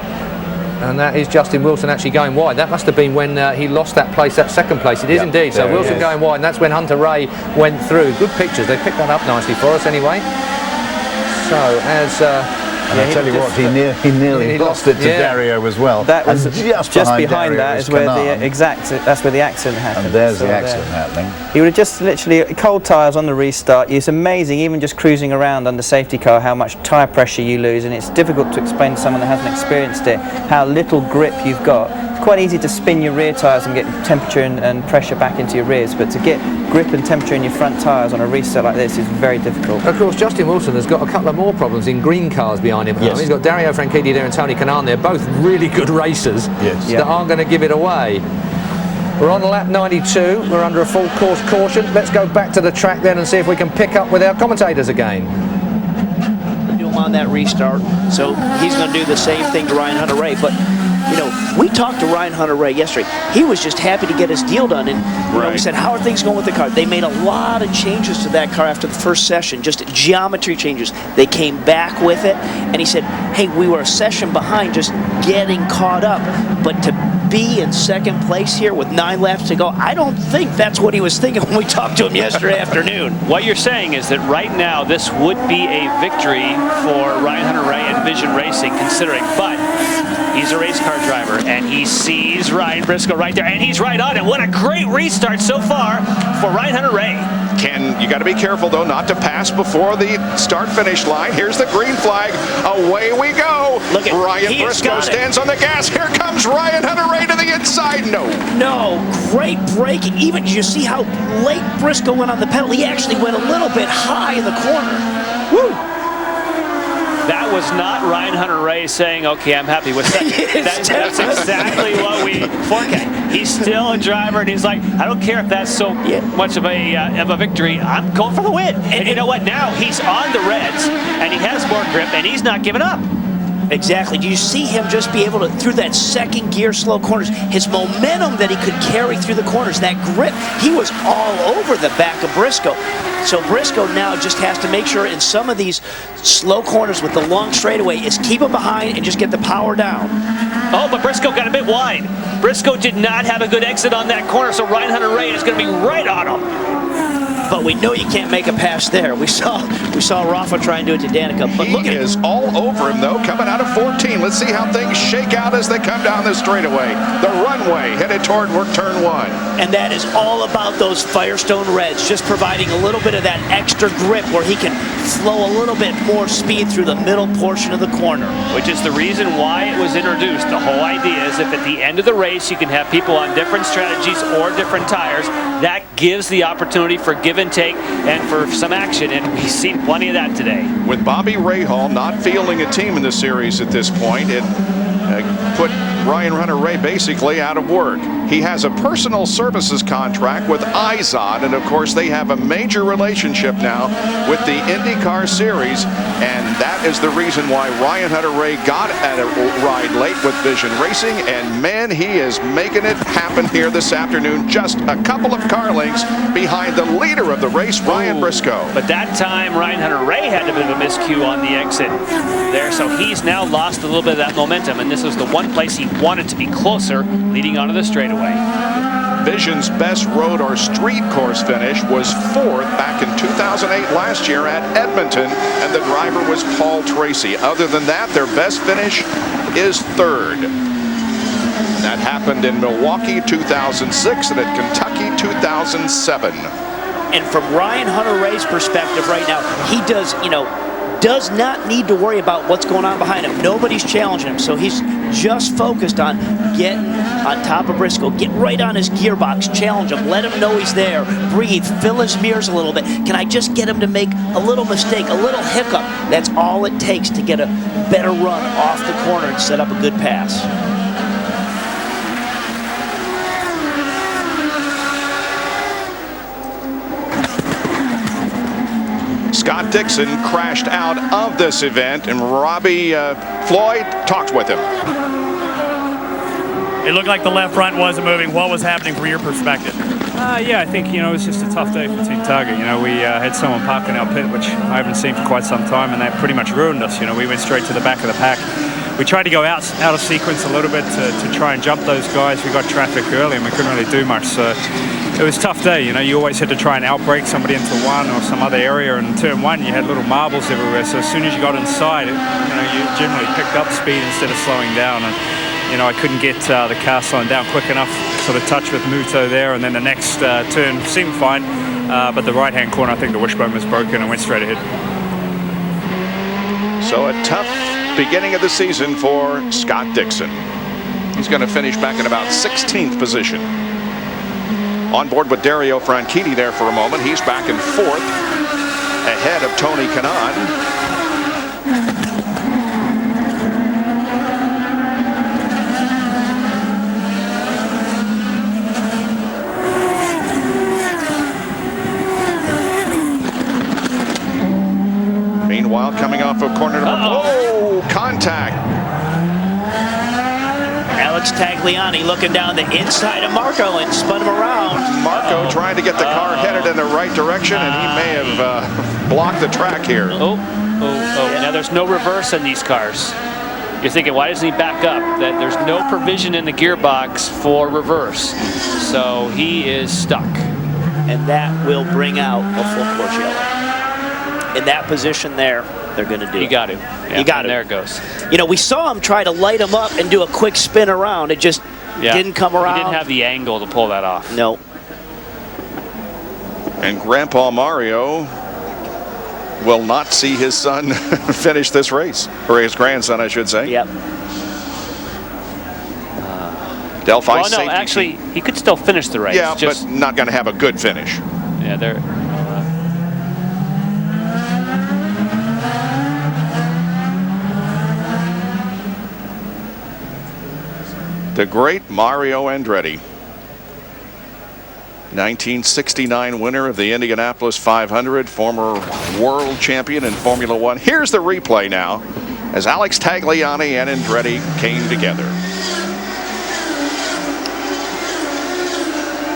And that is Justin Wilson actually going wide. That must have been when he lost that place, that second place. It is indeed. So Wilson going wide, and that's when Hunter-Reay went through. Good pictures. They picked that up nicely for us anyway. So as and I tell you what, he nearly lost it to Dario as well. That was just behind that is where that's where the accident happened. And there's the accident happening. He would have just literally cold tyres on the restart. It's amazing, even just cruising around under safety car, how much tyre pressure you lose, and it's difficult to explain to someone that hasn't experienced it how little grip you've got. It's quite easy to spin your rear tyres and get temperature and pressure back into your rears, but to get grip and temperature in your front tyres on a restart like this is very difficult. Of course, Justin Wilson has got a couple of more problems in green cars behind him. Yes. He's got Dario Franchitti there and Tony Kanaan there, both really good racers that aren't going to give it away. We're on lap 92, we're under a full course caution. Let's go back to the track then and see if we can pick up with our commentators again. Do him on that restart, so he's going to do the same thing to Ryan Hunter-Reay, but you know, we talked to Ryan Hunter-Reay yesterday. He was just happy to get his deal done, and you know, we said, how are things going with the car? They made a lot of changes to that car after the first session, just geometry changes. They came back with it, and he said, hey, we were a session behind just getting caught up, but to be in second place here with 9 laps to go, I don't think that's what he was thinking when we talked to him yesterday afternoon. What you're saying is that right now this would be a victory for Ryan Hunter-Reay and Vision Racing, considering, but he's a race car driver, and he sees Ryan Briscoe right there, and he's right on it. What a great restart so far for Ryan Hunter-Reay. You got to be careful, though, not to pass before the start-finish line. Here's the green flag. Away we go. Look at Ryan Briscoe stands on the gas. Here comes Ryan Hunter-Reay to the inside. No, great break. Even did you see how late Briscoe went on the pedal? He actually went a little bit high in the corner. Woo! That was not Ryan Hunter-Reay saying, okay, I'm happy with second. That's exactly what we forecast. He's still a driver, and he's like, I don't care if that's so much of a victory. I'm going for the win. And you know what? Now he's on the reds, and he has more grip, and he's not giving up. Exactly. Do you see him just be able to, through that second gear slow corners, his momentum that he could carry through the corners, that grip, he was all over the back of Briscoe. So Briscoe now just has to make sure in some of these slow corners with the long straightaway is keep him behind and just get the power down. Oh, but Briscoe got a bit wide. Briscoe did not have a good exit on that corner, so Ryan Hunter-Reay is going to be right on him. But we know you can't make a pass there. We saw Rafa try and do it to Danica. But He is all over him, though, coming out of 14. Let's see how things shake out as they come down the straightaway. The runway headed toward turn 1. And that is all about those Firestone Reds, just providing a little bit of that extra grip where he can flow a little bit more speed through the middle portion of the corner. Which is the reason why it was introduced. The whole idea is if at the end of the race you can have people on different strategies or different tires, that gives the opportunity for give and take and for some action, and we've seen plenty of that today. With Bobby Rahal not fielding a team in the series at this point, it put Ryan Hunter-Reay basically out of work. He has a personal services contract with IZOD, and of course they have a major relationship now with the IndyCar Series, and that is the reason why Ryan Hunter-Reay got at a ride late with Vision Racing, and man, he is making it happen here this afternoon, just a couple of car lengths behind the leader of the race, Ryan Briscoe. But that time, Ryan Hunter-Reay had a bit of a miscue on the exit there, so he's now lost a little bit of that momentum, and this was the one place he wanted to be closer leading onto the straightaway. Vision's best road or street course finish was 4th back in 2008 last year at Edmonton, and the driver was Paul Tracy. Other than that, their best finish is 3rd. That happened in Milwaukee 2006 and at Kentucky 2007. And from Ryan Hunter-Reay's perspective right now, he does not need to worry about what's going on behind him. Nobody's challenging him, so he's just focused on getting on top of Briscoe, get right on his gearbox, challenge him, let him know he's there, breathe, fill his mirrors a little bit. Can I just get him to make a little mistake, a little hiccup? That's all it takes to get a better run off the corner and set up a good pass. Scott Dixon crashed out of this event, and Robbie Floyd talked with him. It looked like the left front wasn't moving. What was happening from your perspective? Yeah, I think, it was just a tough day for Team Target. We had someone parked in our pit, which I haven't seen for quite some time, and that pretty much ruined us. We went straight to the back of the pack. We tried to go out of sequence a little bit to try and jump those guys. We got traffic early and we couldn't really do much. So it was a tough day. You always had to try and outbrake somebody into one or some other area. And in turn one, you had little marbles everywhere. So as soon as you got inside, you generally picked up speed instead of slowing down. And I couldn't get the car slowing down quick enough. Sort of touch with Muto there, and then the next turn seemed fine. But the right-hand corner, I think the wishbone was broken and went straight ahead. So a tough beginning of the season for Scott Dixon. He's going to finish back in about 16th position. On board with Dario Franchitti there for a moment. He's back in 4th, ahead of Tony Kanaan. Meanwhile, coming off of corner number, contact. Alex Tagliani looking down the inside of Marco and spun him around. Marco trying to get the car headed in the right direction, and he may have blocked the track here. Now there's no reverse in these cars. You're thinking, why doesn't he back up? That there's no provision in the gearbox for reverse. So he is stuck. And that will bring out a full course yellow. In that position there, they're going to do it. You got it. Yeah, you got it. There it goes. We saw him try to light him up and do a quick spin around. It just didn't come around. He didn't have the angle to pull that off. No. And Grandpa Mario will not see his son finish this race, or his grandson, I should say. Yep. Delphi well, no, safety actually, team. he could still finish the race. Yeah, but not going to have a good finish. Yeah, they're. The great Mario Andretti, 1969 winner of the Indianapolis 500, former world champion in Formula One. Here's the replay now as Alex Tagliani and Andretti came together.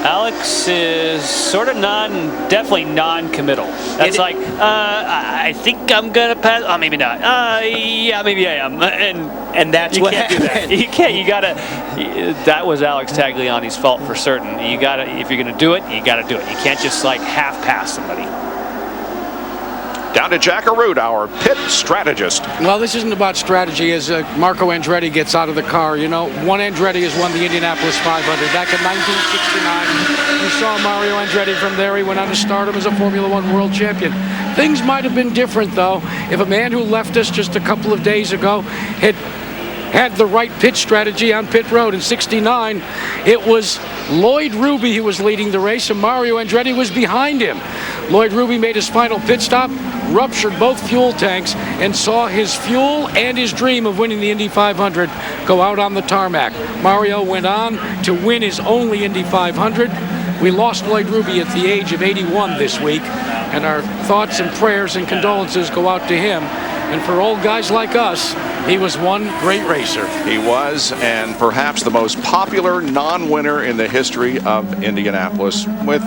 Alex is sort of definitely non-committal. That's like, I think I'm gonna pass. Oh, maybe not. Yeah, maybe I am. And that's you what can't do that. You can't. You gotta. That was Alex Tagliani's fault for certain. You gotta. If you're gonna do it, you gotta do it. You can't just like half pass somebody. Down to Jack Arute, our pit strategist. Well, this isn't about strategy as Marco Andretti gets out of the car. One Andretti has won the Indianapolis 500 back in 1969. You saw Mario Andretti from there. He went on to stardom as a Formula One world champion. Things might have been different, though, if a man who left us just a couple of days ago had had the right pit strategy on pit road. In 69, it was Lloyd Ruby who was leading the race, and Mario Andretti was behind him. Lloyd Ruby made his final pit stop, ruptured both fuel tanks, and saw his fuel and his dream of winning the Indy 500 go out on the tarmac. Mario went on to win his only Indy 500. We lost Lloyd Ruby at the age of 81 this week, and our thoughts and prayers and condolences go out to him. And for old guys like us, he was one great racer. He was, and perhaps the most popular non-winner in the history of Indianapolis, with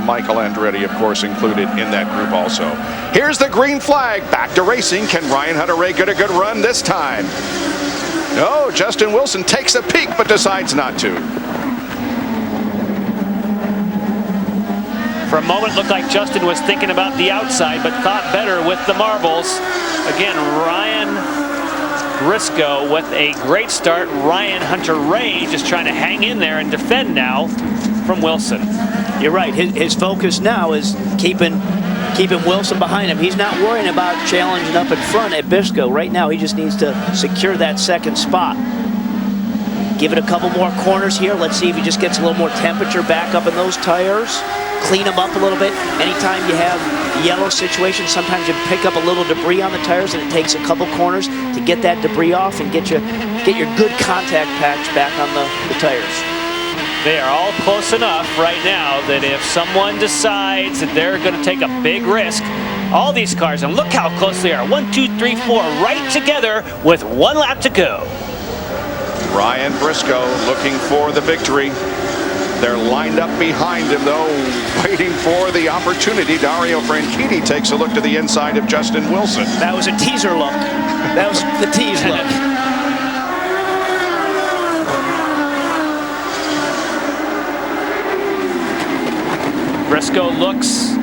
Michael Andretti, of course, included in that group also. Here's the green flag. Back to racing. Can Ryan Hunter-Reay get a good run this time? No, Justin Wilson takes a peek but decides not to. For a moment, it looked like Justin was thinking about the outside, but thought better with the marbles. Again, Ryan Briscoe with a great start. Ryan Hunter-Reay just trying to hang in there and defend now from Wilson. You're right. His focus now is keeping Wilson behind him. He's not worrying about challenging up in front at Briscoe. Right now, he just needs to secure that second spot. Give it a couple more corners here. Let's see if he just gets a little more temperature back up in those tires. Clean them up a little bit. Anytime you have yellow situations, sometimes you pick up a little debris on the tires, and it takes a couple corners to get that debris off and get your good contact patch back on the tires. They are all close enough right now that if someone decides that they're going to take a big risk, all these cars, and look how close they are. 1, 2, 3, 4, right together with 1 lap to go. Ryan Briscoe looking for the victory. They're lined up behind him, though, waiting for the opportunity. Dario Franchitti takes a look to the inside of Justin Wilson. That was a teaser look. That was the tease look. Briscoe looks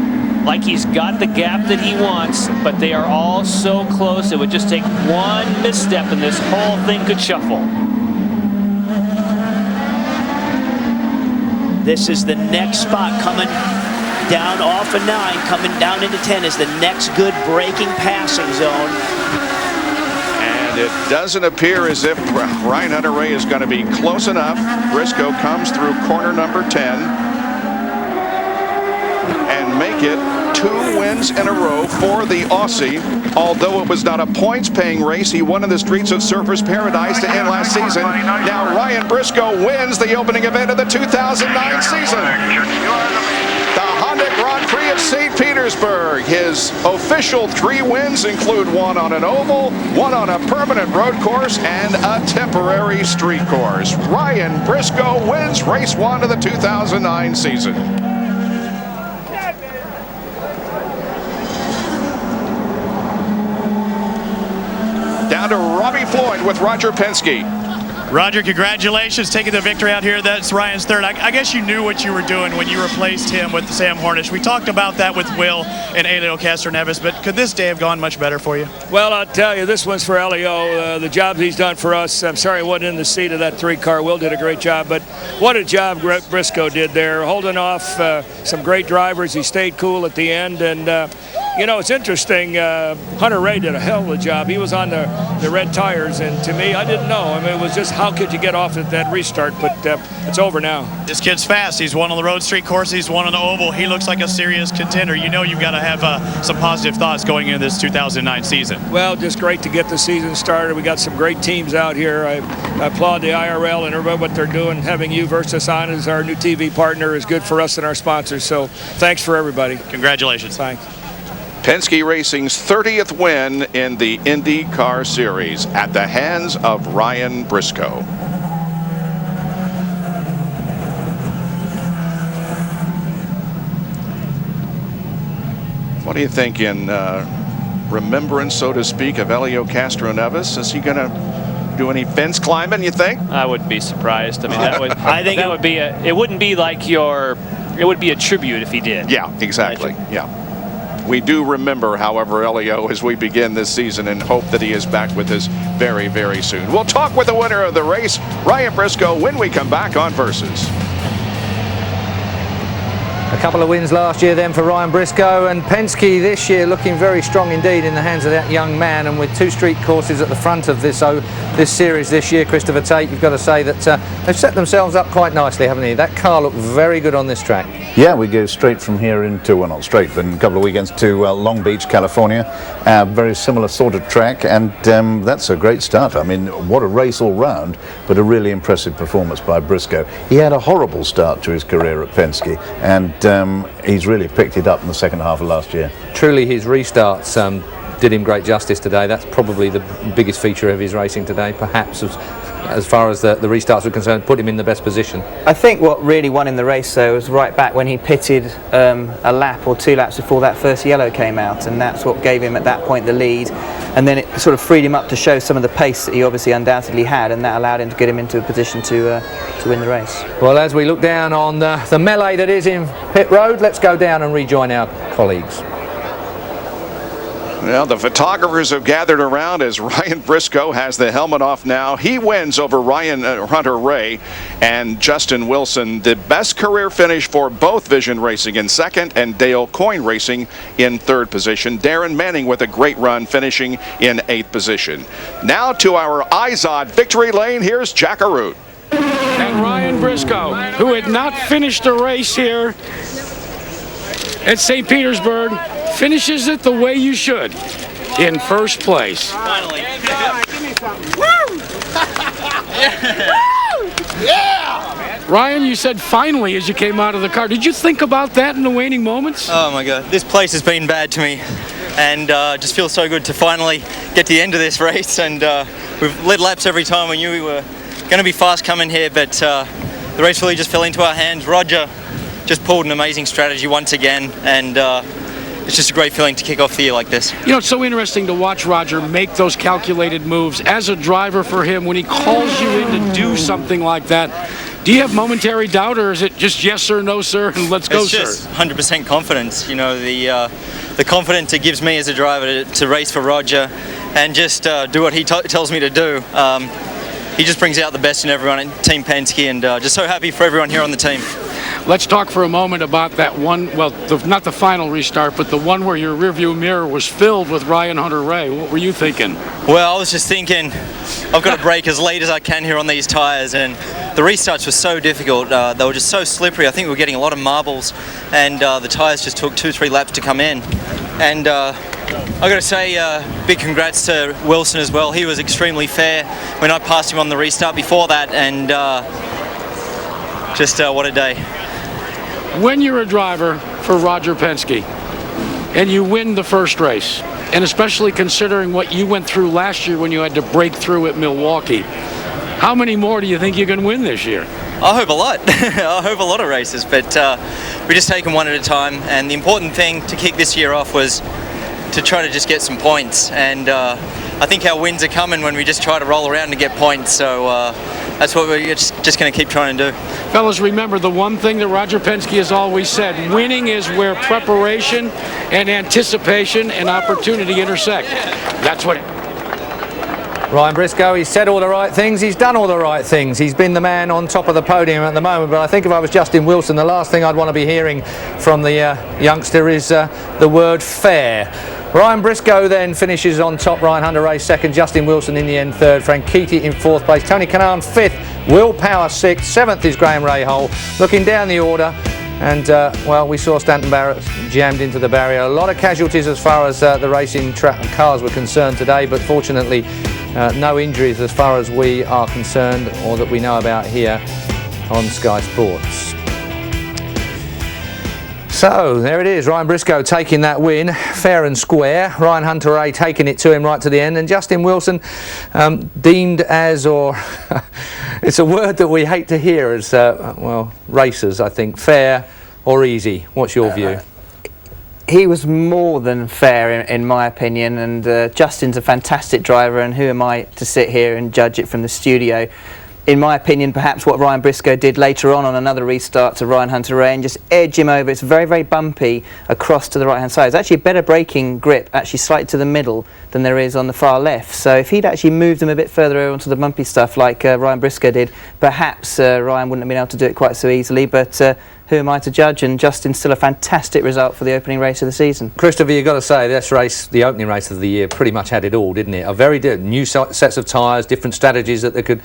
like he's got the gap that he wants, but they are all so close. It would just take one misstep and this whole thing could shuffle. This is the next spot coming down off of 9, coming down into 10 is the next good braking passing zone. And it doesn't appear as if Ryan Hunter-Reay is going to be close enough. Briscoe comes through corner number 10 and make it 2 wins in a row for the Aussie. Although it was not a points-paying race, he won in the streets of Surfers Paradise to end last season. Now Ryan Briscoe wins the opening event of the 2009 season. The Honda Grand Prix of St. Petersburg. His official 3 wins include 1 on an oval, 1 on a permanent road course, and a temporary street course. Ryan Briscoe wins race 1 of the 2009 season. Down to Robbie Floyd with Roger Penske. Roger, congratulations, taking the victory out here. That's Ryan's third. I guess you knew what you were doing when you replaced him with Sam Hornish. We talked about that with Will and Elio Castroneves, but could this day have gone much better for you? Well, I'll tell you, this one's for Elio. The job he's done for us. I'm sorry I wasn't in the seat of that 3-car. Will did a great job, but what a job Briscoe did there, holding off some great drivers. He stayed cool at the end, and you know, it's interesting. Hunter-Reay did a hell of a job. He was on the red tires, and to me, I didn't know. I mean, it was just how could you get off at that restart, but it's over now. This kid's fast. He's won on the road street course. He's won on the oval. He looks like a serious contender. You know you've got to have some positive thoughts going into this 2009 season. Well, just great to get the season started. We got some great teams out here. I applaud the IRL and everybody what they're doing. Having you versus on as our new TV partner is good for us and our sponsors. So thanks for everybody. Congratulations. Thanks. Penske Racing's 30th win in the IndyCar Series at the hands of Ryan Briscoe. What do you think in remembrance, so to speak, of Elio Castroneves? Is he going to do any fence climbing, you think? I wouldn't be surprised. I mean, that would, I think that would be it wouldn't be like it would be a tribute if he did. Yeah, exactly. Yeah. We do remember, however, Elio as we begin this season and hope that he is back with us very, very soon. We'll talk with the winner of the race, Ryan Briscoe, when we come back on Versus. A couple of wins last year then for Ryan Briscoe, and Penske this year looking very strong indeed in the hands of that young man, and with 2 street courses at the front of this series this year, Christopher Tate, you've got to say that they've set themselves up quite nicely, haven't they? That car looked very good on this track. Yeah, we go straight from here into, well, not straight, but in a couple of weekends to Long Beach, California. Very similar sort of track, and that's a great start. I mean, what a race all round, but a really impressive performance by Briscoe. He had a horrible start to his career at Penske, and he's really picked it up in the second half of last year. Truly, his restarts did him great justice today. That's probably the biggest feature of his racing today, perhaps, as far as the restarts were concerned, put him in the best position. I think what really won in the race though was right back when he pitted a lap or 2 laps before that first yellow came out, and that's what gave him at that point the lead, and then it sort of freed him up to show some of the pace that he obviously undoubtedly had, and that allowed him to get him into a position to win the race. Well, as we look down on the melee that is in pit road, let's go down and rejoin our colleagues. Well, the photographers have gathered around as Ryan Briscoe has the helmet off now. He wins over Hunter Ray and Justin Wilson. The best career finish for both Vision Racing in second and Dale Coyne Racing in third position. Darren Manning with a great run finishing in 8th position. Now to our IZOD victory lane. Here's Jack Arute. And Ryan Briscoe, who had not finished a race here at St. Petersburg, finishes it the way you should, in first place. Finally. Yeah! Ryan, you said finally as you came out of the car. Did you think about that in the waning moments? Oh my God, this place has been bad to me, and just feels so good to finally get to the end of this race. And we've led laps every time. We knew we were going to be fast coming here, but the race really just fell into our hands. Roger just pulled an amazing strategy once again, and it's just a great feeling to kick off the year like this. You know, it's so interesting to watch Roger make those calculated moves. As a driver for him, when he calls you in to do something like that, do you have momentary doubt, or is it just yes sir, no sir, and let's go, sir? It's just 100% confidence. You know, the confidence it gives me as a driver to race for Roger and just do what he tells me to do. He just brings out the best in everyone in Team Penske, and just so happy for everyone here on the team. Let's talk for a moment about that one, well, not the final restart, but the one where your rearview mirror was filled with Ryan Hunter Ray. What were you thinking? Well, I was just thinking, I've got to brake as late as I can here on these tyres, and the restarts were so difficult. They were just so slippery. I think we were getting a lot of marbles, and the tyres just took 2-3 laps to come in. And I've got to say, big congrats to Wilson as well. He was extremely fair when I passed him on the restart before that, and just what a day. When you're a driver for Roger Penske and you win the first race, and especially considering what you went through last year when you had to break through at Milwaukee, how many more do you think you can win this year? I hope a lot. I hope a lot of races, but we just take them one at a time, and the important thing to kick this year off was to try to just get some points, and I think our wins are coming when we just try to roll around and get points, so that's what we're just going to keep trying to do. Fellas, remember the one thing that Roger Penske has always said: winning is where preparation and anticipation and opportunity intersect. That's what... Ryan Briscoe, he's said all the right things, he's done all the right things, he's been the man on top of the podium at the moment, but I think if I was Justin Wilson, the last thing I'd want to be hearing from the youngster is the word fair. Ryan Briscoe then finishes on top, Ryan Hunter Ray second, Justin Wilson in the end third, Franchitti in fourth place, Tony Kanaan fifth, Will Power sixth, seventh is Graham Rahal. Looking down the order, and well, we saw Stanton Barrett jammed into the barrier. A lot of casualties as far as the racing cars were concerned today, but fortunately no injuries as far as we are concerned, or that we know about here on Sky Sports. So there it is, Ryan Briscoe taking that win fair and square, Ryan Hunter Ray taking it to him right to the end, and Justin Wilson deemed as, or it's a word that we hate to hear as well, racers, I think, fair or easy. What's your view? He was more than fair in my opinion, and Justin's a fantastic driver, and who am I to sit here and judge it from the studio? In my opinion, perhaps what Ryan Briscoe did later on another restart to Ryan Hunter Ray and just edge him over. It's very, very bumpy across to the right-hand side. It's actually a better braking grip, actually slightly to the middle, than there is on the far left. So if he'd actually moved them a bit further over onto the bumpy stuff like Ryan Briscoe did, perhaps Ryan wouldn't have been able to do it quite so easily. But who am I to judge? And Justin's still a fantastic result for the opening race of the season. Christopher, you've got to say, this race, the opening race of the year, pretty much had it all, didn't it? A very new sets of tyres, different strategies that they could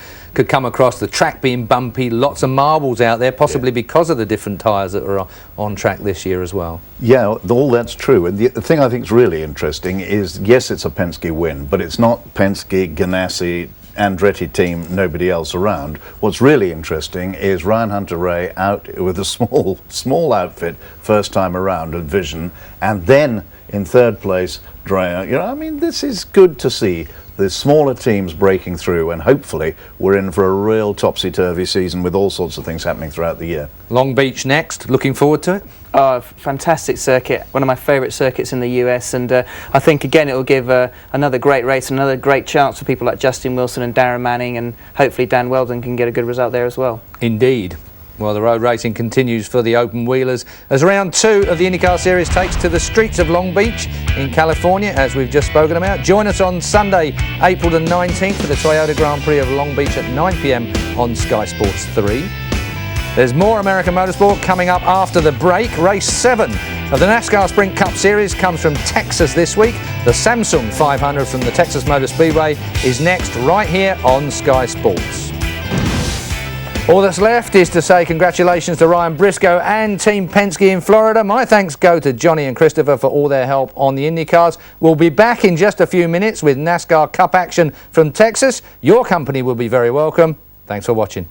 come across, the track being bumpy, lots of marbles out there, possibly because of the different tyres that were on track this year as well. Yeah, all that's true. And the thing I think is really interesting is, yes, it's a Penske win, but it's not Penske, Ganassi, Andretti team, nobody else around. What's really interesting is Ryan Hunter-Reay out with a small outfit first time around at Vision, and then in third place Dreyer. You know, I mean, this is good to see the smaller teams breaking through, and hopefully we're in for a real topsy-turvy season with all sorts of things happening throughout the year. Long Beach next, looking forward to it? Oh, fantastic circuit, one of my favourite circuits in the US, and I think again it will give another great race, another great chance for people like Justin Wilson and Darren Manning, and hopefully Dan Weldon can get a good result there as well. Indeed. Well, the road racing continues for the open wheelers as round 2 of the IndyCar Series takes to the streets of Long Beach in California, as we've just spoken about. Join us on Sunday, April the 19th for the Toyota Grand Prix of Long Beach at 9 p.m. on Sky Sports 3. There's more American motorsport coming up after the break. Race 7 of the NASCAR Sprint Cup Series comes from Texas this week. The Samsung 500 from the Texas Motor Speedway is next right here on Sky Sports. All that's left is to say congratulations to Ryan Briscoe and Team Penske in Florida. My thanks go to Johnny and Christopher for all their help on the IndyCars. We'll be back in just a few minutes with NASCAR Cup action from Texas. Your company will be very welcome. Thanks for watching.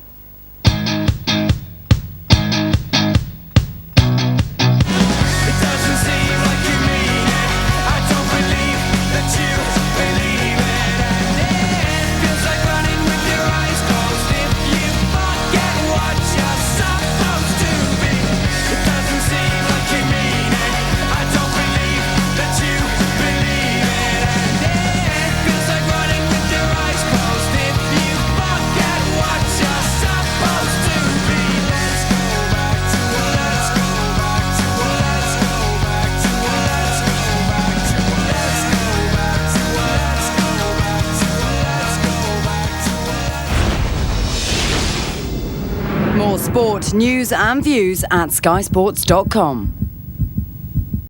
More sport, news and views at skysports.com.